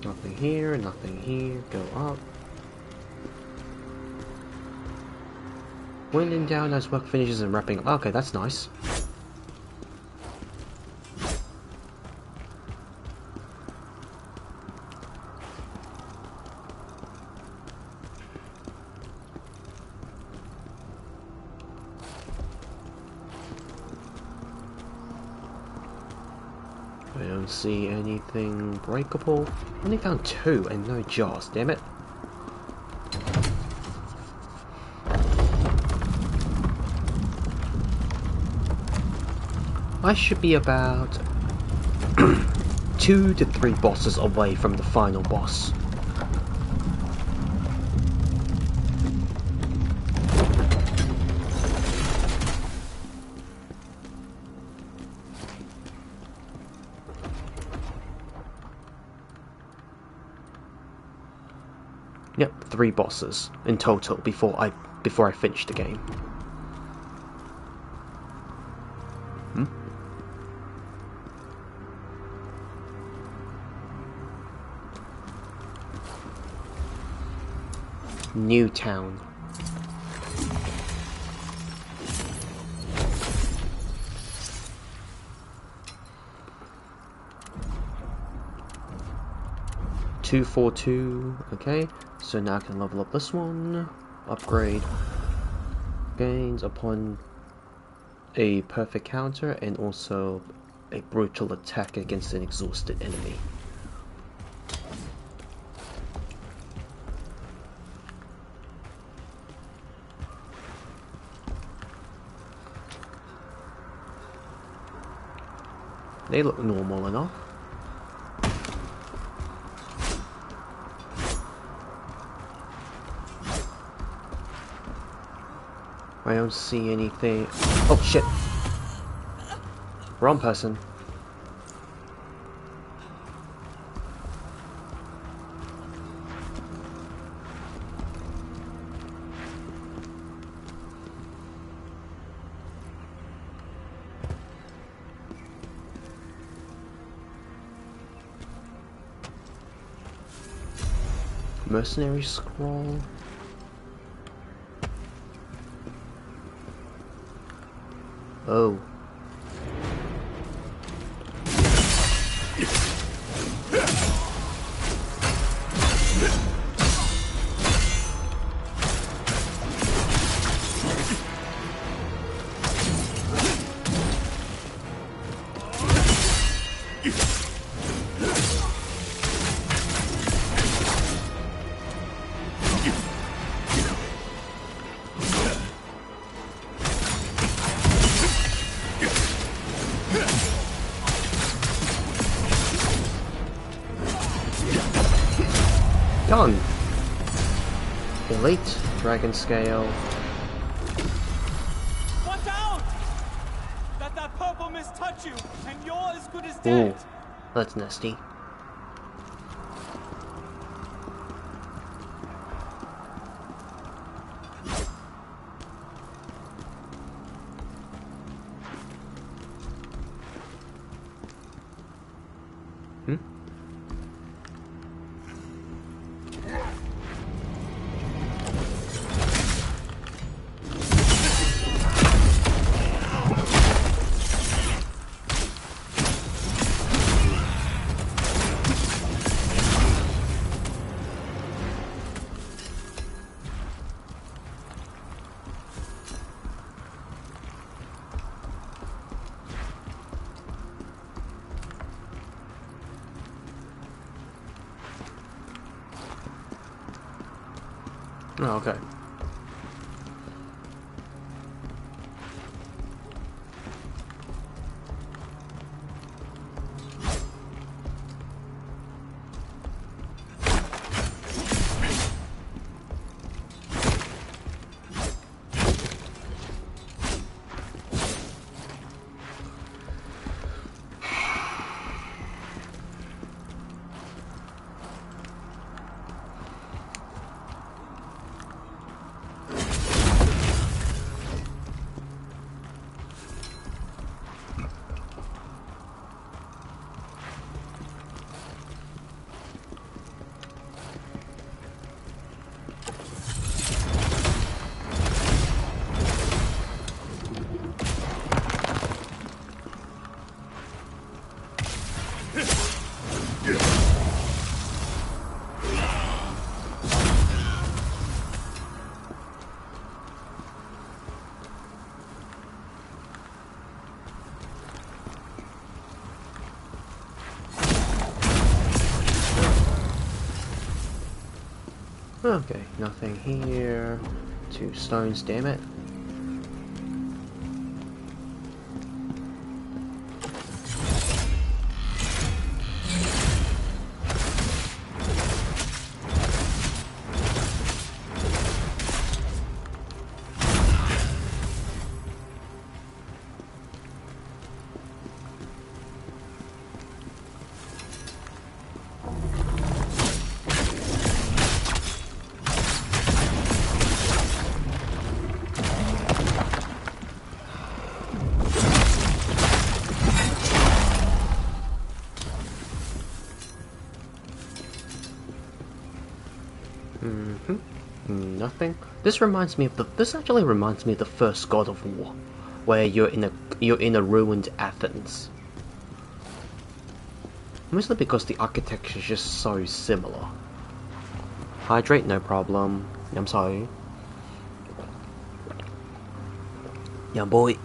Nothing here, nothing here. Go up. Winding down as work finishes and wrapping up. Okay, that's nice. I don't see anything breakable. Only found 2 and no jars, damn it. I should be about 2 to 3 bosses away from the final boss. Yep, 3 bosses in total before I finish the game. New town. $242. Okay, so now I can level up this one. Upgrade. Gains upon a perfect counter and also a brutal attack against an exhausted enemy. They look normal enough. I don't see anything. Oh shit! Wrong person. Mercenary scroll. Oh. Done! Elite, Dragon Scale. Watch out! Let that purple mist touch you, and you're as good as dead! Ooh, that's nasty. Oh, okay. Okay, nothing here. 2 stones, damn it. Nothing. This actually reminds me of the first God of War, where you're in a ruined Athens. Mostly because the architecture is just so similar. Hydrate, no problem. I'm sorry. Yeah, boy.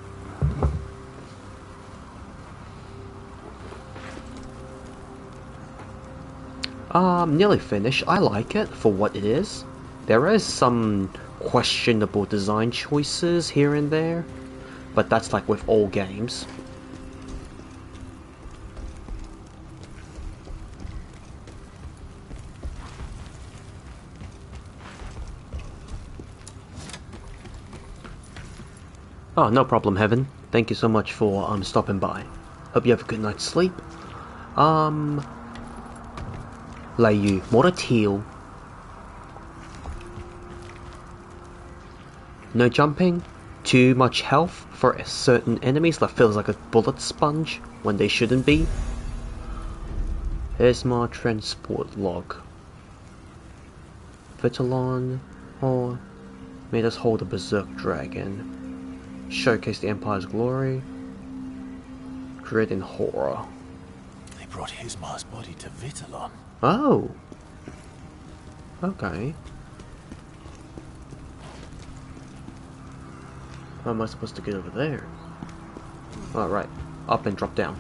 Nearly finished. I like it for what it is. There is some questionable design choices here and there, but that's like with all games. Oh, no problem, Heaven. Thank you so much for stopping by. Hope you have a good night's sleep. 例如冇得跳 No jumping, too much health for certain enemies that feels like a bullet sponge when they shouldn't be. Hismar transport log. Vitalon, or made us hold a berserk dragon. Showcase the Empire's glory. Creating horror. They brought Hismar's body to Vitalon. Oh. Okay. How am I supposed to get over there? Alright, up and drop down.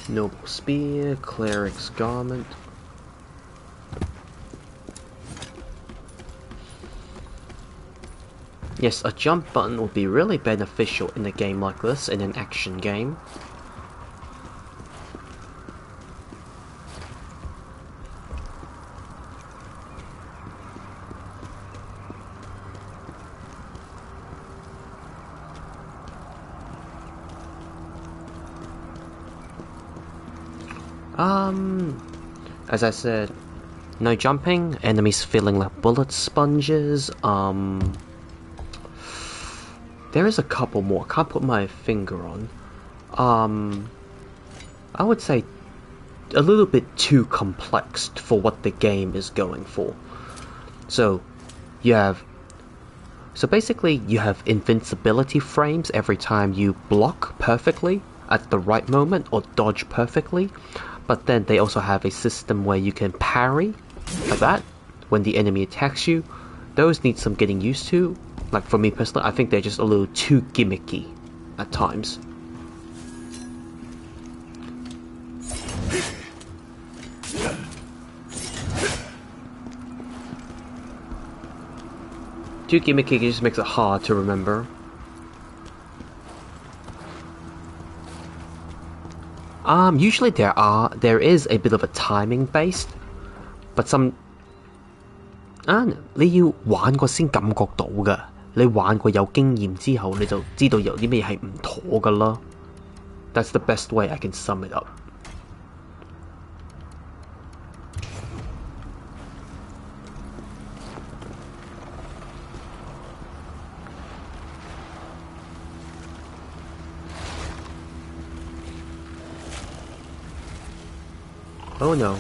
Noble spear, cleric's garment. Yes, a jump button would be really beneficial in a game like this, in an action game. As I said, no jumping, enemies feeling like bullet sponges. There is a couple more, can't put my finger on. I would say a little bit too complex for what the game is going for. So basically you have invincibility frames every time you block perfectly at the right moment or dodge perfectly. But then they also have a system where you can parry, like that, when the enemy attacks you. Those need some getting used to. Like for me personally, I think they're just a little too gimmicky at times. Too gimmicky just makes it hard to remember. Usually there is a bit of a timing based, but some 你要玩過先感覺到㗎，你玩過有經驗之後，你就知道有啲咩係唔妥㗎啦。That's the best way I can sum it up. Oh no.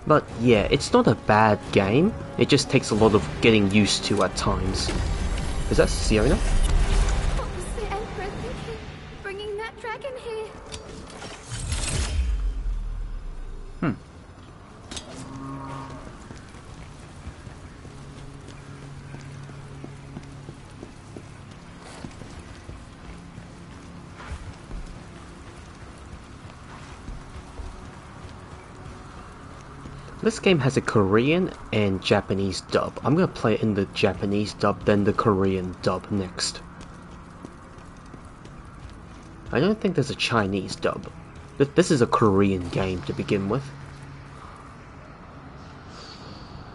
But yeah, it's not a bad game, it just takes a lot of getting used to at times. Is that Siona? What was the Emperor thinking? Bringing that dragon here? This game has a Korean and Japanese dub. I'm gonna play it in the Japanese dub, then the Korean dub next. I don't think there's a Chinese dub. This is a Korean game to begin with.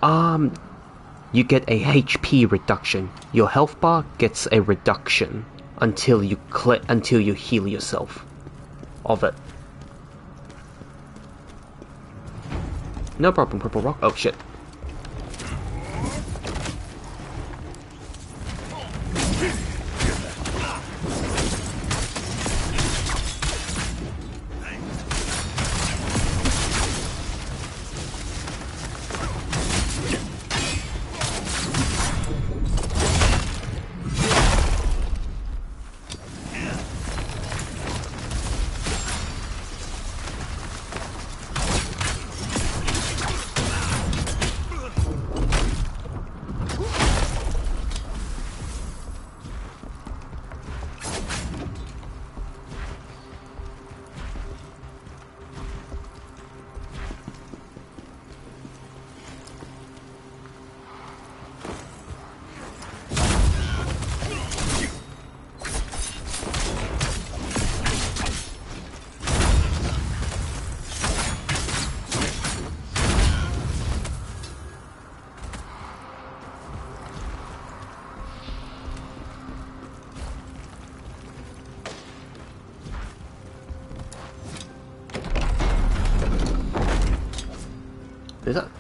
You get a HP reduction. Your health bar gets a reduction until you heal yourself of it. No problem, Purple Rock. Oh shit.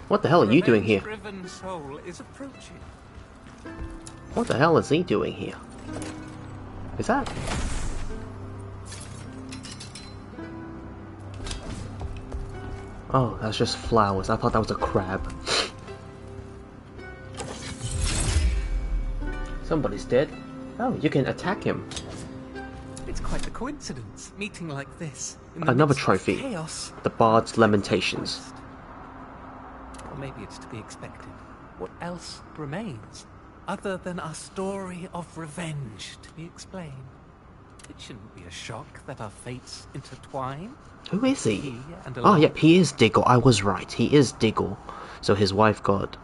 What the hell are you doing here? Soul is approaching. What the hell is he doing here? Is that? Oh, that's just flowers. I thought that was a crab. Somebody's dead. Oh, you can attack him. It's quite a coincidence, meeting like this. Another trophy. Chaos. The Bard's Lamentations. Or maybe it's to be expected. What else remains, other than our story of revenge to be explained? It shouldn't be a shock that our fates intertwine. Who is he? Oh, yep, he is Digor. I was right. He is Digor. So his wife got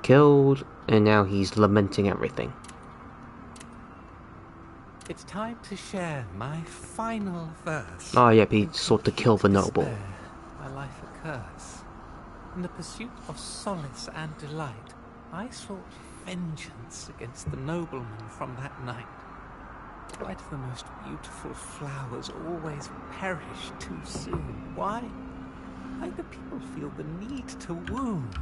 killed, and now he's lamenting everything. It's time to share my final verse. Oh, yep, he sought to kill the noble. My life a curse. In the pursuit of solace and delight, I sought vengeance against the nobleman from that night. Why do the most beautiful flowers always perish too soon? Why? Why do people feel the need to wound?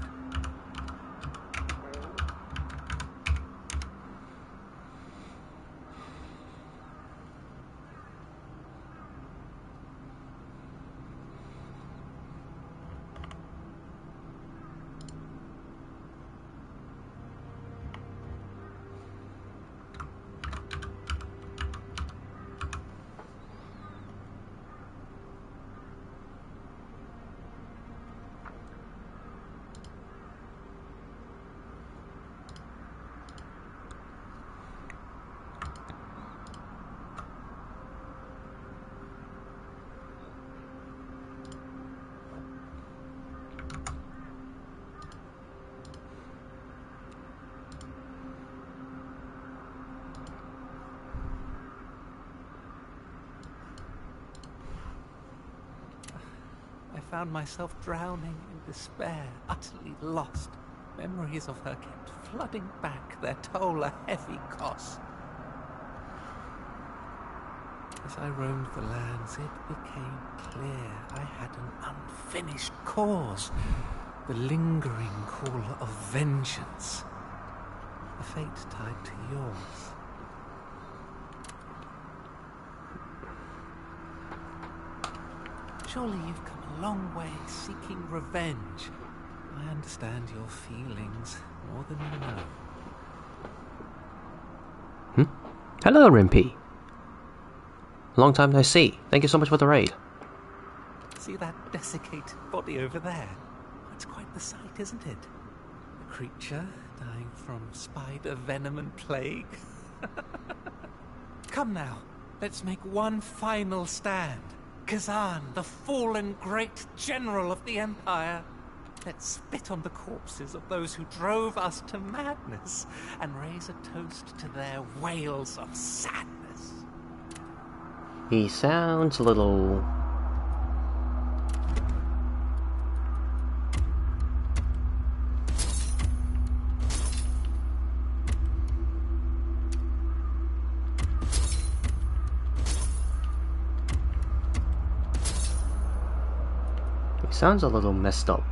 I found myself drowning in despair, utterly lost. Memories of her kept flooding back, their toll a heavy cost. As I roamed the lands, it became clear I had an unfinished cause. The lingering call of vengeance. A fate tied to yours. Surely you've come a long way seeking revenge. I understand your feelings more than you know. Hello, Rimpy. Long time no see. Thank you so much for the raid. See that desiccated body over there? It's quite the sight, isn't it? A creature dying from spider venom and plague. Come now, let's make one final stand. Khazan, the fallen great general of the Empire. Let's spit on the corpses of those who drove us to madness and raise a toast to their wails of sadness. He sounds a little... He sounds a little messed up.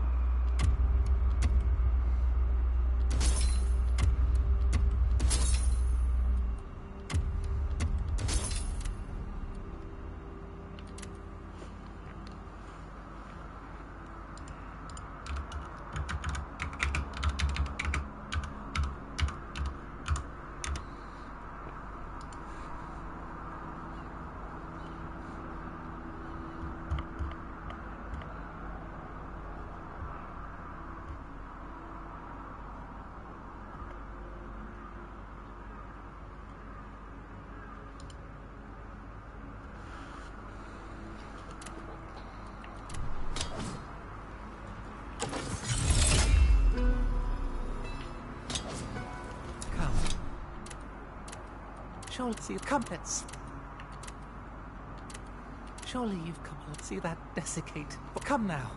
Surely you've come to see that desiccate. Come now,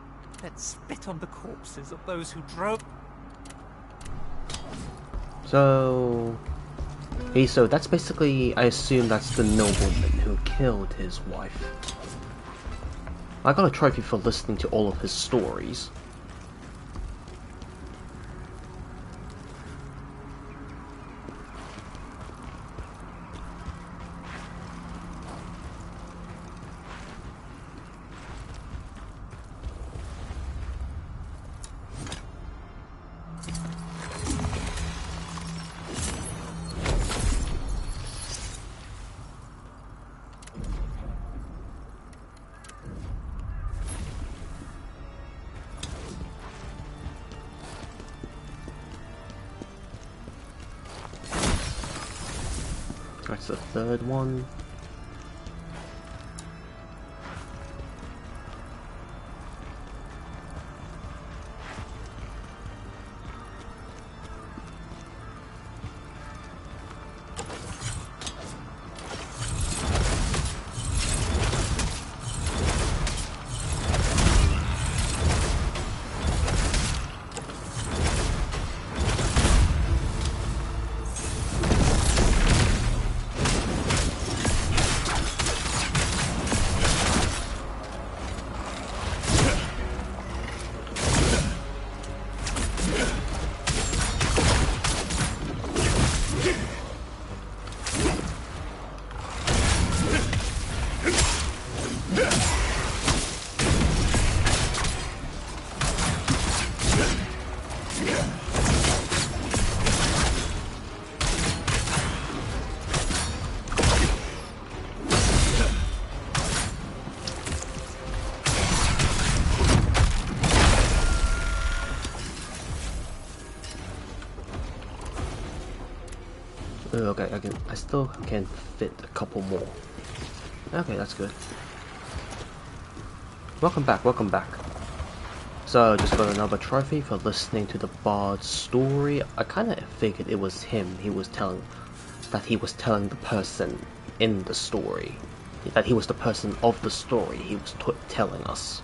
let's spit on the corpses of those who drove. So that's basically, I assume that's the nobleman who killed his wife. I got a trophy for listening to all of his stories. That's the third one. Okay, I still can fit a couple more. Okay, that's good. Welcome back, welcome back. So, just got another trophy for listening to the bard's story. I kind of figured it was him. He was telling the person in the story. That he was the person of the story he was telling us.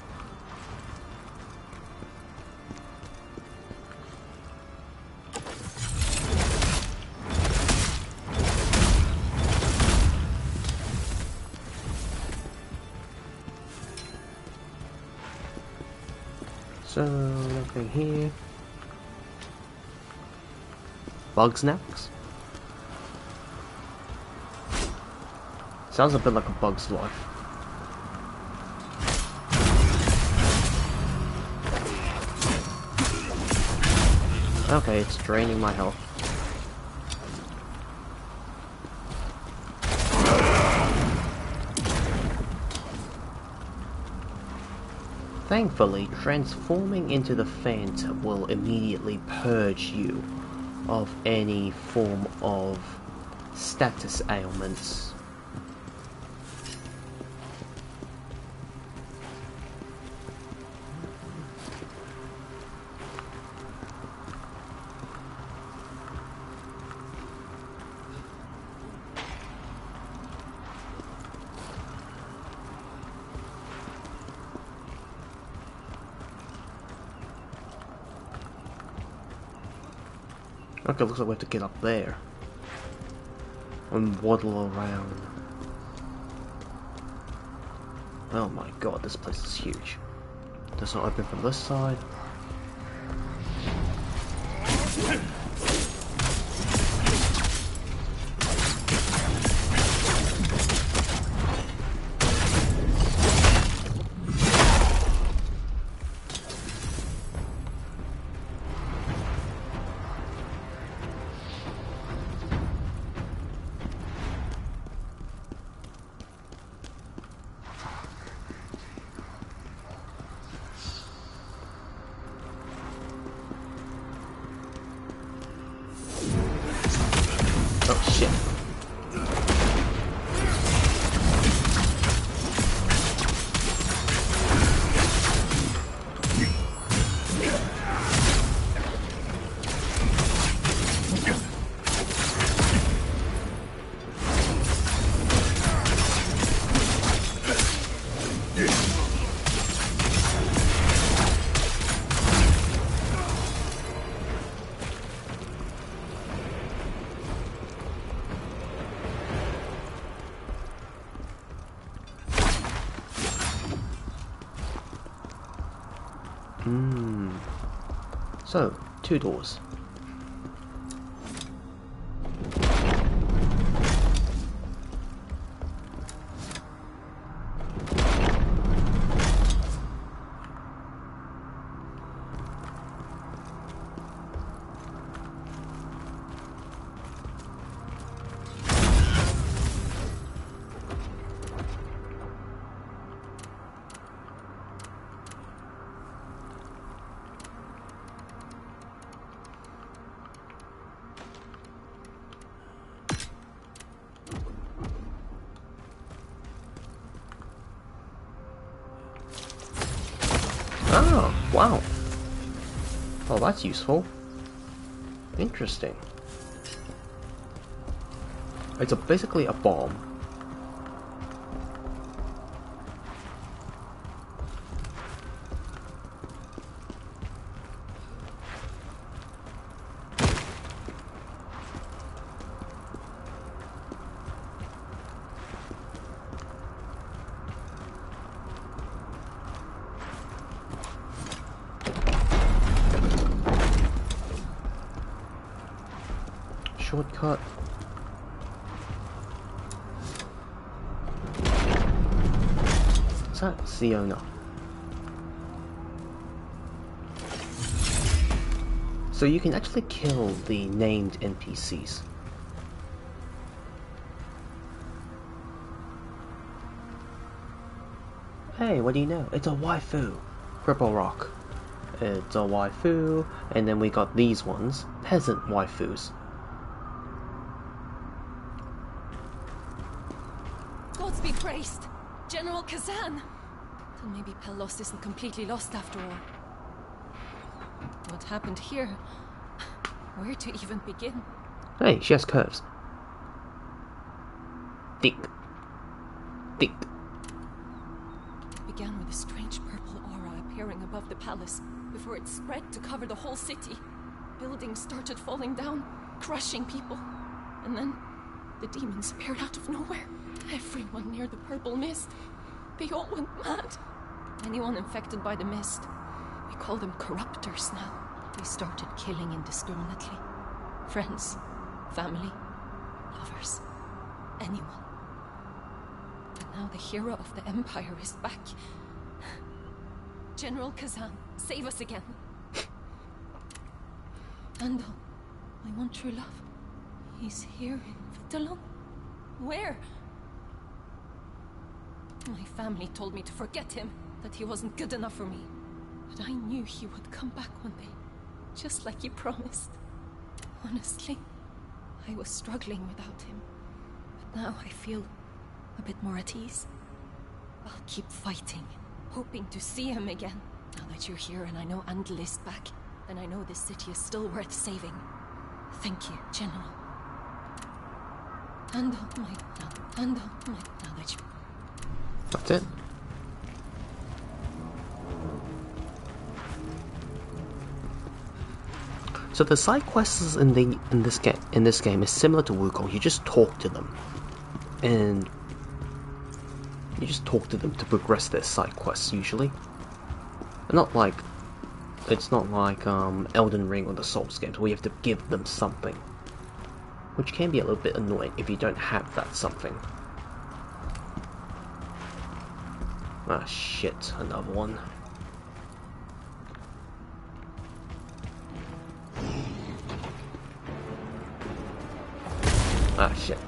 So, nothing here. Bug snacks? Sounds a bit like a bug's life. Okay, it's draining my health. Thankfully, transforming into the Phantom will immediately purge you of any form of status ailments. Okay, looks like we have to get up there and waddle around. Oh my god, this place is huge. Does not open from this side. Oh shit. So, 2 doors. Oh, wow. Oh, that's useful. Interesting. It's basically a bomb. Shortcut. Is that Siona? So you can actually kill the named NPCs. Hey, what do you know? It's a waifu. Purple rock. It's a waifu, and then we got these ones, peasant waifus. Gods be praised! General Khazan! Then maybe Pelos isn't completely lost after all. What happened here? Where to even begin? Hey, she has curves. Thick. Thick. It began with a strange purple aura appearing above the palace, before it spread to cover the whole city. Buildings started falling down, crushing people. And then, the demons appeared out of nowhere. Everyone near the purple mist. They all went mad. Anyone infected by the mist, We call them corruptors now. They started killing indiscriminately. Friends, family, lovers, anyone. And now the hero of the Empire is back. General Khazan, save us again. Andal, I want true love. He's here in vitalon. Where? My family told me to forget him, that he wasn't good enough for me. But I knew he would come back one day, just like he promised. Honestly, I was struggling without him. But now I feel a bit more at ease. I'll keep fighting, hoping to see him again. Now that you're here and I know Andal is back, then I know this city is still worth saving. Thank you, General. Andal, now that you... That's it. So the side quests in this game is similar to Wukong. You just talk to them, and you just talk to them to progress their side quests. Usually, it's not like Elden Ring or the Souls games where you have to give them something, which can be a little bit annoying if you don't have that something. Ah shit, another one. Ah shit.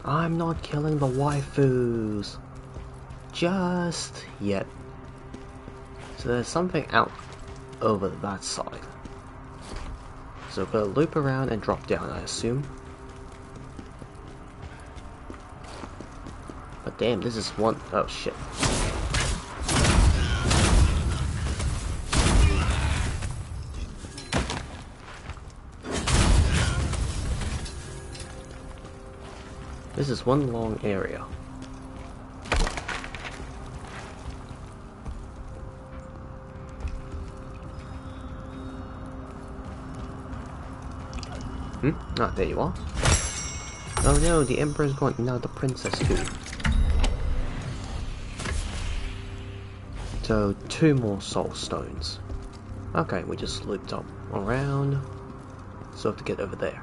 I'm not killing the waifus. Just yet. So there's something out over that side. So we're gonna loop around and drop down, I assume. But damn, this is one... oh shit. This is one long area. Ah, there you are. Oh no, the Emperor's gone. Now the Princess too. So, 2 more Soul Stones. Okay, we just looped up around. So I have to get over there.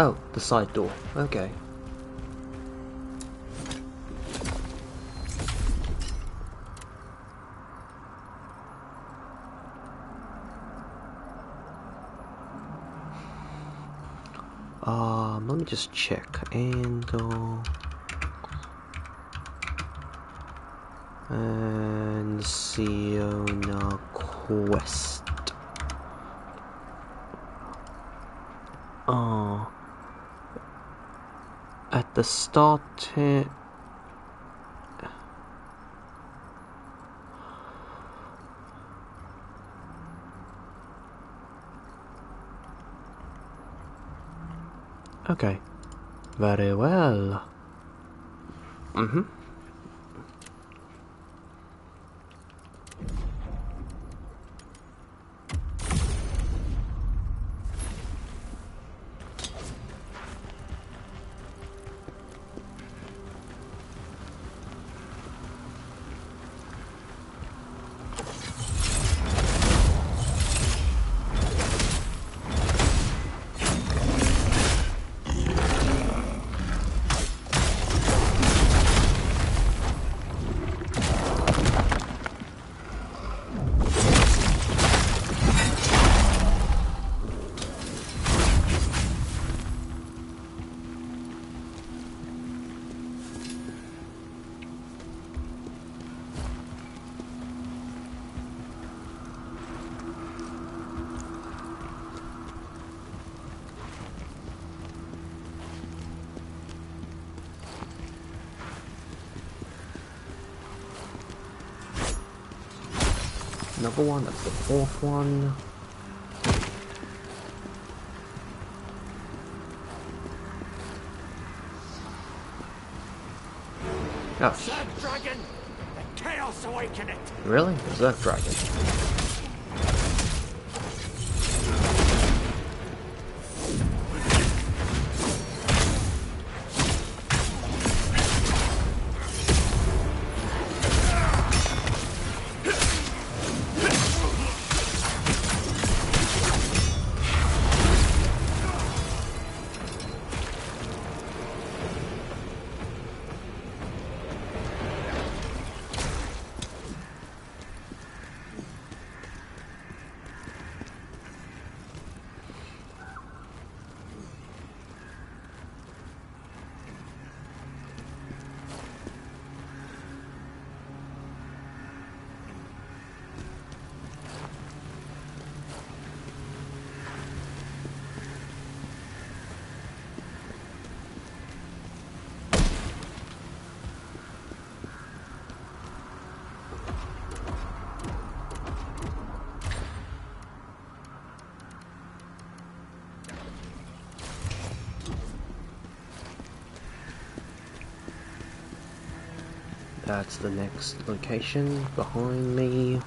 Oh, the side door. Okay. Let me just check. And Siona quest. At the start here. Okay. Very well. Another one, that's the fourth one. Oh. Berserk dragon! The Chaos Awaken it! Really? Berserk dragon. That's the next location behind me.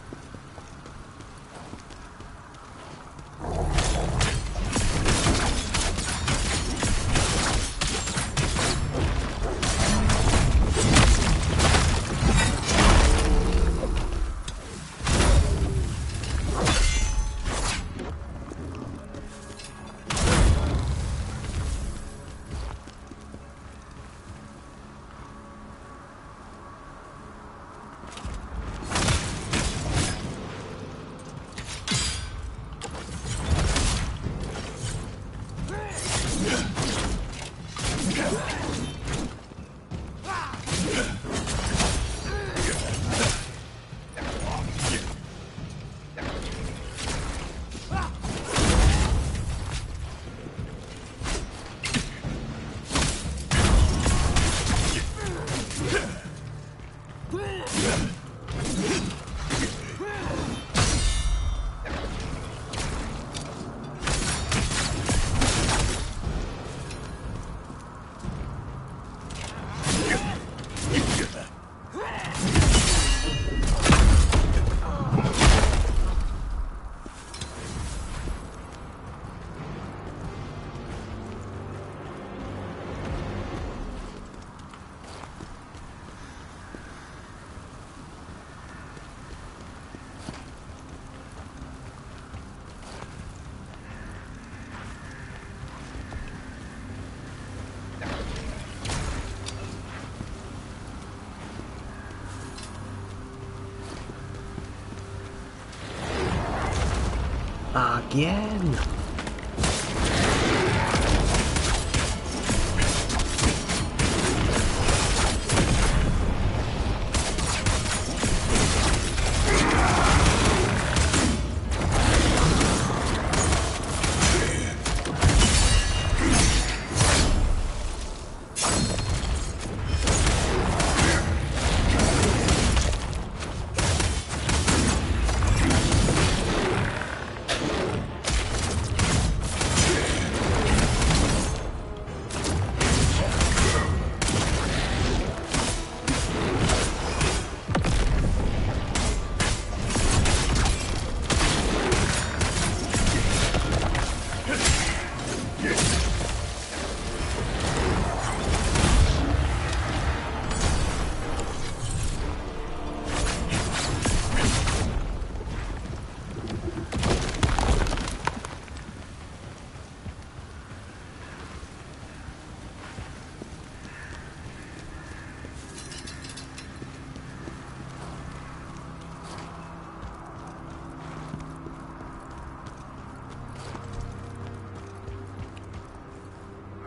Again!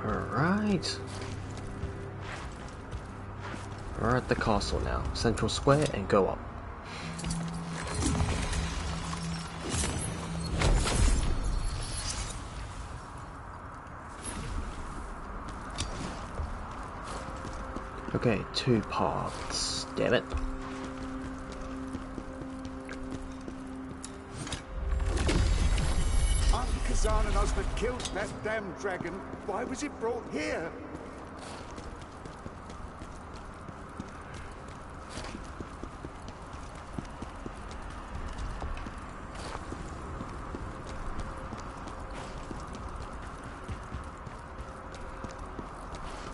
Alright. We're at the castle now. Central Square and go up. Okay, 2 paths. Damn it. Khazan and Osman killed that damn dragon. Why was it brought here?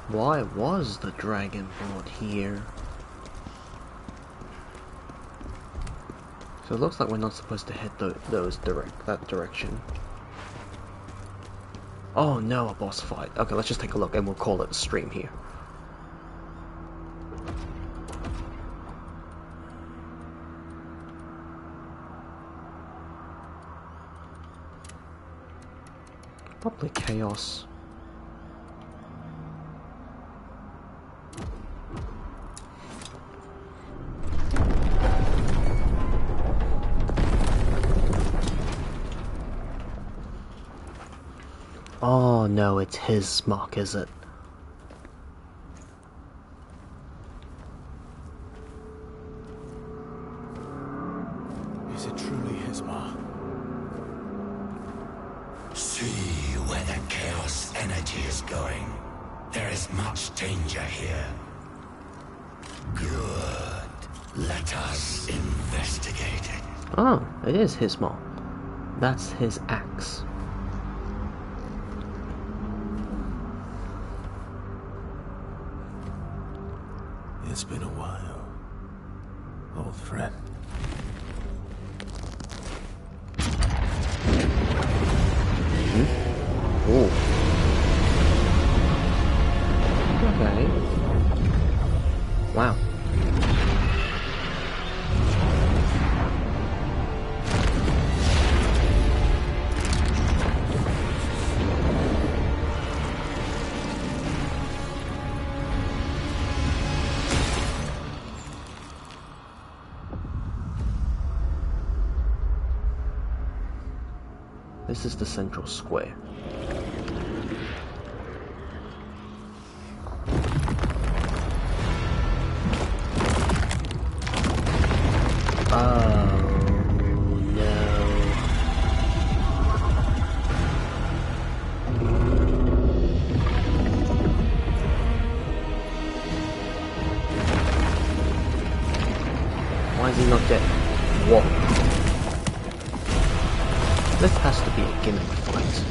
Why was the dragon brought here? So it looks like we're not supposed to head that direction. Oh no, a boss fight. Okay, let's just take a look and we'll call it a stream here. Probably chaos. Oh no, it's his mark, is it? Is it truly hismar? See where the chaos energy is going. There is much danger here. Good. Let us investigate it. Oh, it is hismar. That's his axe. It's been a while, old friend. Oh. Okay. Wow. This is the central square. Why is he not dead? What? This has to be a gimmick fight.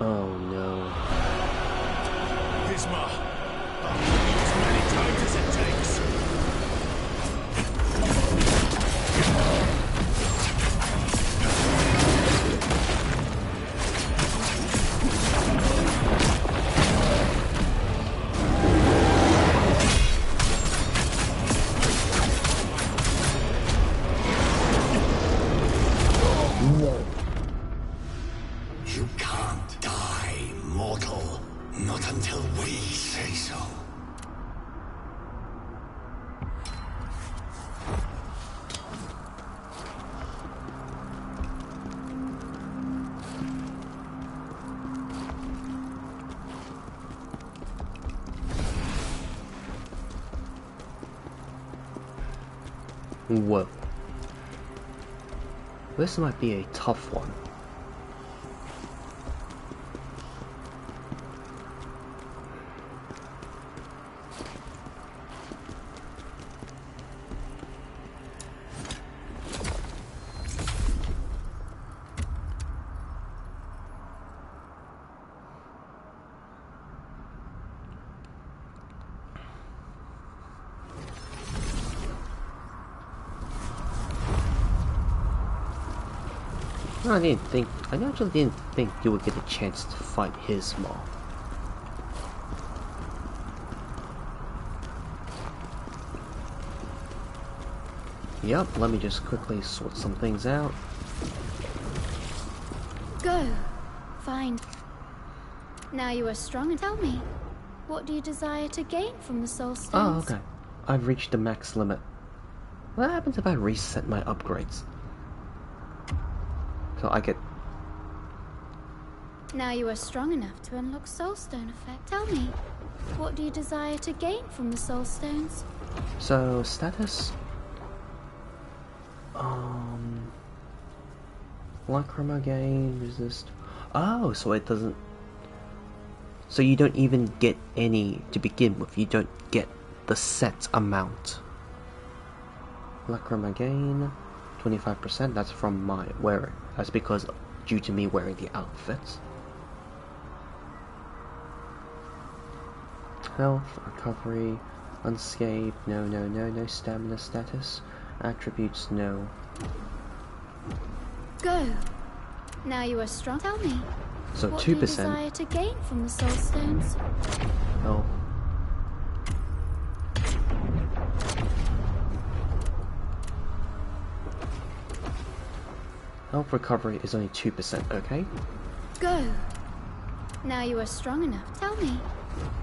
Oh no. Hismar, I'll kill you as many times as it takes. Whoa. This might be a tough one. I actually didn't think you would get a chance to fight Hismar. Yep, let me just quickly sort some things out. Go. Fine. Now you are strong and tell me, what do you desire to gain from the soul stones? Oh, okay. I've reached the max limit. What happens if I reset my upgrades? So I get... Now you are strong enough to unlock soulstone effect. Tell me, what do you desire to gain from the soul stones? So, status? Lachroma gain, resist... Oh, so it doesn't... So you don't even get any to begin with, you don't get the set amount. Lachroma gain, 25%, that's from my wearing. That's because, due to me wearing the outfits. Health, recovery, unscathed, no stamina status, attributes, no. Go. Now you are strong. Tell me. So what 2%. Do you desire to gain from the soul stones? Health. Health recovery is only 2%, okay? Go. Now you are strong enough. Tell me,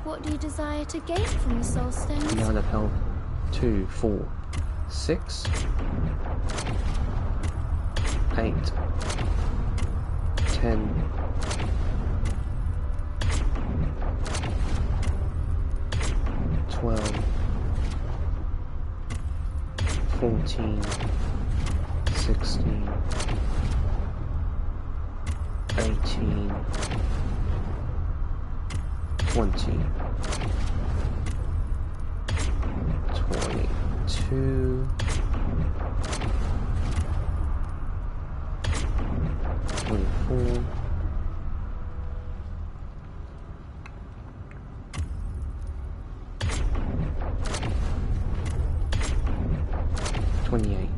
what do you desire to gain from the soul stones? Amount of health, 2, 4, 6, 8, 10, 12, 14, 16, 18, 20, 22, 24, 28.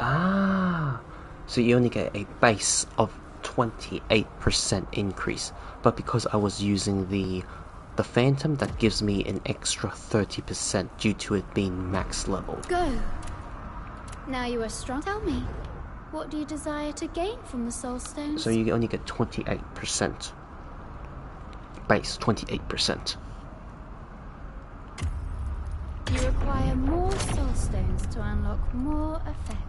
Ah, so you only get a base of 28% increase, but because I was using the Phantom, that gives me an extra 30% due to it being max level. Go. Now you are strong. Tell me, what do you desire to gain from the soul stones? So you only get 28%. Base 28%. You require more soul stones to unlock more effects.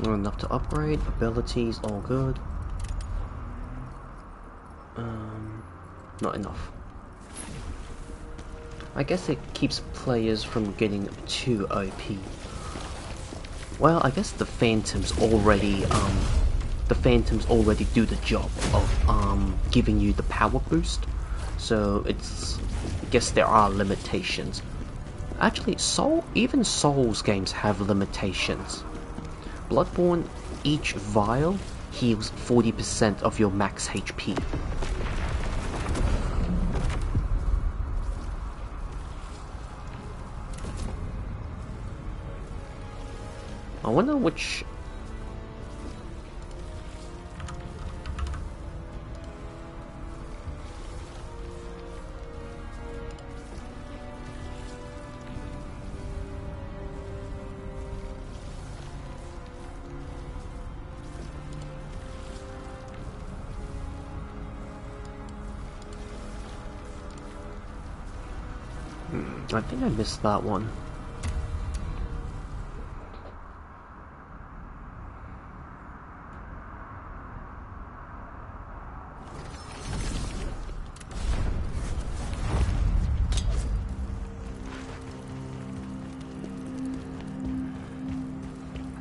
Enough to upgrade, abilities, all good. Not enough. I guess it keeps players from getting too OP. Well, I guess the Phantoms already do the job of giving you the power boost. So it's, I guess there are limitations. Actually, even Souls games have limitations. Bloodborne, each vial heals 40% of your max HP. I wonder which... I think I missed that one.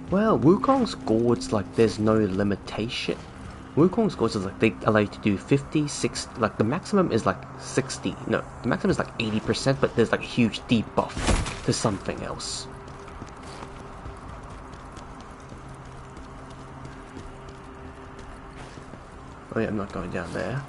Well, Wukong's Gorge, like, there's no limitation. Wukong's Gorge is like, they allow you to do 50, 60, like, the maximum is like 60, no, the maximum is like 80%, but there's like a huge debuff to something else. Oh yeah, I'm not going down there.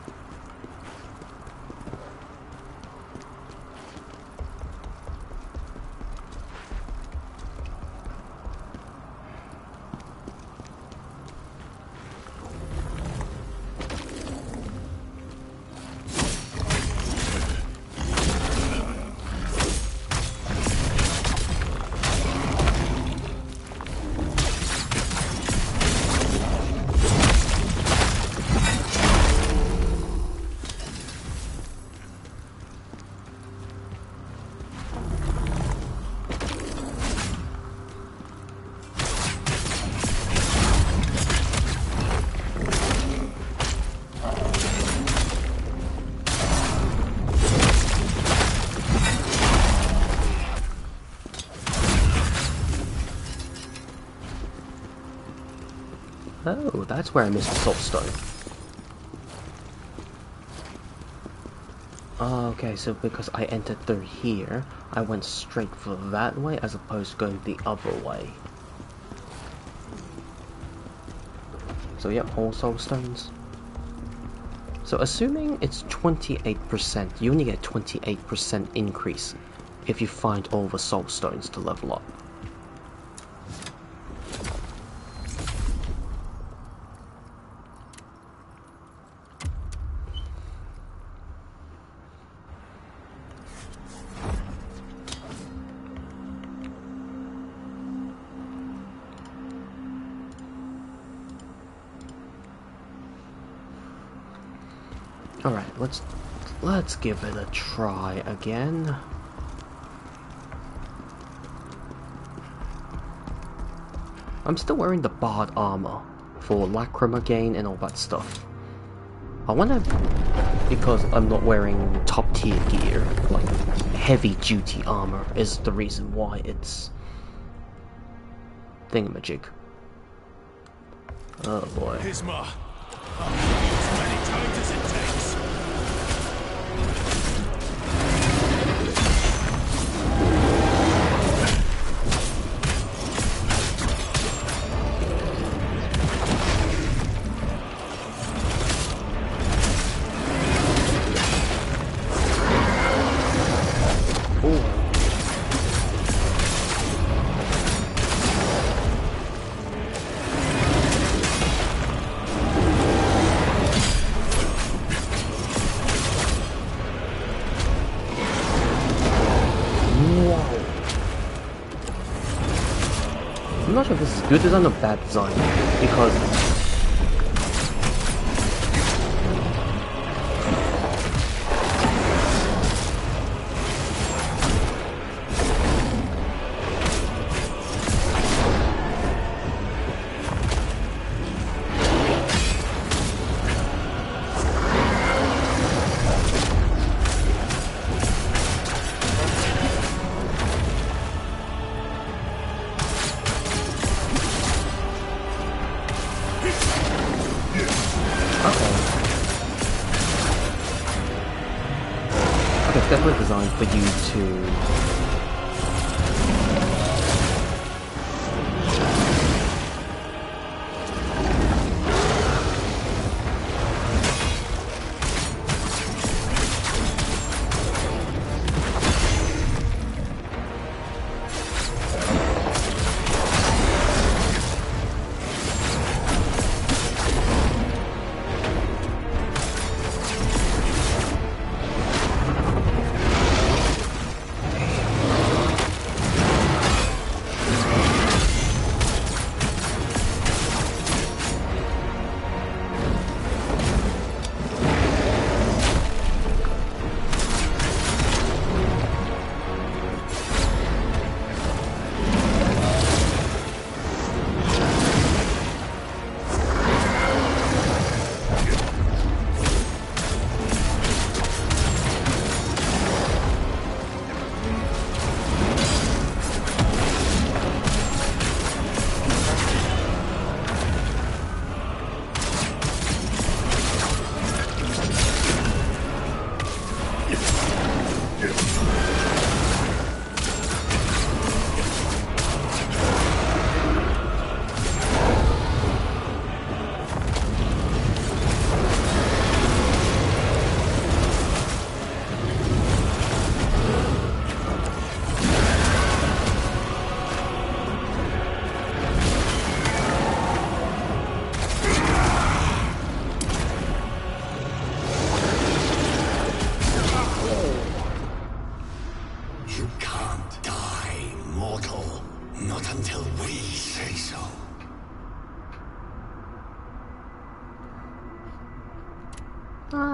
Oh, that's where I missed the Soul Stone. Okay, so because I entered through here, I went straight for that way as opposed to going the other way. So yep, all Soul Stones. So assuming it's 28%, you only get 28% increase if you find all the Soul Stones to level up. Alright, let's give it a try again. I'm still wearing the Bard armor for Lacrima gain and all that stuff. I wanna, because I'm not wearing top tier gear, like heavy duty armor is the reason why it's thingamajig. Oh boy. Hismar, I'll give you as many times as it takes. I'm not sure if this is good design or bad design, because it's definitely designed for you to...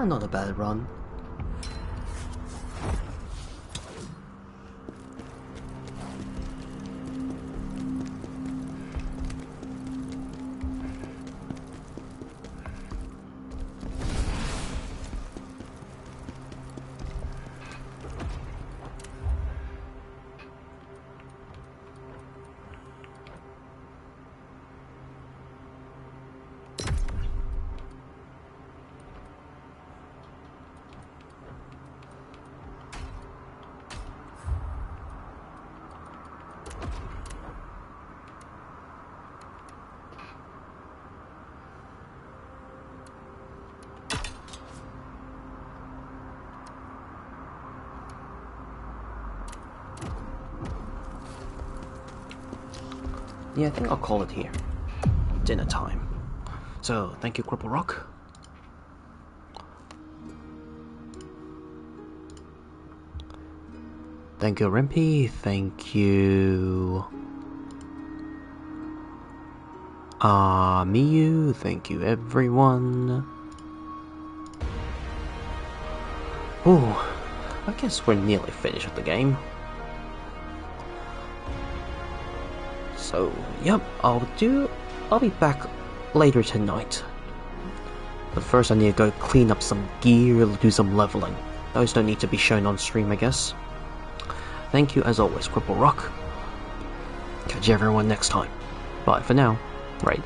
not a bad run. Yeah, I think I'll call it here. Dinner time. So, thank you, Cripple Rock. Thank you, Rimpy. Thank you, Miyu. Thank you, everyone. Ooh, I guess we're nearly finished with the game. So, yep, I'll be back later tonight. But first I need to go clean up some gear, do some leveling. Those don't need to be shown on stream, I guess. Thank you as always, Cripple Rock. Catch everyone next time. Bye for now. Right.